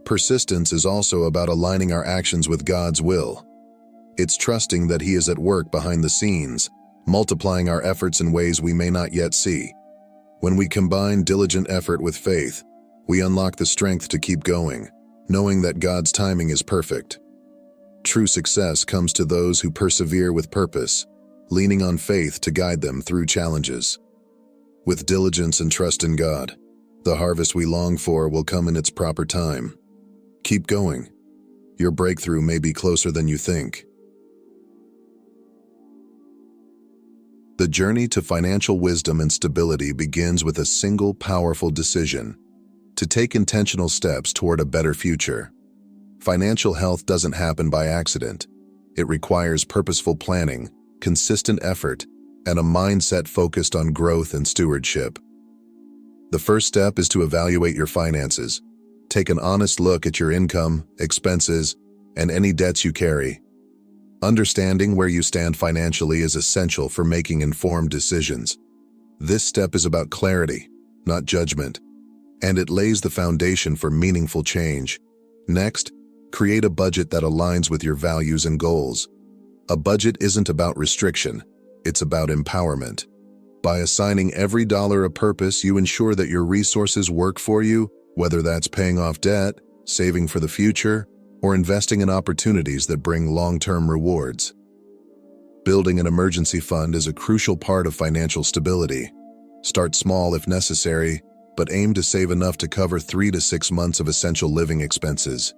Persistence is also about aligning our actions with God's will. It's trusting that He is at work behind the scenes, multiplying our efforts in ways we may not yet see. When we combine diligent effort with faith, we unlock the strength to keep going, knowing that God's timing is perfect. True success comes to those who persevere with purpose, leaning on faith to guide them through challenges. With diligence and trust in God, the harvest we long for will come in its proper time. Keep going. Your breakthrough may be closer than you think. The journey to financial wisdom and stability begins with a single powerful decision: to take intentional steps toward a better future. Financial health doesn't happen by accident. It requires purposeful planning, consistent effort, and a mindset focused on growth and stewardship. The first step is to evaluate your finances. Take an honest look at your income, expenses, and any debts you carry. Understanding where you stand financially is essential for making informed decisions. This step is about clarity, not judgment, and it lays the foundation for meaningful change. Next, create a budget that aligns with your values and goals. A budget isn't about restriction, it's about empowerment. By assigning every dollar a purpose, you ensure that your resources work for you, whether that's paying off debt, saving for the future, or investing in opportunities that bring long-term rewards. Building an emergency fund is a crucial part of financial stability. Start small if necessary, but aim to save enough to cover 3 to 6 months of essential living expenses.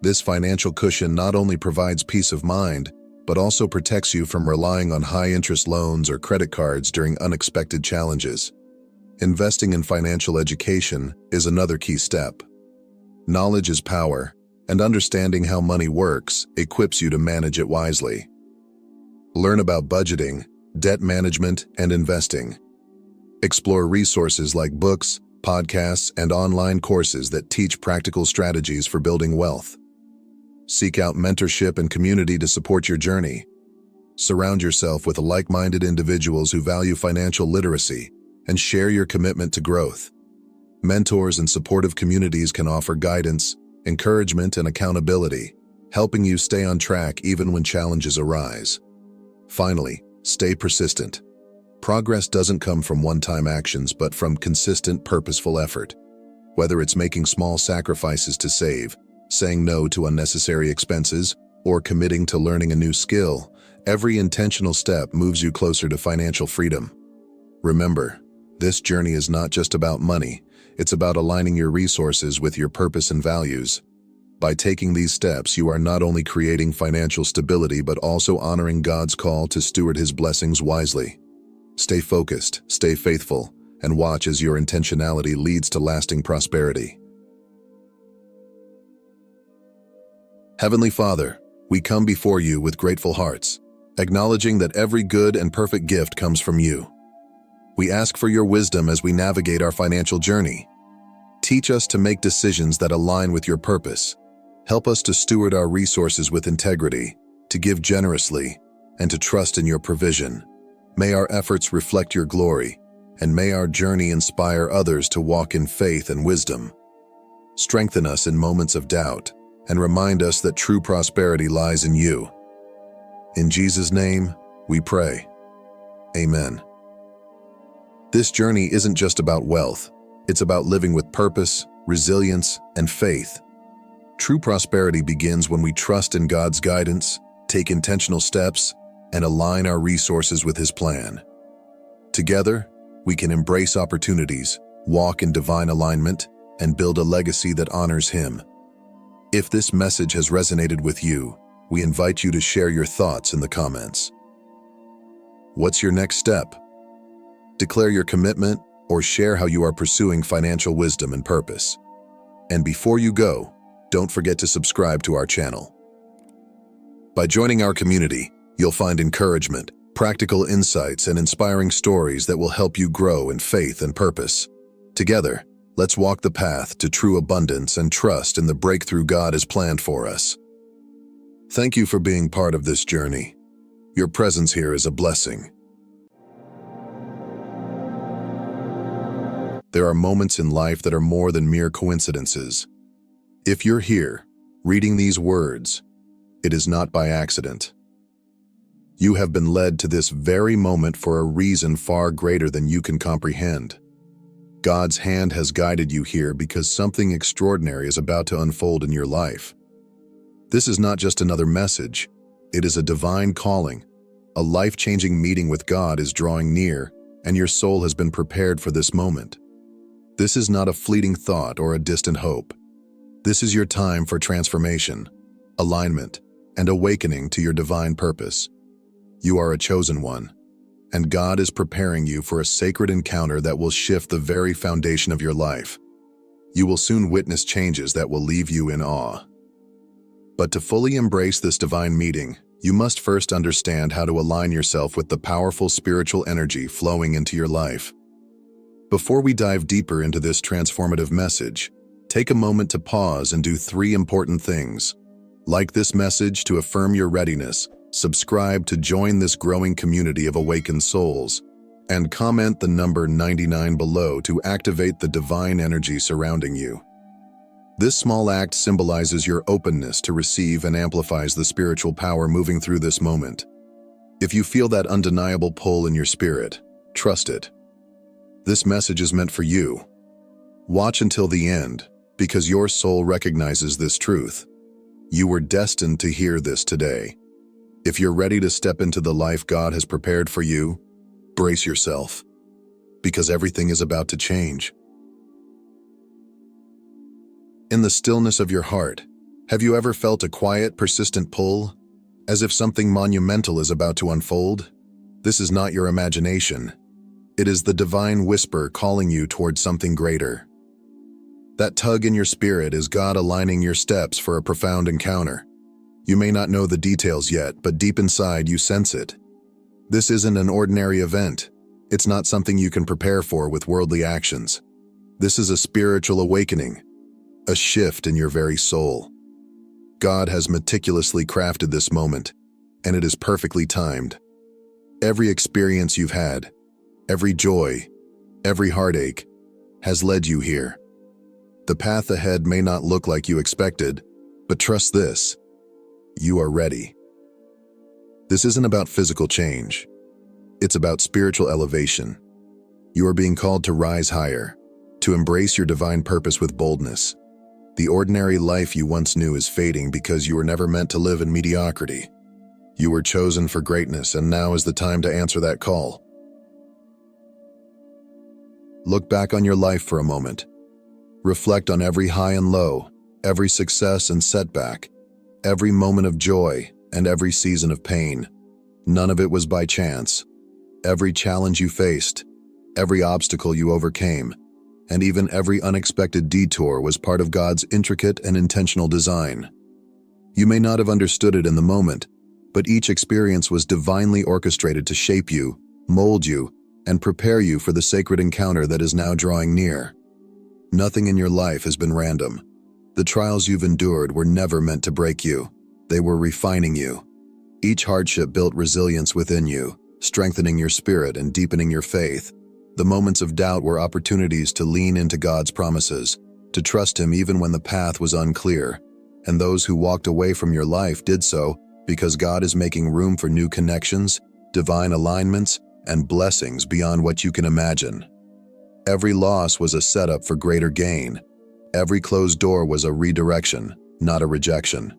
This financial cushion not only provides peace of mind, but also protects you from relying on high-interest loans or credit cards during unexpected challenges. Investing in financial education is another key step. Knowledge is power, and understanding how money works equips you to manage it wisely. Learn about budgeting, debt management, and investing. Explore resources like books, podcasts, and online courses that teach practical strategies for building wealth. Seek out mentorship and community to support your journey. Surround yourself with like-minded individuals who value financial literacy and share your commitment to growth. Mentors and supportive communities can offer guidance, encouragement, and accountability, helping you stay on track even when challenges arise. Finally, stay persistent. Progress doesn't come from one-time actions, but from consistent, purposeful effort. Whether it's making small sacrifices to save, saying no to unnecessary expenses, or committing to learning a new skill, every intentional step moves you closer to financial freedom. Remember, this journey is not just about money, it's about aligning your resources with your purpose and values. By taking these steps, you are not only creating financial stability but also honoring God's call to steward His blessings wisely. Stay focused, stay faithful, and watch as your intentionality leads to lasting prosperity. Heavenly Father, we come before you with grateful hearts, acknowledging that every good and perfect gift comes from you. We ask for your wisdom as we navigate our financial journey. Teach us to make decisions that align with your purpose. Help us to steward our resources with integrity, to give generously, and to trust in your provision. May our efforts reflect your glory, and may our journey inspire others to walk in faith and wisdom. Strengthen us in moments of doubt, and remind us that true prosperity lies in you. In Jesus' name, we pray. Amen. This journey isn't just about wealth. It's about living with purpose, resilience, and faith. True prosperity begins when we trust in God's guidance, take intentional steps, and align our resources with His plan. Together, we can embrace opportunities, walk in divine alignment, and build a legacy that honors Him. If this message has resonated with you, we invite you to share your thoughts in the comments. What's your next step? Declare your commitment or share how you are pursuing financial wisdom and purpose. And before you go, don't forget to subscribe to our channel. By joining our community, you'll find encouragement, practical insights, and inspiring stories that will help you grow in faith and purpose. Together, let's walk the path to true abundance and trust in the breakthrough God has planned for us. Thank you for being part of this journey. Your presence here is a blessing. There are moments in life that are more than mere coincidences. If you're here, reading these words, it is not by accident. You have been led to this very moment for a reason far greater than you can comprehend. God's hand has guided you here because something extraordinary is about to unfold in your life. This is not just another message, it is a divine calling, A life-changing meeting with God is drawing near, and your soul has been prepared for this moment. This is not a fleeting thought or a distant hope. This is your time for transformation, alignment, and awakening to your divine purpose. You are a chosen one, and God is preparing you for a sacred encounter that will shift the very foundation of your life. You will soon witness changes that will leave you in awe. But to fully embrace this divine meeting, you must first understand how to align yourself with the powerful spiritual energy flowing into your life. Before we dive deeper into this transformative message, take a moment to pause and do 3 important things. Like this message to affirm your readiness, subscribe to join this growing community of awakened souls, and comment the number 99 below to activate the divine energy surrounding you. This small act symbolizes your openness to receive and amplifies the spiritual power moving through this moment. If you feel that undeniable pull in your spirit, trust it. This message is meant for you. Watch until the end, because your soul recognizes this truth. You were destined to hear this today. If you're ready to step into the life God has prepared for you, brace yourself, because everything is about to change. In the stillness of your heart, have you ever felt a quiet, persistent pull, as if something monumental is about to unfold? This is not your imagination. It is the divine whisper calling you towards something greater. That tug in your spirit is God aligning your steps for a profound encounter. You may not know the details yet, but deep inside you sense it. This isn't an ordinary event. It's not something you can prepare for with worldly actions. This is a spiritual awakening, a shift in your very soul. God has meticulously crafted this moment, and it is perfectly timed. Every experience you've had, every joy, every heartache, has led you here. The path ahead may not look like you expected, but trust this: you are ready. This isn't about physical change. It's about spiritual elevation. You are being called to rise higher, to embrace your divine purpose with boldness. The ordinary life you once knew is fading because you were never meant to live in mediocrity. You were chosen for greatness, and now is the time to answer that call. Look back on your life for a moment. Reflect on every high and low, every success and setback, every moment of joy and every season of pain. None of it was by chance. Every challenge you faced, every obstacle you overcame, and even every unexpected detour was part of God's intricate and intentional design. You may not have understood it in the moment, but each experience was divinely orchestrated to shape you, mold you, and prepare you for the sacred encounter that is now drawing near. Nothing in your life has been random. The trials you've endured were never meant to break you. They were refining you. Each hardship built resilience within you, strengthening your spirit and deepening your faith. The moments of doubt were opportunities to lean into God's promises, to trust Him even when the path was unclear. And those who walked away from your life did so because God is making room for new connections, divine alignments, and blessings beyond what you can imagine. Every loss was a setup for greater gain. Every closed door was a redirection, not a rejection.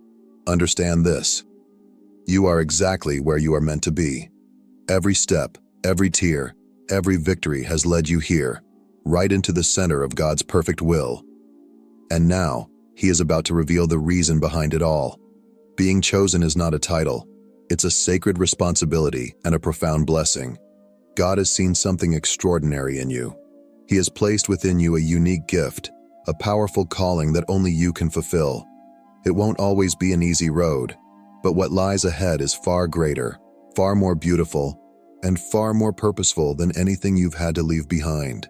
Understand this: you are exactly where you are meant to be. Every step, every tear, every victory has led you here, right into the center of God's perfect will. And now, He is about to reveal the reason behind it all. Being chosen is not a title. It's a sacred responsibility and a profound blessing. God has seen something extraordinary in you. He has placed within you a unique gift, a powerful calling that only you can fulfill. It won't always be an easy road, but what lies ahead is far greater, far more beautiful, and far more purposeful than anything you've had to leave behind.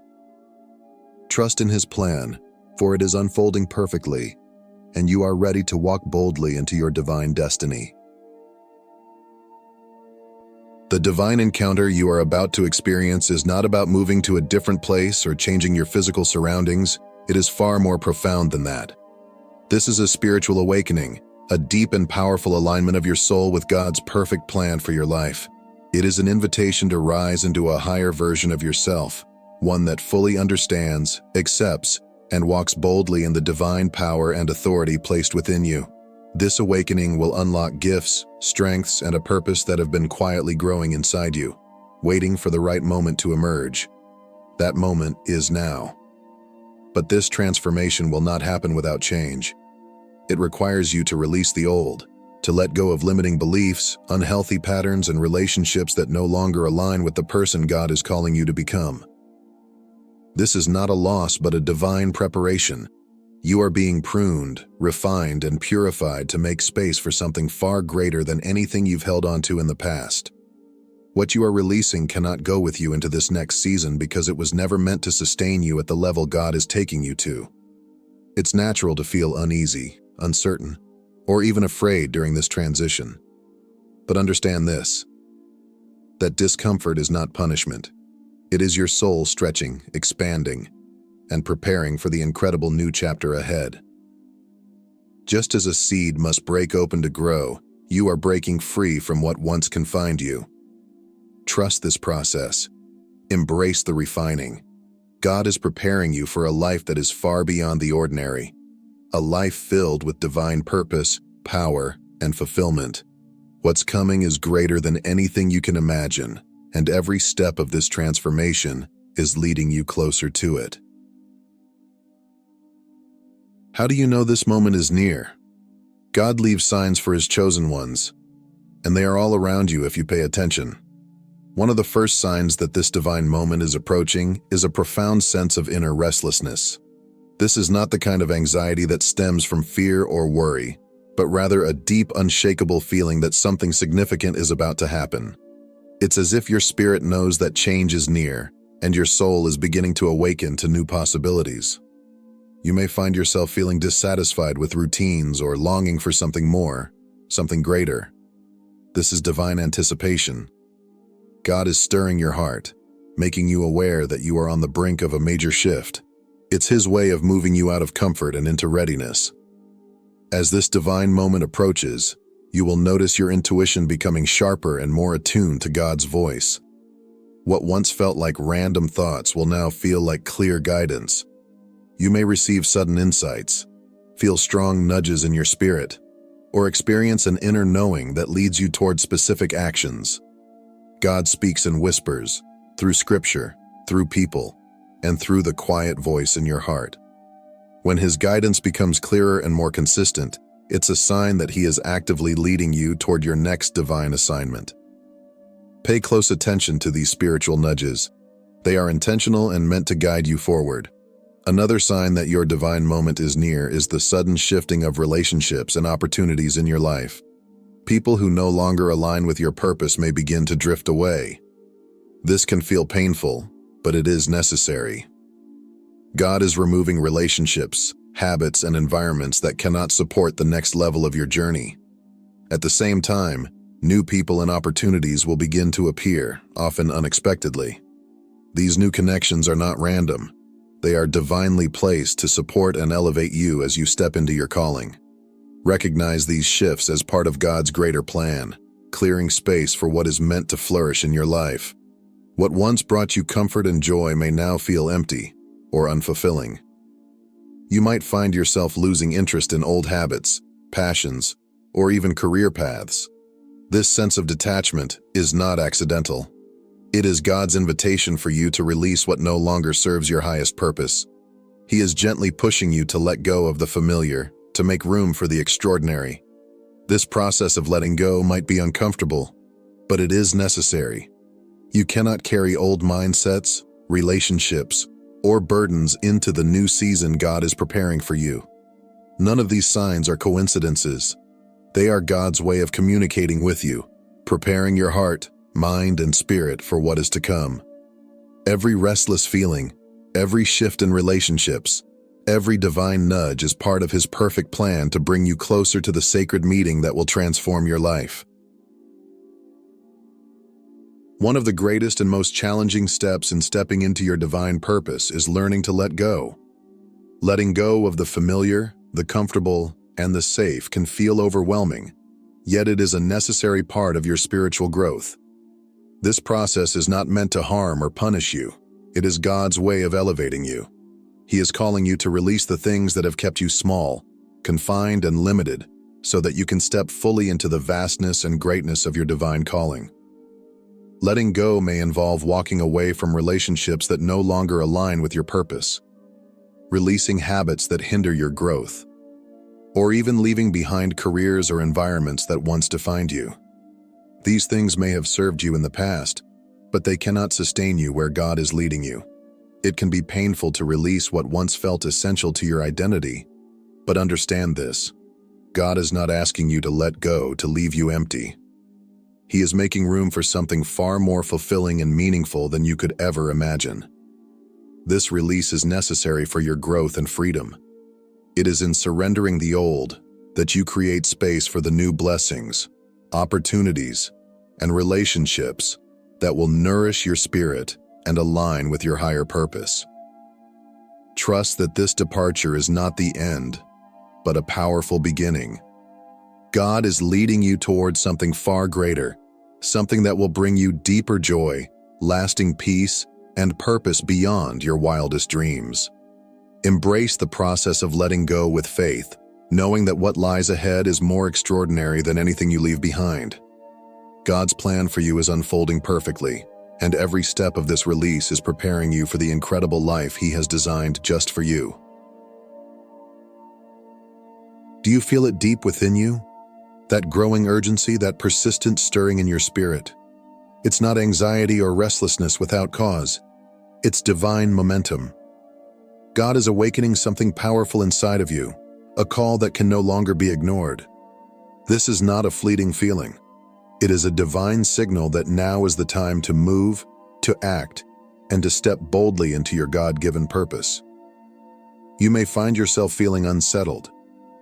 Trust in His plan, for it is unfolding perfectly, and you are ready to walk boldly into your divine destiny. The divine encounter you are about to experience is not about moving to a different place or changing your physical surroundings. It is far more profound than that. This is a spiritual awakening, a deep and powerful alignment of your soul with God's perfect plan for your life. It is an invitation to rise into a higher version of yourself, one that fully understands, accepts, and walks boldly in the divine power and authority placed within you. This awakening will unlock gifts, strengths, and a purpose that have been quietly growing inside you, waiting for the right moment to emerge. That moment is now. But this transformation will not happen without change. It requires you to release the old, to let go of limiting beliefs, unhealthy patterns, and relationships that no longer align with the person God is calling you to become. This is not a loss but a divine preparation. You are being pruned, refined, and purified to make space for something far greater than anything you've held onto in the past. What you are releasing cannot go with you into this next season because it was never meant to sustain you at the level God is taking you to. It's natural to feel uneasy, uncertain, or even afraid during this transition. But understand this, that discomfort is not punishment. It is your soul stretching, expanding, and preparing for the incredible new chapter ahead. Just as a seed must break open to grow, you are breaking free from what once confined you. Trust this process. Embrace the refining. God is preparing you for a life that is far beyond the ordinary. A life filled with divine purpose, power, and fulfillment. What's coming is greater than anything you can imagine, and every step of this transformation is leading you closer to it. How do you know this moment is near? God leaves signs for His chosen ones, and they are all around you if you pay attention. One of the first signs that this divine moment is approaching is a profound sense of inner restlessness. This is not the kind of anxiety that stems from fear or worry, but rather a deep, unshakable feeling that something significant is about to happen. It's as if your spirit knows that change is near, and your soul is beginning to awaken to new possibilities. You may find yourself feeling dissatisfied with routines or longing for something more, something greater. This is divine anticipation. God is stirring your heart, making you aware that you are on the brink of a major shift. It's His way of moving you out of comfort and into readiness. As this divine moment approaches, you will notice your intuition becoming sharper and more attuned to God's voice. What once felt like random thoughts will now feel like clear guidance. You may receive sudden insights, feel strong nudges in your spirit, or experience an inner knowing that leads you toward specific actions. God speaks in whispers, through scripture, through people, and through the quiet voice in your heart. When His guidance becomes clearer and more consistent, it's a sign that He is actively leading you toward your next divine assignment. Pay close attention to these spiritual nudges. They are intentional and meant to guide you forward. Another sign that your divine moment is near is the sudden shifting of relationships and opportunities in your life. People who no longer align with your purpose may begin to drift away. This can feel painful, but it is necessary. God is removing relationships, habits, and environments that cannot support the next level of your journey. At the same time, new people and opportunities will begin to appear, often unexpectedly. These new connections are not random. They are divinely placed to support and elevate you as you step into your calling. Recognize these shifts as part of God's greater plan, clearing space for what is meant to flourish in your life. What once brought you comfort and joy may now feel empty or unfulfilling. You might find yourself losing interest in old habits, passions, or even career paths. This sense of detachment is not accidental. It is God's invitation for you to release what no longer serves your highest purpose. He is gently pushing you to let go of the familiar, to make room for the extraordinary. This process of letting go might be uncomfortable, but it is necessary. You cannot carry old mindsets, relationships, or burdens into the new season God is preparing for you. None of these signs are coincidences. They are God's way of communicating with you, preparing your heart, mind, and spirit for what is to come. Every restless feeling, every shift in relationships, every divine nudge is part of His perfect plan to bring you closer to the sacred meeting that will transform your life. One of the greatest and most challenging steps in stepping into your divine purpose is learning to let go. Letting go of the familiar, the comfortable, and the safe can feel overwhelming, yet it is a necessary part of your spiritual growth. This process is not meant to harm or punish you. It is God's way of elevating you. He is calling you to release the things that have kept you small, confined, and limited, so that you can step fully into the vastness and greatness of your divine calling. Letting go may involve walking away from relationships that no longer align with your purpose, releasing habits that hinder your growth, or even leaving behind careers or environments that once defined you. These things may have served you in the past, but they cannot sustain you where God is leading you. It can be painful to release what once felt essential to your identity, but understand this: God is not asking you to let go to leave you empty. He is making room for something far more fulfilling and meaningful than you could ever imagine. This release is necessary for your growth and freedom. It is in surrendering the old that you create space for the new blessings, opportunities, and relationships that will nourish your spirit and align with your higher purpose. Trust that this departure is not the end, but a powerful beginning. God is leading you towards something far greater, something that will bring you deeper joy, lasting peace, and purpose beyond your wildest dreams. Embrace the process of letting go with faith, knowing that what lies ahead is more extraordinary than anything you leave behind. God's plan for you is unfolding perfectly, and every step of this release is preparing you for the incredible life He has designed just for you. Do you feel it deep within you? That growing urgency, that persistent stirring in your spirit? It's not anxiety or restlessness without cause. It's divine momentum. God is awakening something powerful inside of you, a call that can no longer be ignored. This is not a fleeting feeling. It is a divine signal that now is the time to move, to act, and to step boldly into your God-given purpose. You may find yourself feeling unsettled,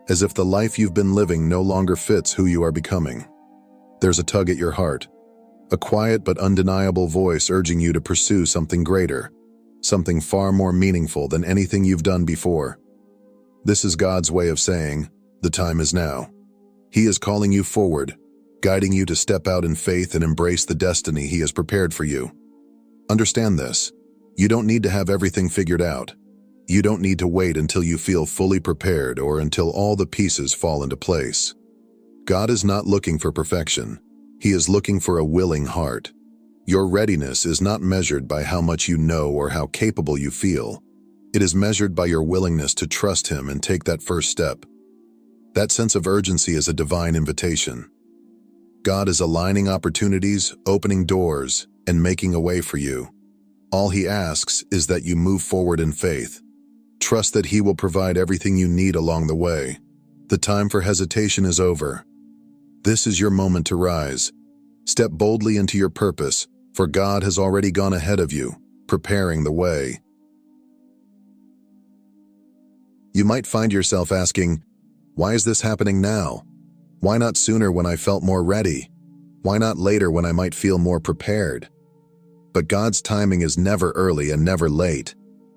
as if the life you've been living no longer fits who you are becoming. There's a tug at your heart, a quiet but undeniable voice urging you to pursue something greater, something far more meaningful than anything you've done before. This is God's way of saying, the time is now. He is calling you forward, guiding you to step out in faith and embrace the destiny He has prepared for you. Understand this: you don't need to have everything figured out. You don't need to wait until you feel fully prepared or until all the pieces fall into place. God is not looking for perfection. He is looking for a willing heart. Your readiness is not measured by how much you know or how capable you feel. It is measured by your willingness to trust Him and take that first step. That sense of urgency is a divine invitation. God is aligning opportunities, opening doors, and making a way for you. All He asks is that you move forward in faith. Trust that He will provide everything you need along the way. The time for hesitation is over. This is your moment to rise. Step boldly into your purpose, for God has already gone ahead of you, preparing the way. You might find yourself asking, why is this happening now? Why not sooner when I felt more ready? Why not later when I might feel more prepared? But God's timing is never early and never late.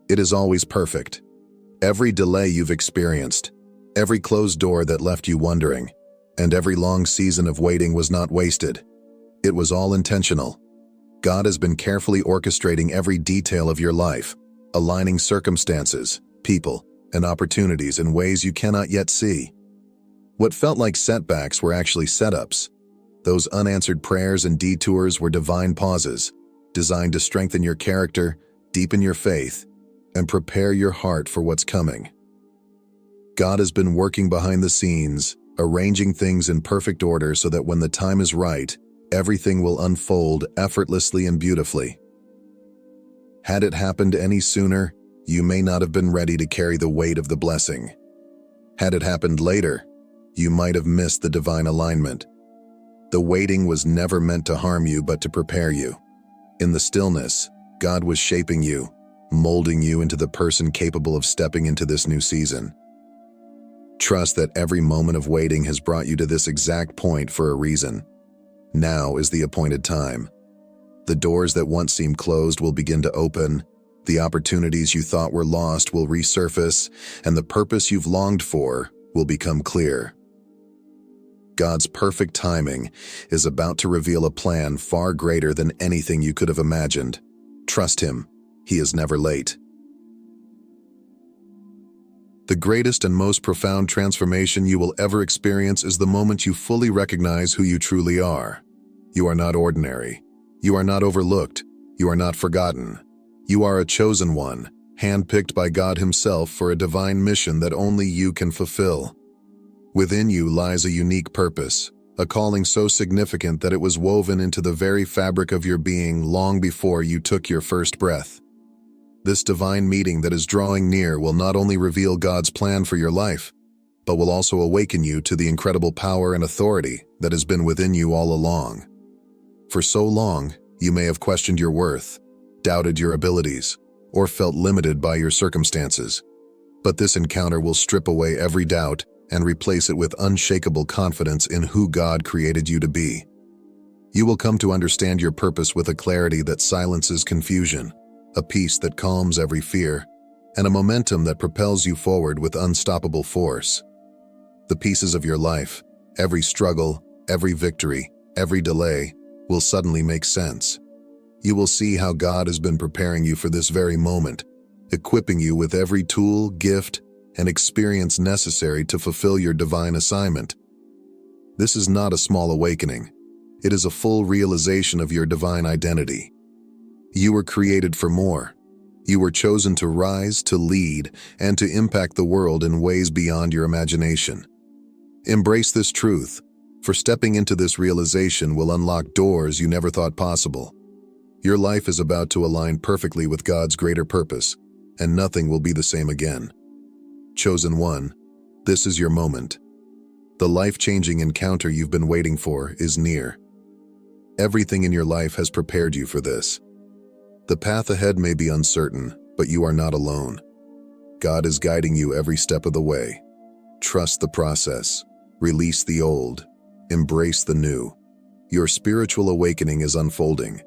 It is always perfect. Every delay you've experienced, every closed door that left you wondering, and every long season of waiting was not wasted. It was all intentional. God has been carefully orchestrating every detail of your life, aligning circumstances, people, and opportunities in ways you cannot yet see. What felt like setbacks were actually setups. Those unanswered prayers and detours were divine pauses, designed to strengthen your character, deepen your faith, and prepare your heart for what's coming. God has been working behind the scenes, arranging things in perfect order so that when the time is right, everything will unfold effortlessly and beautifully. Had it happened any sooner, you may not have been ready to carry the weight of the blessing. Had it happened later, you might have missed the divine alignment. The waiting was never meant to harm you but to prepare you. In the stillness, God was shaping you, molding you into the person capable of stepping into this new season. Trust that every moment of waiting has brought you to this exact point for a reason. Now is the appointed time. The doors that once seemed closed will begin to open, the opportunities you thought were lost will resurface, and the purpose you've longed for will become clear. God's perfect timing is about to reveal a plan far greater than anything you could have imagined. Trust Him. He is never late. The greatest and most profound transformation you will ever experience is the moment you fully recognize who you truly are. You are not ordinary. You are not overlooked. You are not forgotten. You are a chosen one, handpicked by God Himself for a divine mission that only you can fulfill. Within you lies a unique purpose, a calling so significant that it was woven into the very fabric of your being long before you took your first breath. This divine meeting that is drawing near will not only reveal God's plan for your life, but will also awaken you to the incredible power and authority that has been within you all along. For so long, you may have questioned your worth, doubted your abilities, or felt limited by your circumstances. But this encounter will strip away every doubt and replace it with unshakable confidence in who God created you to be. You will come to understand your purpose with a clarity that silences confusion, a peace that calms every fear, and a momentum that propels you forward with unstoppable force. The pieces of your life, every struggle, every victory, every delay, will suddenly make sense. You will see how God has been preparing you for this very moment, equipping you with every tool, gift, and experience necessary to fulfill your divine assignment. This is not a small awakening. It is a full realization of your divine identity. You were created for more. You were chosen to rise, to lead, and to impact the world in ways beyond your imagination. Embrace this truth, for stepping into this realization will unlock doors you never thought possible. Your life is about to align perfectly with God's greater purpose, and nothing will be the same again. Chosen one, this is your moment. The life-changing encounter you've been waiting for is near. Everything in your life has prepared you for this. The path ahead may be uncertain, but you are not alone. God is guiding you every step of the way. Trust the process. Release the old. Embrace the new. Your spiritual awakening is unfolding,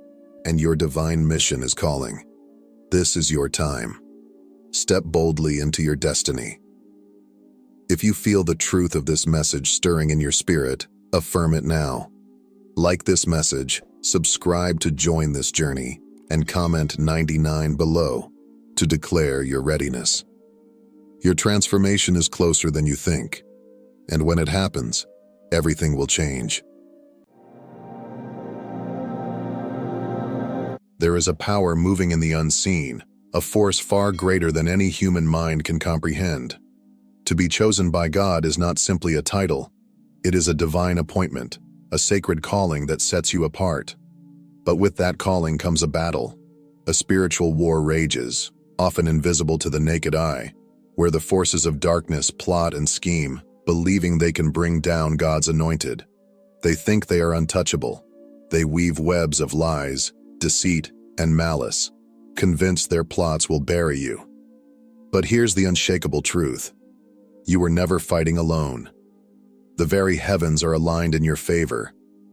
and your divine mission is calling. This is your time. Step boldly into your destiny. If you feel the truth of this message stirring in your spirit, affirm it now. Like this message, subscribe to join this journey, and comment 99 below to declare your readiness. Your transformation is closer than you think, and when it happens, everything will change. There is a power moving in the unseen, a force far greater than any human mind can comprehend. To be chosen by God is not simply a title. It is a divine appointment, a sacred calling that sets you apart. But with that calling comes a battle. A spiritual war rages, often invisible to the naked eye, where the forces of darkness plot and scheme, believing they can bring down God's anointed. They think they are untouchable. They weave webs of lies, deceit, and malice, convinced their plots will bury you. But here's the unshakable truth. You were never fighting alone. The very heavens are aligned in your favor,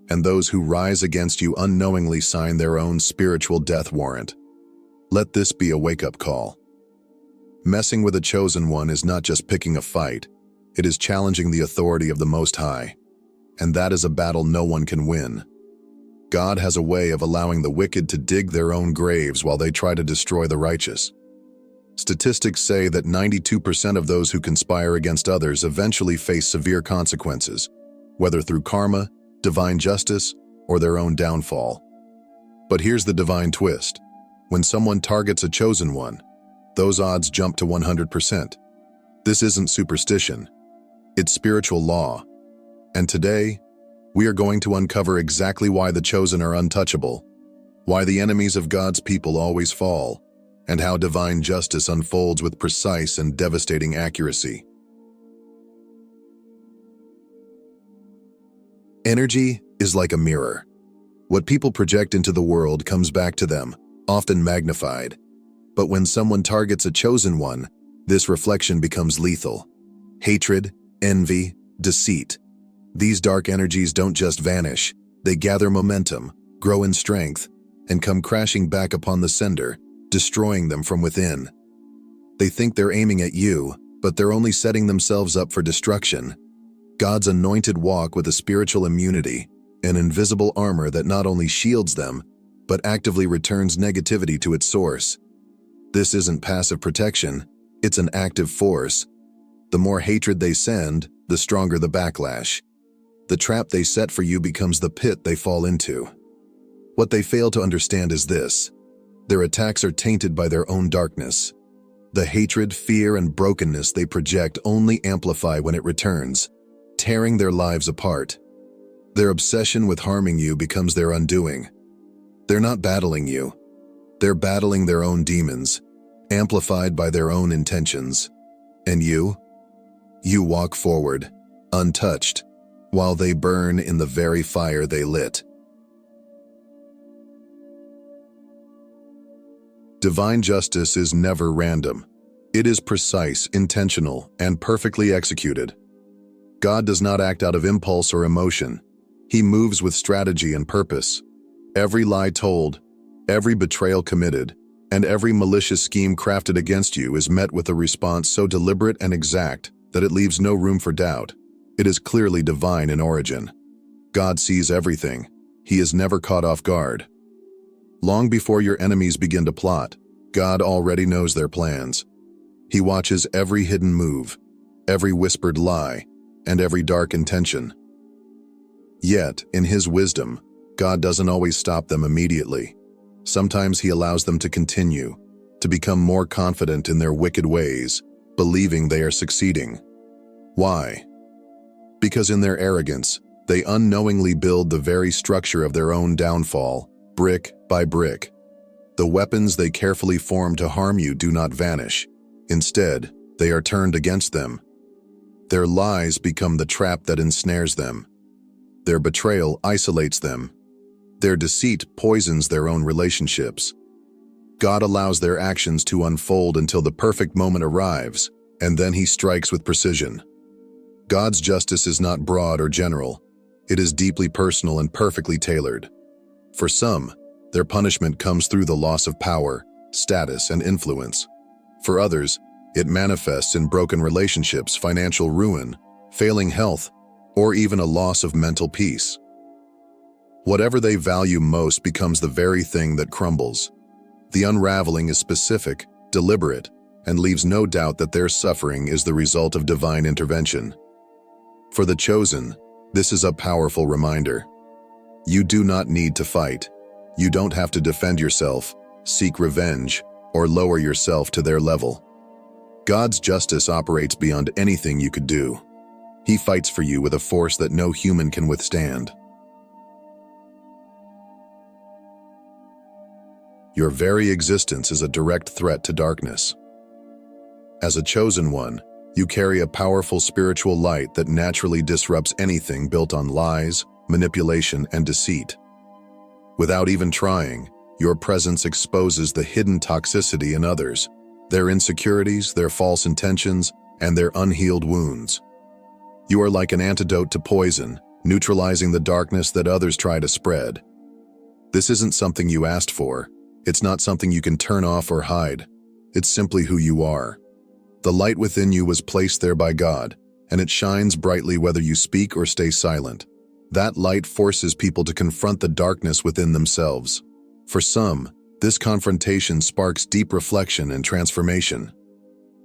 and those who rise against you unknowingly sign their own spiritual death warrant. Let this be a wake-up call. Messing with a chosen one is not just picking a fight, it is challenging the authority of the Most High, and that is a battle no one can win. God has a way of allowing the wicked to dig their own graves while they try to destroy the righteous. Statistics say that 92% of those who conspire against others eventually face severe consequences, whether through karma, divine justice, or their own downfall. But here's the divine twist. When someone targets a chosen one, those odds jump to 100%. This isn't superstition. It's spiritual law. And today, we are going to uncover exactly why the chosen are untouchable, why the enemies of God's people always fall, and how divine justice unfolds with precise and devastating accuracy. Energy is like a mirror. What people project into the world comes back to them, often magnified. But when someone targets a chosen one, this reflection becomes lethal. Hatred, envy, deceit. These dark energies don't just vanish, they gather momentum, grow in strength, and come crashing back upon the sender, destroying them from within. They think they're aiming at you, but they're only setting themselves up for destruction. God's anointed walk with a spiritual immunity, an invisible armor that not only shields them, but actively returns negativity to its source. This isn't passive protection, it's an active force, The more hatred they send, the stronger the backlash. The trap they set for you becomes the pit they fall into. What they fail to understand is this: their attacks are tainted by their own darkness. The hatred, fear, and brokenness they project only amplify when it returns, tearing their lives apart. Their obsession with harming you becomes their undoing. They're not battling you. They're battling their own demons, amplified by their own intentions. And you walk forward, untouched, while they burn in the very fire they lit. Divine justice is never random. It is precise, intentional, and perfectly executed. God does not act out of impulse or emotion. He moves with strategy and purpose. Every lie told, every betrayal committed, and every malicious scheme crafted against you is met with a response so deliberate and exact that it leaves no room for doubt. It is clearly divine in origin. God sees everything. He is never caught off guard. Long before your enemies begin to plot, God already knows their plans. He watches every hidden move, every whispered lie, and every dark intention. Yet, in His wisdom, God doesn't always stop them immediately. Sometimes He allows them to continue, to become more confident in their wicked ways, believing they are succeeding. Why? Because in their arrogance, they unknowingly build the very structure of their own downfall, brick by brick. The weapons they carefully form to harm you do not vanish. Instead, they are turned against them. Their lies become the trap that ensnares them. Their betrayal isolates them. Their deceit poisons their own relationships. God allows their actions to unfold until the perfect moment arrives, and then He strikes with precision. God's justice is not broad or general. It is deeply personal and perfectly tailored. For some, their punishment comes through the loss of power, status, and influence. For others, it manifests in broken relationships, financial ruin, failing health, or even a loss of mental peace. Whatever they value most becomes the very thing that crumbles. The unraveling is specific, deliberate, and leaves no doubt that their suffering is the result of divine intervention. For the chosen, this is a powerful reminder. You do not need to fight. You don't have to defend yourself, seek revenge, or lower yourself to their level. God's justice operates beyond anything you could do. He fights for you with a force that no human can withstand. Your very existence is a direct threat to darkness. As a chosen one, you carry a powerful spiritual light that naturally disrupts anything built on lies, manipulation, and deceit. Without even trying, your presence exposes the hidden toxicity in others, their insecurities, their false intentions, and their unhealed wounds. You are like an antidote to poison, neutralizing the darkness that others try to spread. This isn't something you asked for. It's not something you can turn off or hide. It's simply who you are. The light within you was placed there by God, and it shines brightly whether you speak or stay silent. That light forces people to confront the darkness within themselves. For some, this confrontation sparks deep reflection and transformation.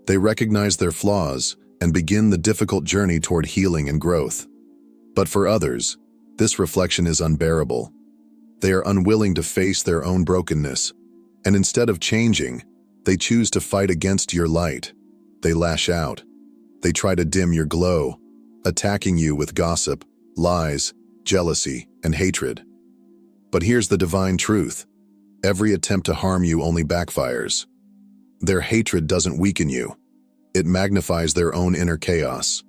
They recognize their flaws and begin the difficult journey toward healing and growth. But for others, this reflection is unbearable. They are unwilling to face their own brokenness, and instead of changing, they choose to fight against your light. They lash out. They try to dim your glow, attacking you with gossip, lies, jealousy, and hatred. But here's the divine truth. Every attempt to harm you only backfires. Their hatred doesn't weaken you. It magnifies their own inner chaos.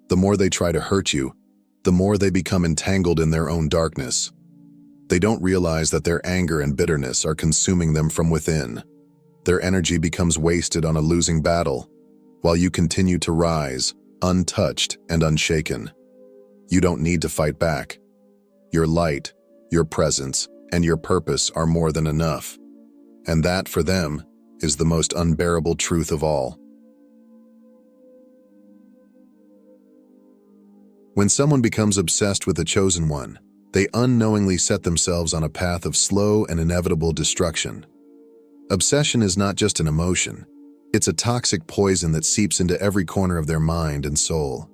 The more they try to hurt you, the more they become entangled in their own darkness. They don't realize that their anger and bitterness are consuming them from within. Their energy becomes wasted on a losing battle, while you continue to rise, untouched and unshaken. You don't need to fight back. Your light, your presence, and your purpose are more than enough. And that, for them, is the most unbearable truth of all. When someone becomes obsessed with the chosen one, they unknowingly set themselves on a path of slow and inevitable destruction. Obsession is not just an emotion. It's a toxic poison that seeps into every corner of their mind and soul.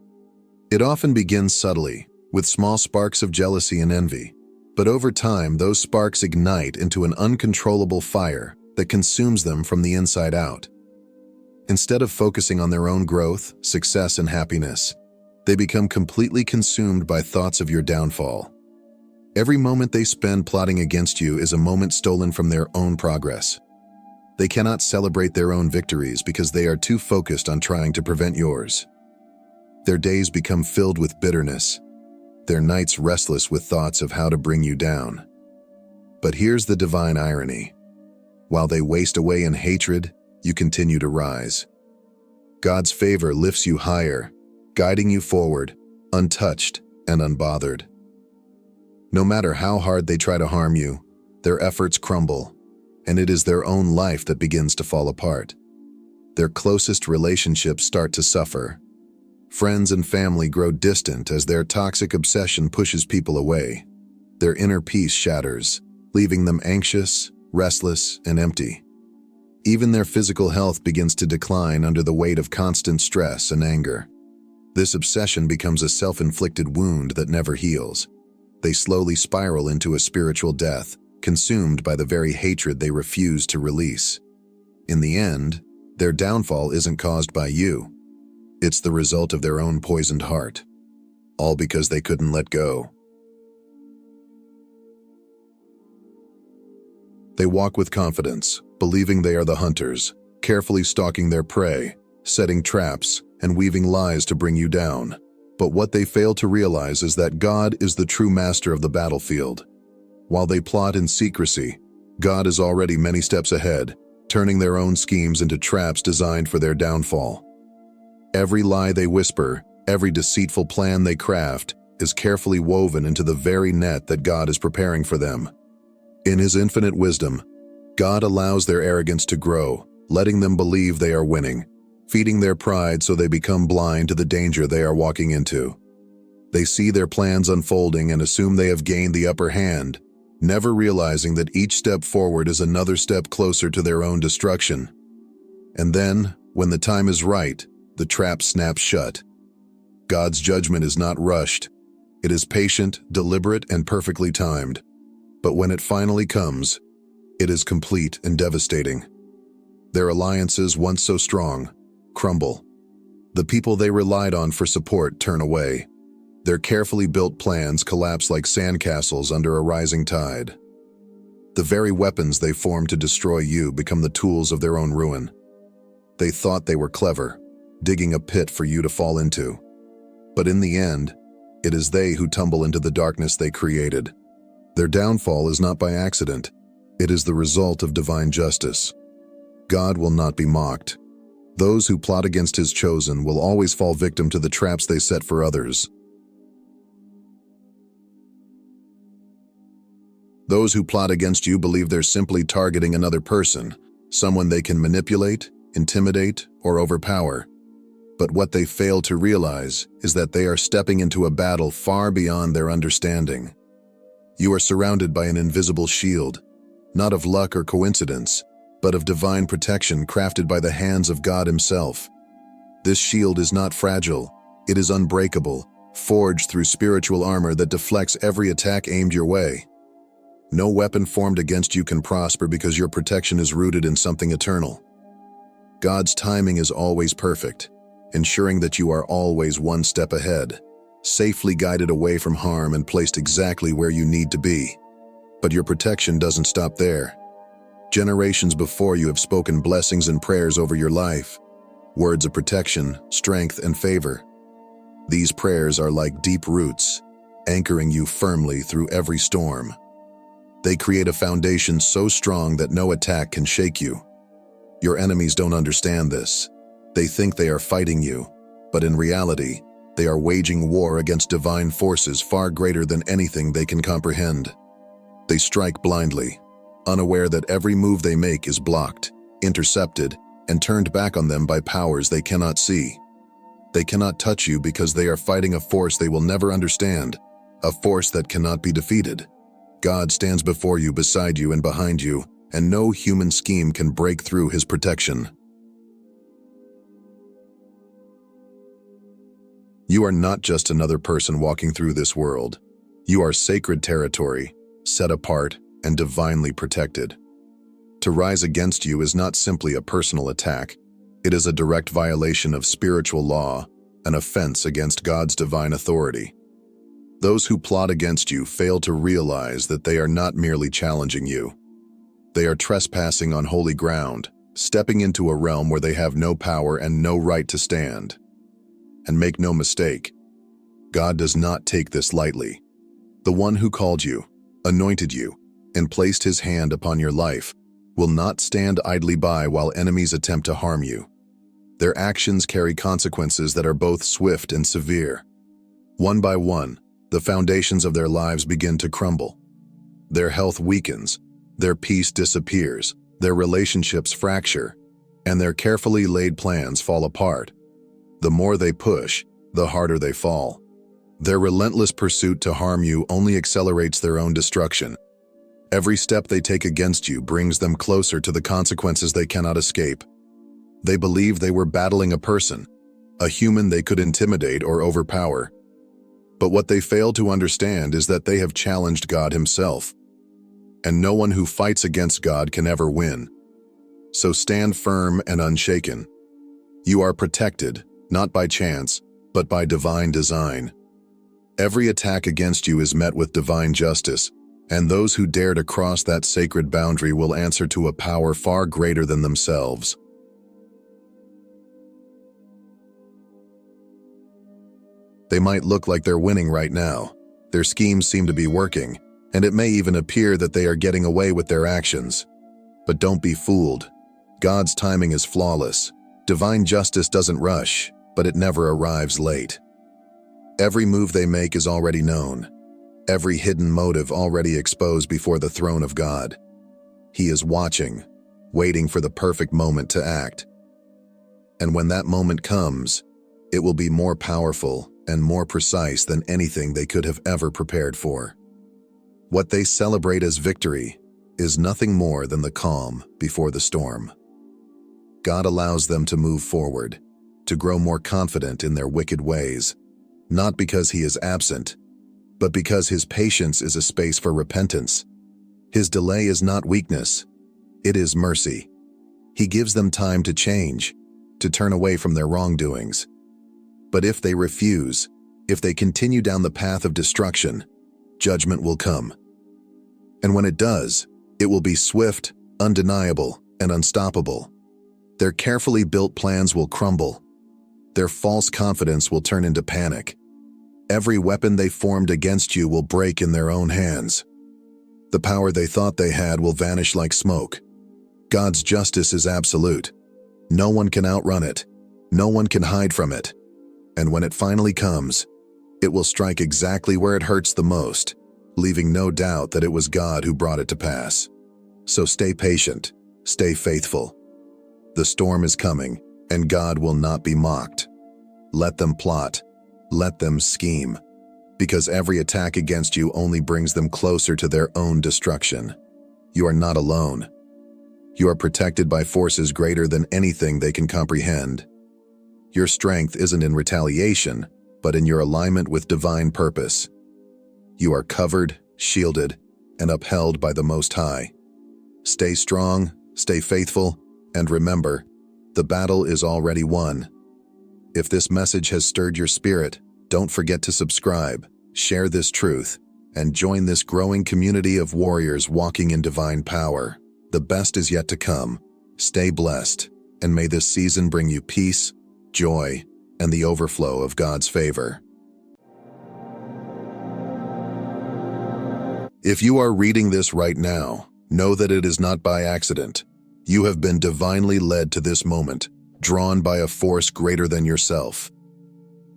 It often begins subtly, with small sparks of jealousy and envy. But over time, those sparks ignite into an uncontrollable fire that consumes them from the inside out. Instead of focusing on their own growth, success, and happiness, they become completely consumed by thoughts of your downfall. Every moment they spend plotting against you is a moment stolen from their own progress. They cannot celebrate their own victories because they are too focused on trying to prevent yours. Their days become filled with bitterness, their nights restless with thoughts of how to bring you down. But here's the divine irony. While they waste away in hatred, you continue to rise. God's favor lifts you higher, guiding you forward, untouched and unbothered. No matter how hard they try to harm you, their efforts crumble, and it is their own life that begins to fall apart. Their closest relationships start to suffer. Friends and family grow distant as their toxic obsession pushes people away. Their inner peace shatters, leaving them anxious, restless, and empty. Even their physical health begins to decline under the weight of constant stress and anger. This obsession becomes a self-inflicted wound that never heals. They slowly spiral into a spiritual death, consumed by the very hatred they refuse to release. In the end, their downfall isn't caused by you. It's the result of their own poisoned heart. All because they couldn't let go. They walk with confidence, believing they are the hunters, carefully stalking their prey, setting traps, and weaving lies to bring you down. But what they fail to realize is that God is the true master of the battlefield. While they plot in secrecy, God is already many steps ahead, turning their own schemes into traps designed for their downfall. Every lie they whisper, every deceitful plan they craft, is carefully woven into the very net that God is preparing for them. In His infinite wisdom, God allows their arrogance to grow, letting them believe they are winning, feeding their pride so they become blind to the danger they are walking into. They see their plans unfolding and assume they have gained the upper hand, never realizing that each step forward is another step closer to their own destruction. And then, when the time is right, the trap snaps shut. God's judgment is not rushed. It is patient, deliberate, and perfectly timed. But when it finally comes, it is complete and devastating. Their alliances, once so strong, crumble. The people they relied on for support turn away. Their carefully built plans collapse like sandcastles under a rising tide. The very weapons they formed to destroy you become the tools of their own ruin. They thought they were clever, digging a pit for you to fall into. But in the end, it is they who tumble into the darkness they created. Their downfall is not by accident. It is the result of divine justice. God will not be mocked. Those who plot against His chosen will always fall victim to the traps they set for others. Those who plot against you believe they're simply targeting another person, someone they can manipulate, intimidate, or overpower. But what they fail to realize is that they are stepping into a battle far beyond their understanding. You are surrounded by an invisible shield, not of luck or coincidence, but of divine protection crafted by the hands of God Himself. This shield is not fragile, it is unbreakable, forged through spiritual armor that deflects every attack aimed your way. No weapon formed against you can prosper because your protection is rooted in something eternal. God's timing is always perfect, ensuring that you are always one step ahead, safely guided away from harm and placed exactly where you need to be. But your protection doesn't stop there. Generations before you have spoken blessings and prayers over your life, words of protection, strength, and favor. These prayers are like deep roots, anchoring you firmly through every storm. They create a foundation so strong that no attack can shake you. Your enemies don't understand this. They think they are fighting you, but in reality, they are waging war against divine forces far greater than anything they can comprehend. They strike blindly, unaware that every move they make is blocked, intercepted, and turned back on them by powers they cannot see. They cannot touch you because they are fighting a force they will never understand, a force that cannot be defeated. God stands before you, beside you, and behind you, and no human scheme can break through His protection. You are not just another person walking through this world. You are sacred territory, set apart and divinely protected. To rise against you is not simply a personal attack. It is a direct violation of spiritual law, an offense against God's divine authority. Those who plot against you fail to realize that they are not merely challenging you. They are trespassing on holy ground, stepping into a realm where they have no power and no right to stand. And make no mistake, God does not take this lightly. The one who called you, anointed you, and placed his hand upon your life will not stand idly by while enemies attempt to harm you. Their actions carry consequences that are both swift and severe. One by one, the foundations of their lives begin to crumble. Their health weakens, their peace disappears, their relationships fracture, and their carefully laid plans fall apart. The more they push, the harder they fall. Their relentless pursuit to harm you only accelerates their own destruction. Every step they take against you brings them closer to the consequences they cannot escape. They believe they were battling a person, a human they could intimidate or overpower. But what they fail to understand is that they have challenged God himself. And no one who fights against God can ever win. So stand firm and unshaken. You are protected, not by chance, but by divine design. Every attack against you is met with divine justice, and those who dare to cross that sacred boundary will answer to a power far greater than themselves. They might look like they're winning right now. Their schemes seem to be working, and it may even appear that they are getting away with their actions. But don't be fooled. God's timing is flawless. Divine justice doesn't rush, but it never arrives late. Every move they make is already known. Every hidden motive already exposed before the throne of God. He is watching, waiting for the perfect moment to act. And when that moment comes, it will be more powerful and more precise than anything they could have ever prepared for. What they celebrate as victory is nothing more than the calm before the storm. God allows them to move forward, to grow more confident in their wicked ways, not because he is absent, but because his patience is a space for repentance. His delay is not weakness, it is mercy. He gives them time to change, to turn away from their wrongdoings. But if they refuse, if they continue down the path of destruction, judgment will come. And when it does, it will be swift, undeniable, and unstoppable. Their carefully built plans will crumble. Their false confidence will turn into panic. Every weapon they formed against you will break in their own hands. The power they thought they had will vanish like smoke. God's justice is absolute. No one can outrun it. No one can hide from it. And when it finally comes, it will strike exactly where it hurts the most, leaving no doubt that it was God who brought it to pass. So stay patient, stay faithful. The storm is coming, and God will not be mocked. Let them plot, let them scheme, because every attack against you only brings them closer to their own destruction. You are not alone. You are protected by forces greater than anything they can comprehend. Your strength isn't in retaliation, but in your alignment with divine purpose. You are covered, shielded, and upheld by the Most High. Stay strong, stay faithful, and remember, the battle is already won. If this message has stirred your spirit, don't forget to subscribe, share this truth, and join this growing community of warriors walking in divine power. The best is yet to come. Stay blessed, and may this season bring you peace, joy, and the overflow of God's favor. If you are reading this right now, know that it is not by accident. You have been divinely led to this moment, drawn by a force greater than yourself.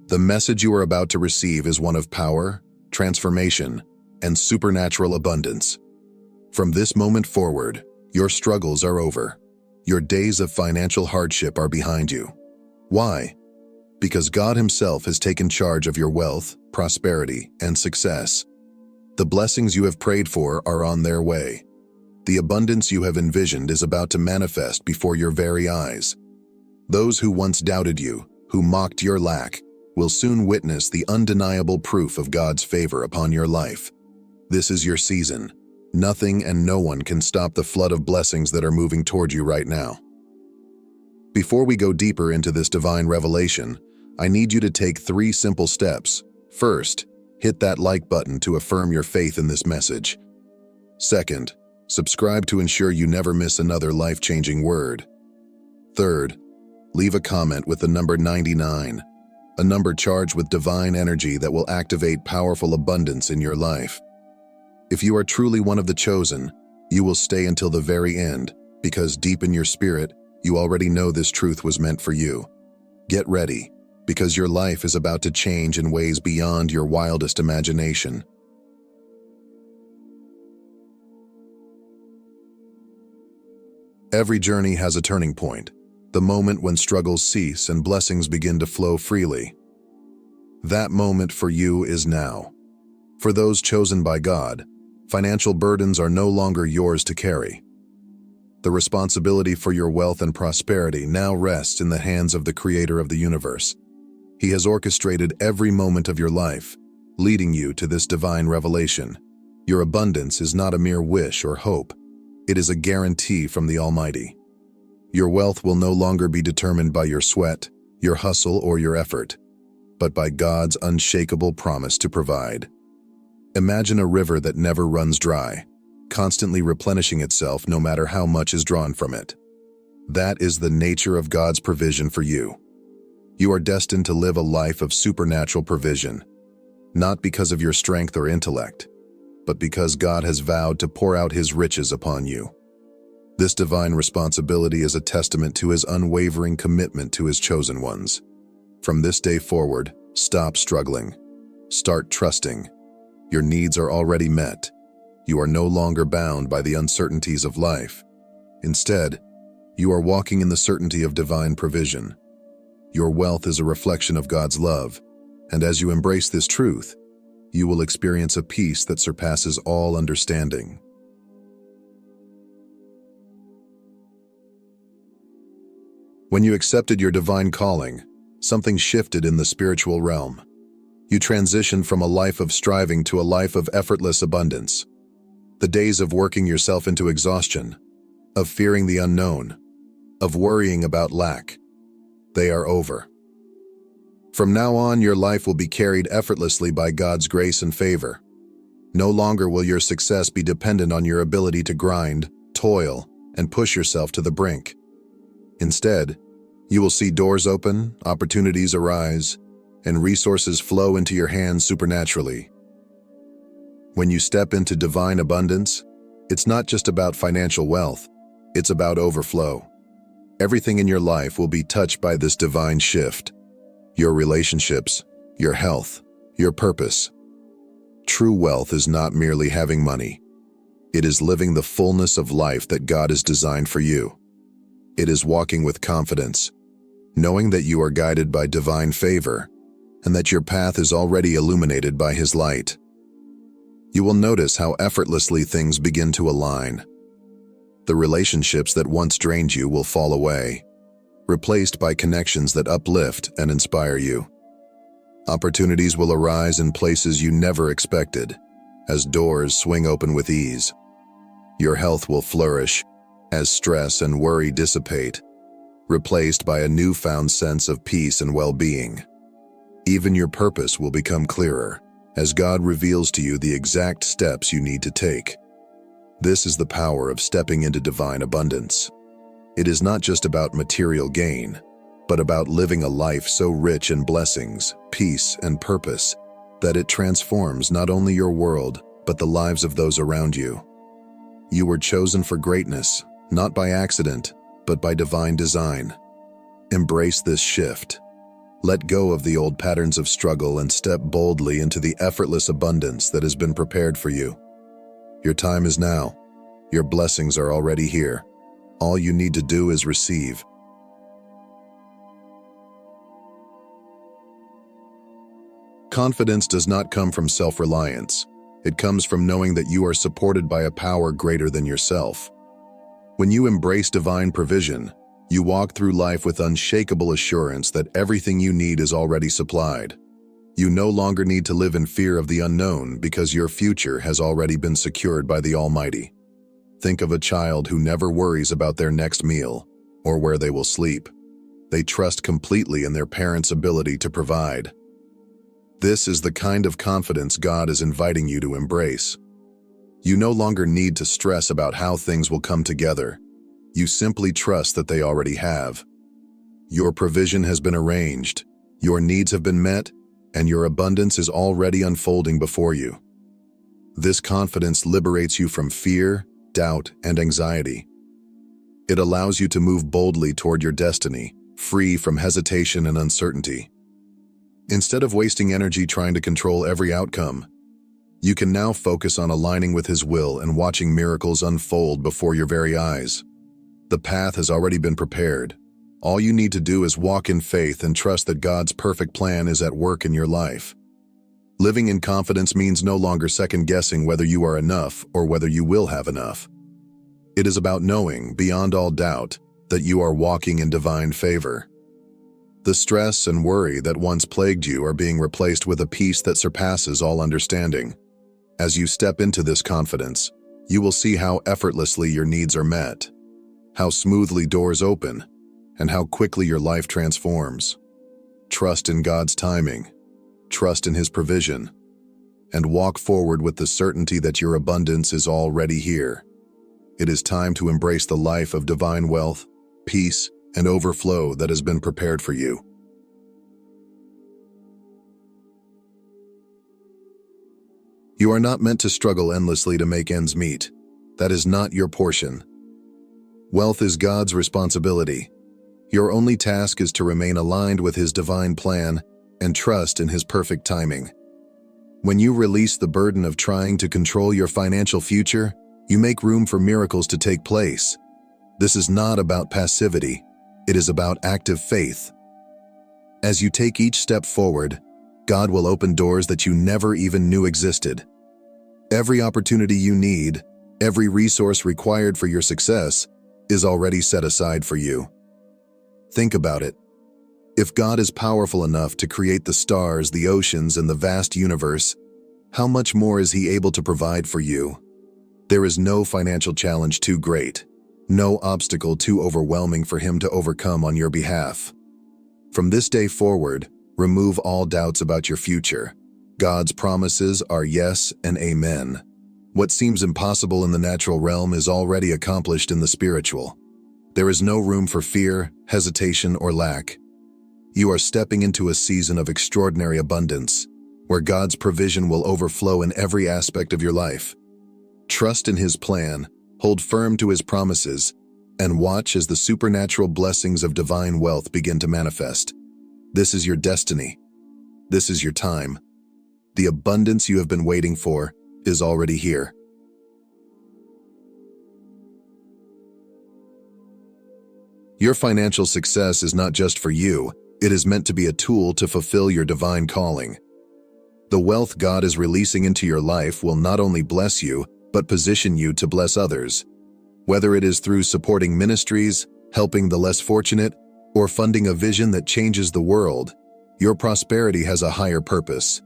The message you are about to receive is one of power, transformation, and supernatural abundance. From this moment forward, your struggles are over. Your days of financial hardship are behind you. Why? Because God himself has taken charge of your wealth, prosperity, and success. The blessings you have prayed for are on their way. The abundance you have envisioned is about to manifest before your very eyes. Those who once doubted you, who mocked your lack, will soon witness the undeniable proof of God's favor upon your life. This is your season. Nothing and no one can stop the flood of blessings that are moving toward you right now. Before we go deeper into this divine revelation, I need you to take 3 simple steps. First, hit that like button to affirm your faith in this message. Second, subscribe to ensure you never miss another life-changing word. Third, leave a comment with the number 99, a number charged with divine energy that will activate powerful abundance in your life. If you are truly one of the chosen, you will stay until the very end, because deep in your spirit, you already know this truth was meant for you. Get ready, because your life is about to change in ways beyond your wildest imagination. Every journey has a turning point, the moment when struggles cease and blessings begin to flow freely. That moment for you is now. For those chosen by God, financial burdens are no longer yours to carry. The responsibility for your wealth and prosperity now rests in the hands of the Creator of the universe. He has orchestrated every moment of your life, leading you to this divine revelation. Your abundance is not a mere wish or hope. It is a guarantee from the Almighty. Your wealth will no longer be determined by your sweat, your hustle, or your effort, but by God's unshakable promise to provide. Imagine a river that never runs dry, constantly replenishing itself no matter how much is drawn from it. That is the nature of God's provision for you. You are destined to live a life of supernatural provision, not because of your strength or intellect, but because God has vowed to pour out His riches upon you. This divine responsibility is a testament to His unwavering commitment to His chosen ones. From this day forward, stop struggling. Start trusting. Your needs are already met. You are no longer bound by the uncertainties of life. Instead, you are walking in the certainty of divine provision. Your wealth is a reflection of God's love, and as you embrace this truth, you will experience a peace that surpasses all understanding. When you accepted your divine calling, something shifted in the spiritual realm. You transitioned from a life of striving to a life of effortless abundance. The days of working yourself into exhaustion, of fearing the unknown, of worrying about lack, they are over. From now on, your life will be carried effortlessly by God's grace and favor. No longer will your success be dependent on your ability to grind, toil, and push yourself to the brink. Instead, you will see doors open, opportunities arise, and resources flow into your hands supernaturally. When you step into divine abundance, it's not just about financial wealth, it's about overflow. Everything in your life will be touched by this divine shift. Your relationships, your health, your purpose. True wealth is not merely having money. It is living the fullness of life that God has designed for you. It is walking with confidence, knowing that you are guided by divine favor and that your path is already illuminated by His light. You will notice how effortlessly things begin to align. The relationships that once drained you will fall away, replaced by connections that uplift and inspire you. Opportunities will arise in places you never expected, as doors swing open with ease. Your health will flourish, as stress and worry dissipate, replaced by a newfound sense of peace and well-being. Even your purpose will become clearer, as God reveals to you the exact steps you need to take. This is the power of stepping into divine abundance. It is not just about material gain, but about living a life so rich in blessings, peace, and purpose that it transforms not only your world, but the lives of those around you. You were chosen for greatness, not by accident, but by divine design. Embrace this shift. Let go of the old patterns of struggle and step boldly into the effortless abundance that has been prepared for you. Your time is now. Your blessings are already here. All you need to do is receive. Confidence does not come from self-reliance. It comes from knowing that you are supported by a power greater than yourself. When you embrace divine provision, You walk through life with unshakable assurance that everything you need is already supplied. You no longer need to live in fear of the unknown because your future has already been secured by the Almighty. Think of a child who never worries about their next meal or where they will sleep. They trust completely in their parents' ability to provide. This is the kind of confidence God is inviting you to embrace. You no longer need to stress about how things will come together. You simply trust that they already have. Your provision has been arranged, your needs have been met, and your abundance is already unfolding before you. This confidence liberates you from fear, doubt, and anxiety. It allows you to move boldly toward your destiny, free from hesitation and uncertainty. Instead of wasting energy trying to control every outcome, you can now focus on aligning with His will and watching miracles unfold before your very eyes. The path has already been prepared. All you need to do is walk in faith and trust that God's perfect plan is at work in your life. Living in confidence means no longer second-guessing whether you are enough or whether you will have enough. It is about knowing, beyond all doubt, that you are walking in divine favor. The stress and worry that once plagued you are being replaced with a peace that surpasses all understanding. As you step into this confidence, you will see how effortlessly your needs are met, how smoothly doors open, and how quickly your life transforms. Trust in God's timing, trust in His provision, and walk forward with the certainty that your abundance is already here. It is time to embrace the life of divine wealth, peace, and overflow that has been prepared for you. You are not meant to struggle endlessly to make ends meet. That is not your portion. Wealth is God's responsibility. Your only task is to remain aligned with His divine plan and trust in His perfect timing. When you release the burden of trying to control your financial future, you make room for miracles to take place. This is not about passivity. It is about active faith. As you take each step forward, God will open doors that you never even knew existed. Every opportunity you need, every resource required for your success, is already set aside for you. Think about it. If God is powerful enough to create the stars, the oceans, and the vast universe, how much more is He able to provide for you? There is no financial challenge too great, no obstacle too overwhelming for Him to overcome on your behalf. From this day forward, remove all doubts about your future. God's promises are yes and amen. What seems impossible in the natural realm is already accomplished in the spiritual. There is no room for fear, hesitation, or lack. You are stepping into a season of extraordinary abundance, where God's provision will overflow in every aspect of your life. Trust in His plan, hold firm to His promises, and watch as the supernatural blessings of divine wealth begin to manifest. This is your destiny. This is your time. The abundance you have been waiting for is already here. Your financial success is not just for you, it is meant to be a tool to fulfill your divine calling. The wealth God is releasing into your life will not only bless you, but position you to bless others. Whether it is through supporting ministries, helping the less fortunate, or funding a vision that changes the world, your prosperity has a higher purpose.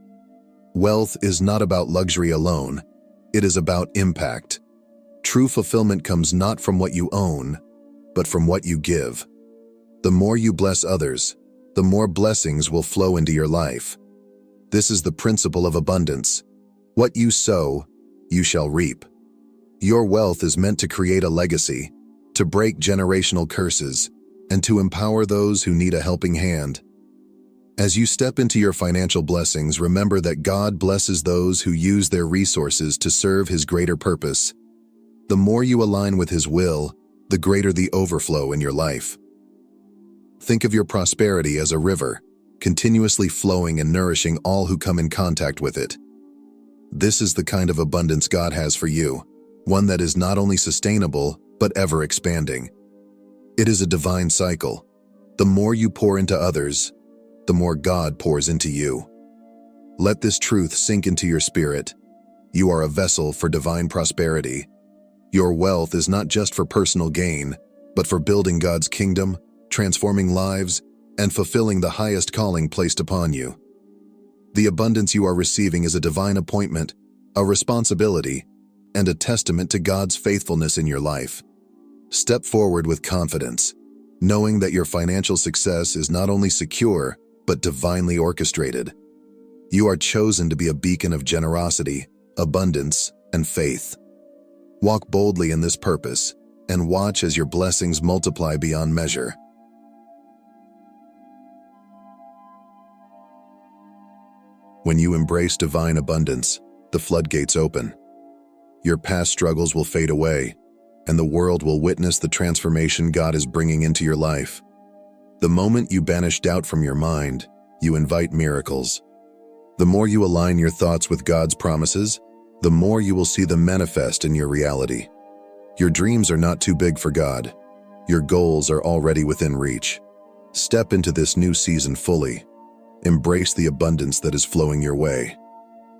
Wealth is not about luxury alone, it is about impact. True fulfillment comes not from what you own, but from what you give. The more you bless others, the more blessings will flow into your life. This is the principle of abundance. What you sow, you shall reap. Your wealth is meant to create a legacy, to break generational curses, and to empower those who need a helping hand. As you step into your financial blessings, remember that God blesses those who use their resources to serve His greater purpose. The more you align with His will, the greater the overflow in your life. Think of your prosperity as a river, continuously flowing and nourishing all who come in contact with it. This is the kind of abundance God has for you, one that is not only sustainable, but ever expanding. It is a divine cycle. The more you pour into others, the more God pours into you. Let this truth sink into your spirit. You are a vessel for divine prosperity. Your wealth is not just for personal gain, but for building God's kingdom, transforming lives, and fulfilling the highest calling placed upon you. The abundance you are receiving is a divine appointment, a responsibility, and a testament to God's faithfulness in your life. Step forward with confidence, knowing that your financial success is not only secure, but divinely orchestrated. You are chosen to be a beacon of generosity, abundance, and faith. Walk boldly in this purpose, and watch as your blessings multiply beyond measure. When you embrace divine abundance, the floodgates open. Your past struggles will fade away, and the world will witness the transformation God is bringing into your life. The moment you banish doubt from your mind, you invite miracles. The more you align your thoughts with God's promises, the more you will see them manifest in your reality. Your dreams are not too big for God. Your goals are already within reach. Step into this new season fully. Embrace the abundance that is flowing your way.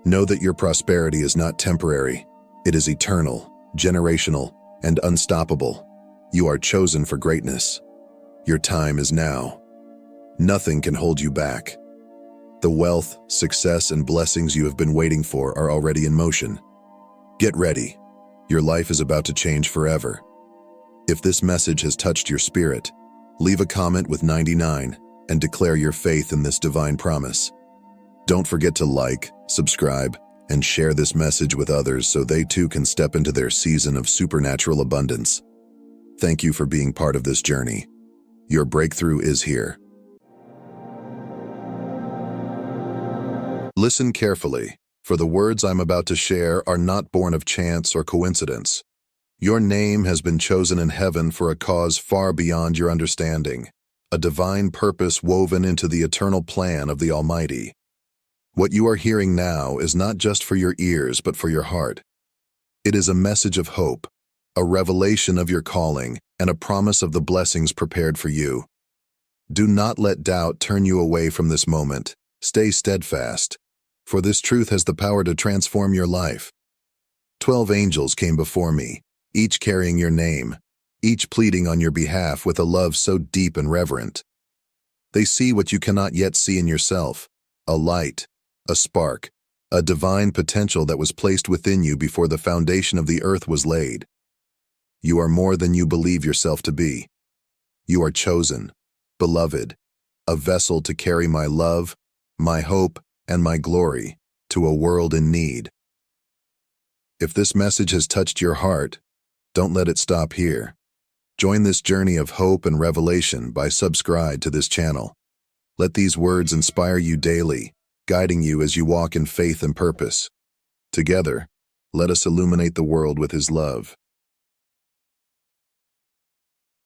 Know that your prosperity is not temporary. It is eternal, generational, and unstoppable. You are chosen for greatness. Your time is now. Nothing can hold you back. The wealth, success, and blessings you have been waiting for are already in motion. Get ready. Your life is about to change forever. If this message has touched your spirit, leave a comment with 99 and declare your faith in this divine promise. Don't forget to like, subscribe, and share this message with others so they too can step into their season of supernatural abundance. Thank you for being part of this journey. Your breakthrough is here. Listen carefully, for the words I'm about to share are not born of chance or coincidence. Your name has been chosen in heaven for a cause far beyond your understanding, a divine purpose woven into the eternal plan of the Almighty. What you are hearing now is not just for your ears, but for your heart. It is a message of hope, a revelation of your calling, and a promise of the blessings prepared for you. Do not let doubt turn you away from this moment. Stay steadfast, for this truth has the power to transform your life. 12 angels came before me, each carrying your name, each pleading on your behalf with a love so deep and reverent. They see what you cannot yet see in yourself, a light, a spark, a divine potential that was placed within you before the foundation of the earth was laid. You are more than you believe yourself to be. You are chosen, beloved, a vessel to carry my love, my hope, and my glory to a world in need. If this message has touched your heart, don't let it stop here. Join this journey of hope and revelation by subscribe to this channel. Let these words inspire you daily, guiding you as you walk in faith and purpose. Together, let us illuminate the world with His love.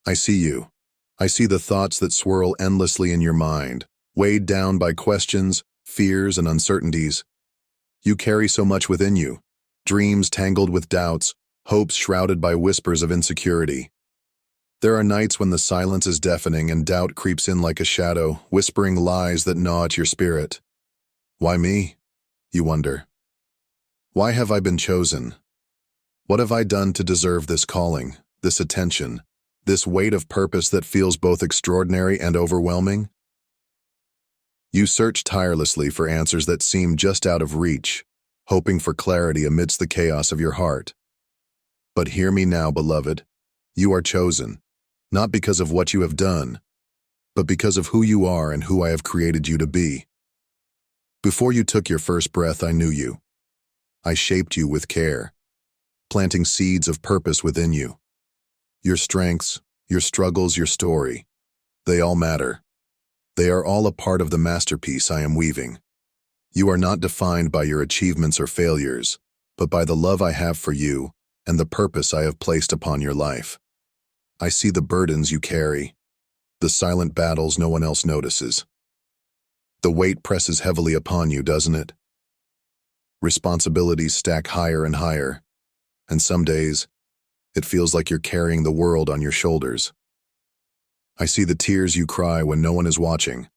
I see you. I see the thoughts that swirl endlessly in your mind, weighed down by questions, fears, and uncertainties. You carry so much within you, dreams tangled with doubts, hopes shrouded by whispers of insecurity. There are nights when the silence is deafening and doubt creeps in like a shadow, whispering lies that gnaw at your spirit. Why me? You wonder. Why have I been chosen? What have I done to deserve this calling, this attention, this weight of purpose that feels both extraordinary and overwhelming? You search tirelessly for answers that seem just out of reach, hoping for clarity amidst the chaos of your heart. But hear me now, beloved. You are chosen, not because of what you have done, but because of who you are and who I have created you to be. Before you took your first breath, I knew you. I shaped you with care, planting seeds of purpose within you. Your strengths, your struggles, your story, they all matter. They are all a part of the masterpiece I am weaving. You are not defined by your achievements or failures, but by the love I have for you and the purpose I have placed upon your life. I see the burdens you carry, the silent battles no one else notices. The weight presses heavily upon you, doesn't it? Responsibilities stack higher and higher, and some days, it feels like you're carrying the world on your shoulders. I see the tears you cry when no one is watching,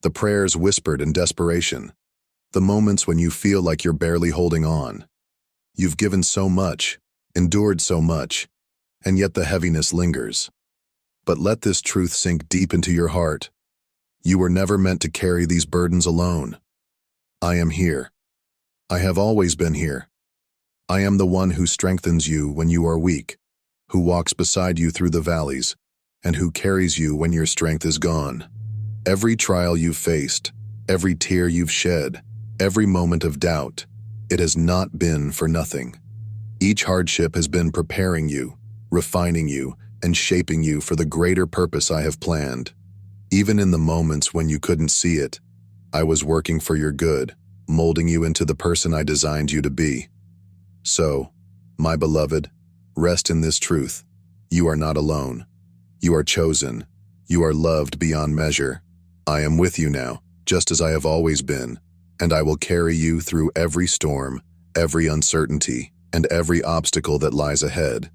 the prayers whispered in desperation, the moments when you feel like you're barely holding on. You've given so much, endured so much, and yet the heaviness lingers. But let this truth sink deep into your heart. You were never meant to carry these burdens alone. I am here. I have always been here. I am the one who strengthens you when you are weak, who walks beside you through the valleys, and who carries you when your strength is gone. Every trial you've faced, every tear you've shed, every moment of doubt, it has not been for nothing. Each hardship has been preparing you, refining you, and shaping you for the greater purpose I have planned. Even in the moments when you couldn't see it, I was working for your good, molding you into the person I designed you to be. So, my beloved, rest in this truth. You are not alone. You are chosen. You are loved beyond measure. I am with you now, just as I have always been, and I will carry you through every storm, every uncertainty, and every obstacle that lies ahead.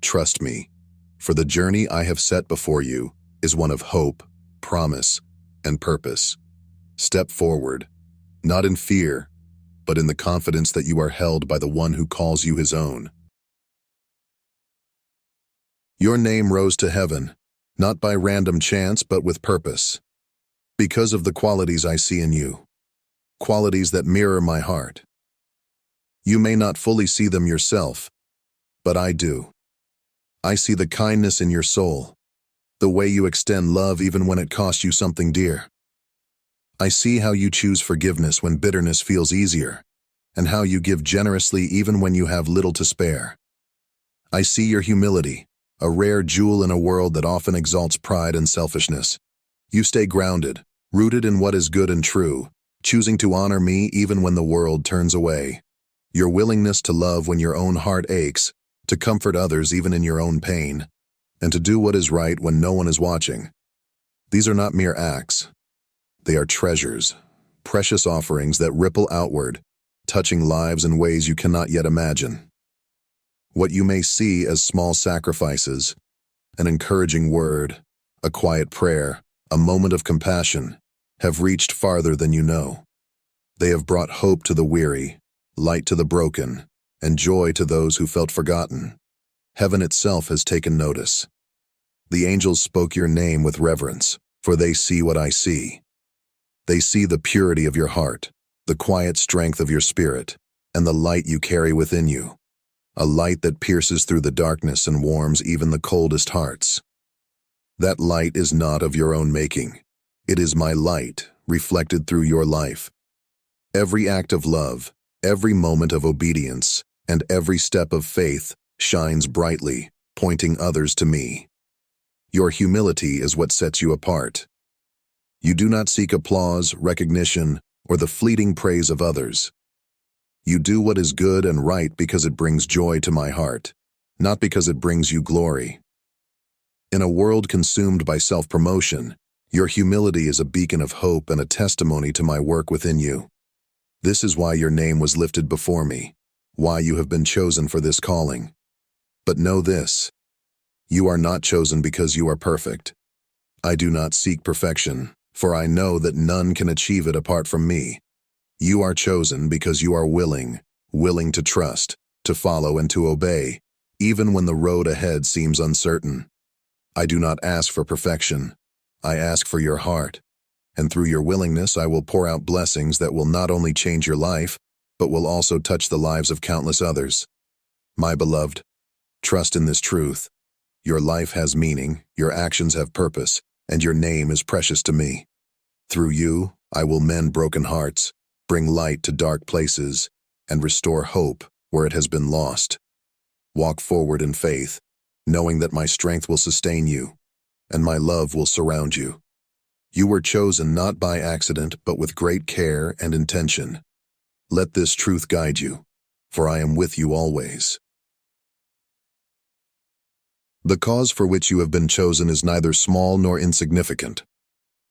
Trust me, for the journey I have set before you is one of hope, promise, and purpose. Step forward, not in fear, but in the confidence that you are held by the one who calls you his own. Your name rose to heaven, not by random chance but with purpose, because of the qualities I see in you, qualities that mirror my heart. You may not fully see them yourself, but I do. I see the kindness in your soul, the way you extend love even when it costs you something dear. I see how you choose forgiveness when bitterness feels easier, and how you give generously even when you have little to spare. I see your humility, a rare jewel in a world that often exalts pride and selfishness. You stay grounded, rooted in what is good and true, choosing to honor me even when the world turns away. Your willingness to love when your own heart aches, to comfort others even in your own pain, and to do what is right when no one is watching. These are not mere acts. They are treasures, precious offerings that ripple outward, touching lives in ways you cannot yet imagine. What you may see as small sacrifices, an encouraging word, a quiet prayer, a moment of compassion, have reached farther than you know. They have brought hope to the weary, light to the broken, and joy to those who felt forgotten. Heaven itself has taken notice. The angels spoke your name with reverence, for they see what I see. They see the purity of your heart, the quiet strength of your spirit, and the light you carry within you, a light that pierces through the darkness and warms even the coldest hearts. That light is not of your own making. It is my light, reflected through your life. Every act of love, every moment of obedience, and every step of faith shines brightly, pointing others to me. Your humility is what sets you apart. You do not seek applause, recognition, or the fleeting praise of others. You do what is good and right because it brings joy to my heart, not because it brings you glory. In a world consumed by self-promotion, your humility is a beacon of hope and a testimony to my work within you. This is why your name was lifted before me, why you have been chosen for this calling. But know this: you are not chosen because you are perfect. I do not seek perfection, for I know that none can achieve it apart from me. You are chosen because you are willing to trust, to follow and to obey, even when the road ahead seems uncertain. I do not ask for perfection. I ask for your heart, and through your willingness I will pour out blessings that will not only change your life, but will also touch the lives of countless others. My beloved, trust in this truth. Your life has meaning, your actions have purpose, and your name is precious to me. Through you, I will mend broken hearts, bring light to dark places, and restore hope where it has been lost. Walk forward in faith, knowing that my strength will sustain you, and my love will surround you. You were chosen not by accident, but with great care and intention. Let this truth guide you, for I am with you always. The cause for which you have been chosen is neither small nor insignificant.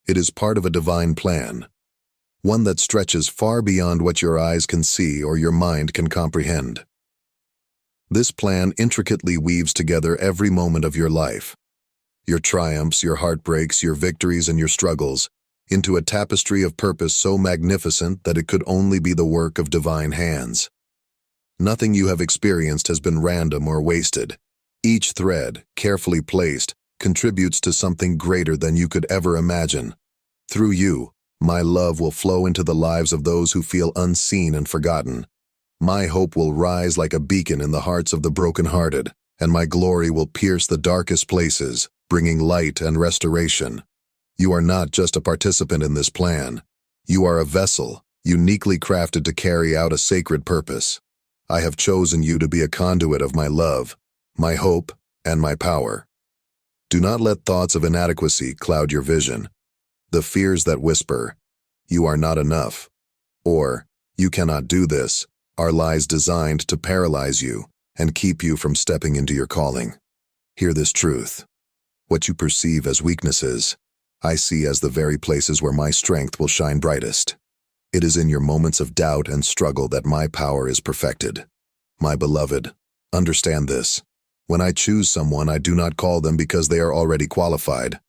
It is part of a divine plan, one that stretches far beyond what your eyes can see or your mind can comprehend. This plan intricately weaves together every moment of your life, your triumphs, your heartbreaks, your victories, and your struggles, into a tapestry of purpose so magnificent that it could only be the work of divine hands. Nothing you have experienced has been random or wasted. Each thread, carefully placed, contributes to something greater than you could ever imagine. Through you, my love will flow into the lives of those who feel unseen and forgotten. My hope will rise like a beacon in the hearts of the brokenhearted, and my glory will pierce the darkest places, bringing light and restoration. You are not just a participant in this plan. You are a vessel, uniquely crafted to carry out a sacred purpose. I have chosen you to be a conduit of my love, my hope, and my power. Do not let thoughts of inadequacy cloud your vision. The fears that whisper, "You are not enough," or "You cannot do this," are lies designed to paralyze you and keep you from stepping into your calling. Hear this truth. What you perceive as weaknesses, I see as the very places where my strength will shine brightest. It is in your moments of doubt and struggle that my power is perfected. My beloved, understand this. When I choose someone, I do not call them because they are already qualified.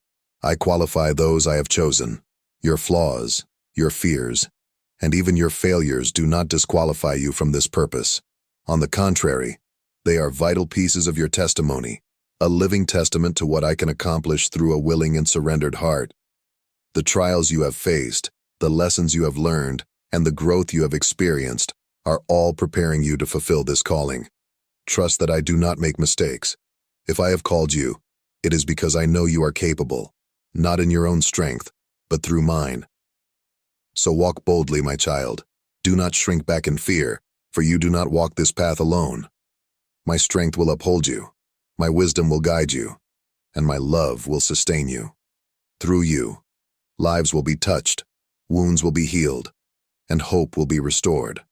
I qualify those I have chosen. Your flaws, your fears, and even your failures do not disqualify you from this purpose. On the contrary, they are vital pieces of your testimony, a living testament to what I can accomplish through a willing and surrendered heart. The trials you have faced, the lessons you have learned, and the growth you have experienced are all preparing you to fulfill this calling. Trust that I do not make mistakes. If I have called you, it is because I know you are capable, not in your own strength, but through mine. So walk boldly, my child. Do not shrink back in fear, for you do not walk this path alone. My strength will uphold you, my wisdom will guide you, and my love will sustain you. Through you, lives will be touched, wounds will be healed, and hope will be restored.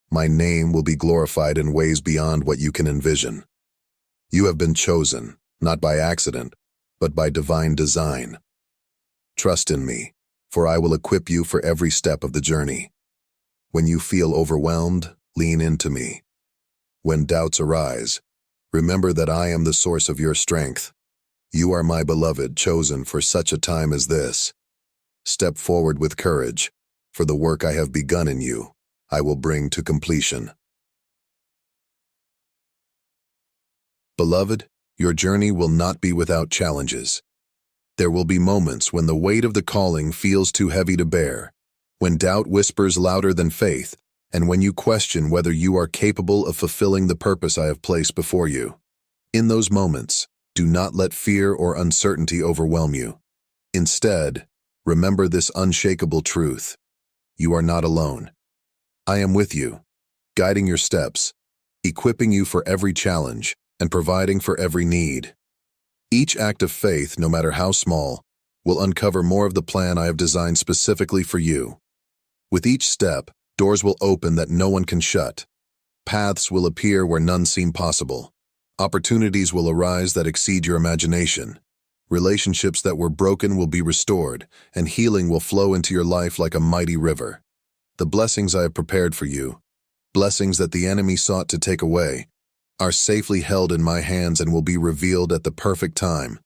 My name will be glorified in ways beyond what you can envision. You have been chosen, not by accident, but by divine design. Trust in me, for I will equip you for every step of the journey. When you feel overwhelmed, lean into me. When doubts arise, remember that I am the source of your strength. You are my beloved, chosen for such a time as this. Step forward with courage, for the work I have begun in you, I will bring to completion. Beloved, your journey will not be without challenges. There will be moments when the weight of the calling feels too heavy to bear, when doubt whispers louder than faith, and when you question whether you are capable of fulfilling the purpose I have placed before you. In those moments, do not let fear or uncertainty overwhelm you. Instead, remember this unshakable truth. You are not alone. I am with you, guiding your steps, equipping you for every challenge, and providing for every need. Each act of faith, no matter how small, will uncover more of the plan I have designed specifically for you. With each step, doors will open that no one can shut. Paths will appear where none seem possible. Opportunities will arise that exceed your imagination. Relationships that were broken will be restored, and healing will flow into your life like a mighty river. The blessings I have prepared for you, blessings that the enemy sought to take away, are safely held in my hands and will be revealed at the perfect time.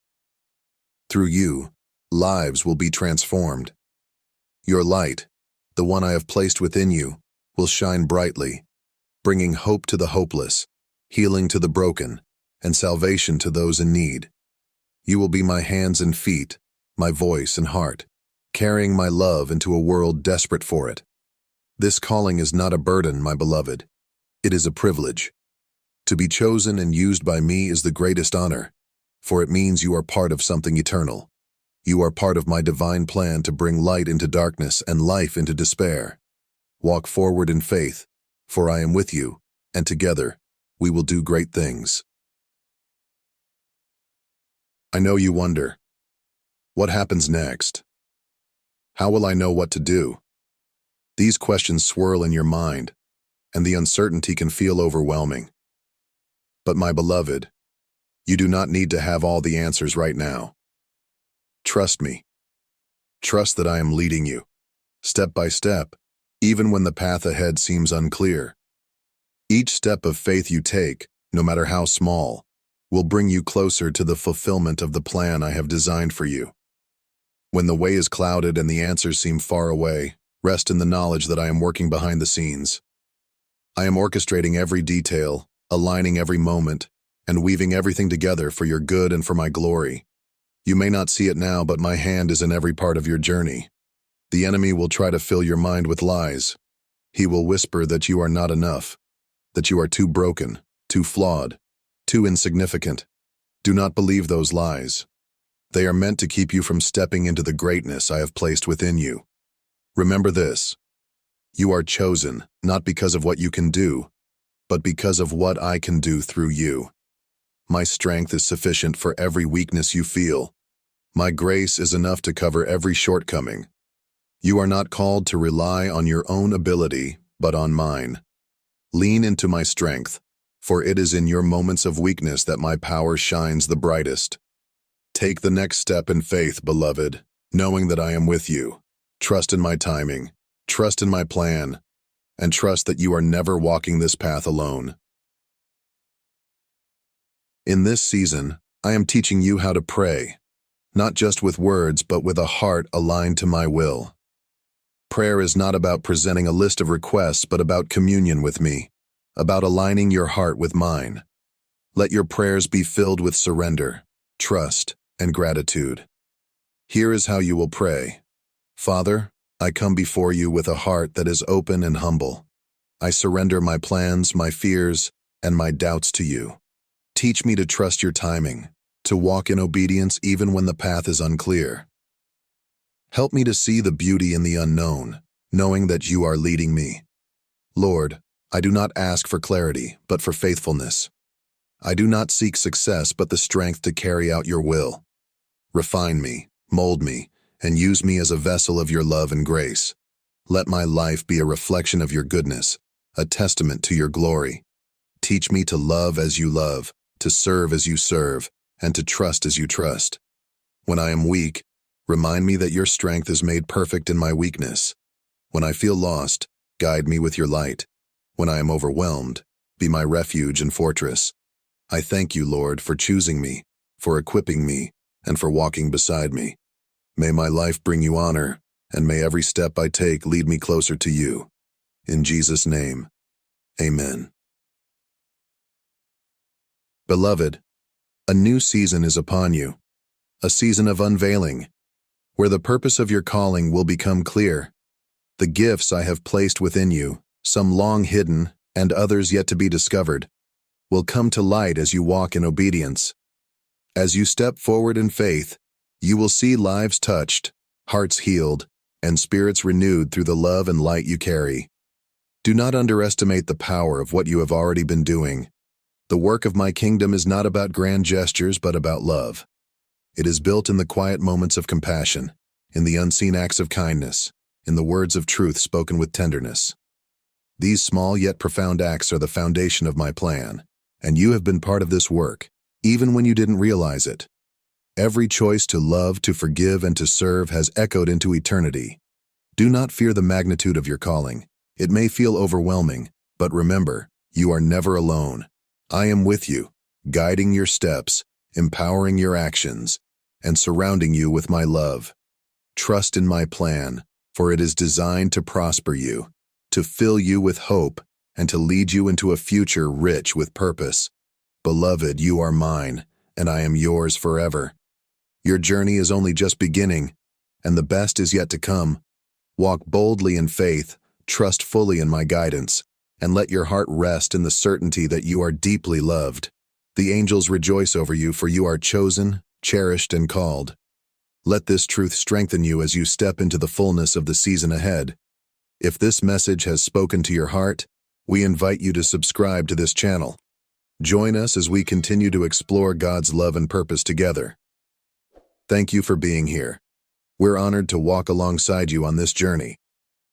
Through you, lives will be transformed. Your light, the one I have placed within you, will shine brightly, bringing hope to the hopeless, healing to the broken, and salvation to those in need. You will be my hands and feet, my voice and heart, carrying my love into a world desperate for it. This calling is not a burden, my beloved. It is a privilege. To be chosen and used by me is the greatest honor, for it means you are part of something eternal. You are part of my divine plan to bring light into darkness and life into despair. Walk forward in faith, for I am with you, and together, we will do great things. I know you wonder, what happens next? How will I know what to do? These questions swirl in your mind, and the uncertainty can feel overwhelming. But my beloved, you do not need to have all the answers right now. Trust me. Trust that I am leading you, step by step, even when the path ahead seems unclear. Each step of faith you take, no matter how small, will bring you closer to the fulfillment of the plan I have designed for you. When the way is clouded and the answers seem far away, rest in the knowledge that I am working behind the scenes. I am orchestrating every detail, aligning every moment, and weaving everything together for your good and for my glory. You may not see it now, but my hand is in every part of your journey. The enemy will try to fill your mind with lies. He will whisper that you are not enough, that you are too broken, too flawed, too insignificant. Do not believe those lies. They are meant to keep you from stepping into the greatness I have placed within you. Remember this: you are chosen, not because of what you can do, but because of what I can do through you. My strength is sufficient for every weakness you feel. My grace is enough to cover every shortcoming. You are not called to rely on your own ability, but on mine. Lean into my strength, for it is in your moments of weakness that my power shines the brightest. Take the next step in faith, beloved, knowing that I am with you. Trust in my timing, trust in my plan, and trust that you are never walking this path alone. In this season, I am teaching you how to pray, not just with words, but with a heart aligned to my will. Prayer is not about presenting a list of requests, but about communion with me, about aligning your heart with mine. Let your prayers be filled with surrender, trust, and gratitude. Here is how you will pray. Father, I come before you with a heart that is open and humble. I surrender my plans, my fears, and my doubts to you. Teach me to trust your timing, to walk in obedience even when the path is unclear. Help me to see the beauty in the unknown, knowing that you are leading me. Lord, I do not ask for clarity, but for faithfulness. I do not seek success, but the strength to carry out your will. Refine me, mold me, and use me as a vessel of your love and grace. Let my life be a reflection of your goodness, a testament to your glory. Teach me to love as you love, to serve as you serve, and to trust as you trust. When I am weak, remind me that your strength is made perfect in my weakness. When I feel lost, guide me with your light. When I am overwhelmed, be my refuge and fortress. I thank you, Lord, for choosing me, for equipping me, and for walking beside me. May my life bring you honor, and may every step I take lead me closer to you. In Jesus' name, amen. Beloved, a new season is upon you, a season of unveiling, where the purpose of your calling will become clear. The gifts I have placed within you, some long hidden and others yet to be discovered, will come to light as you walk in obedience. As you step forward in faith, you will see lives touched, hearts healed, and spirits renewed through the love and light you carry. Do not underestimate the power of what you have already been doing. The work of my kingdom is not about grand gestures, but about love. It is built in the quiet moments of compassion, in the unseen acts of kindness, in the words of truth spoken with tenderness. These small yet profound acts are the foundation of my plan, and you have been part of this work, even when you didn't realize it. Every choice to love, to forgive, and to serve has echoed into eternity. Do not fear the magnitude of your calling. It may feel overwhelming, but remember, you are never alone. I am with you, guiding your steps, empowering your actions, and surrounding you with my love. Trust in my plan, for it is designed to prosper you, to fill you with hope, and to lead you into a future rich with purpose. Beloved, you are mine, and I am yours forever. Your journey is only just beginning, and the best is yet to come. Walk boldly in faith, trust fully in my guidance, and let your heart rest in the certainty that you are deeply loved. The angels rejoice over you, for you are chosen, cherished, and called. Let this truth strengthen you as you step into the fullness of the season ahead. If this message has spoken to your heart, we invite you to subscribe to this channel. Join us as we continue to explore God's love and purpose together. Thank you for being here. We're honored to walk alongside you on this journey.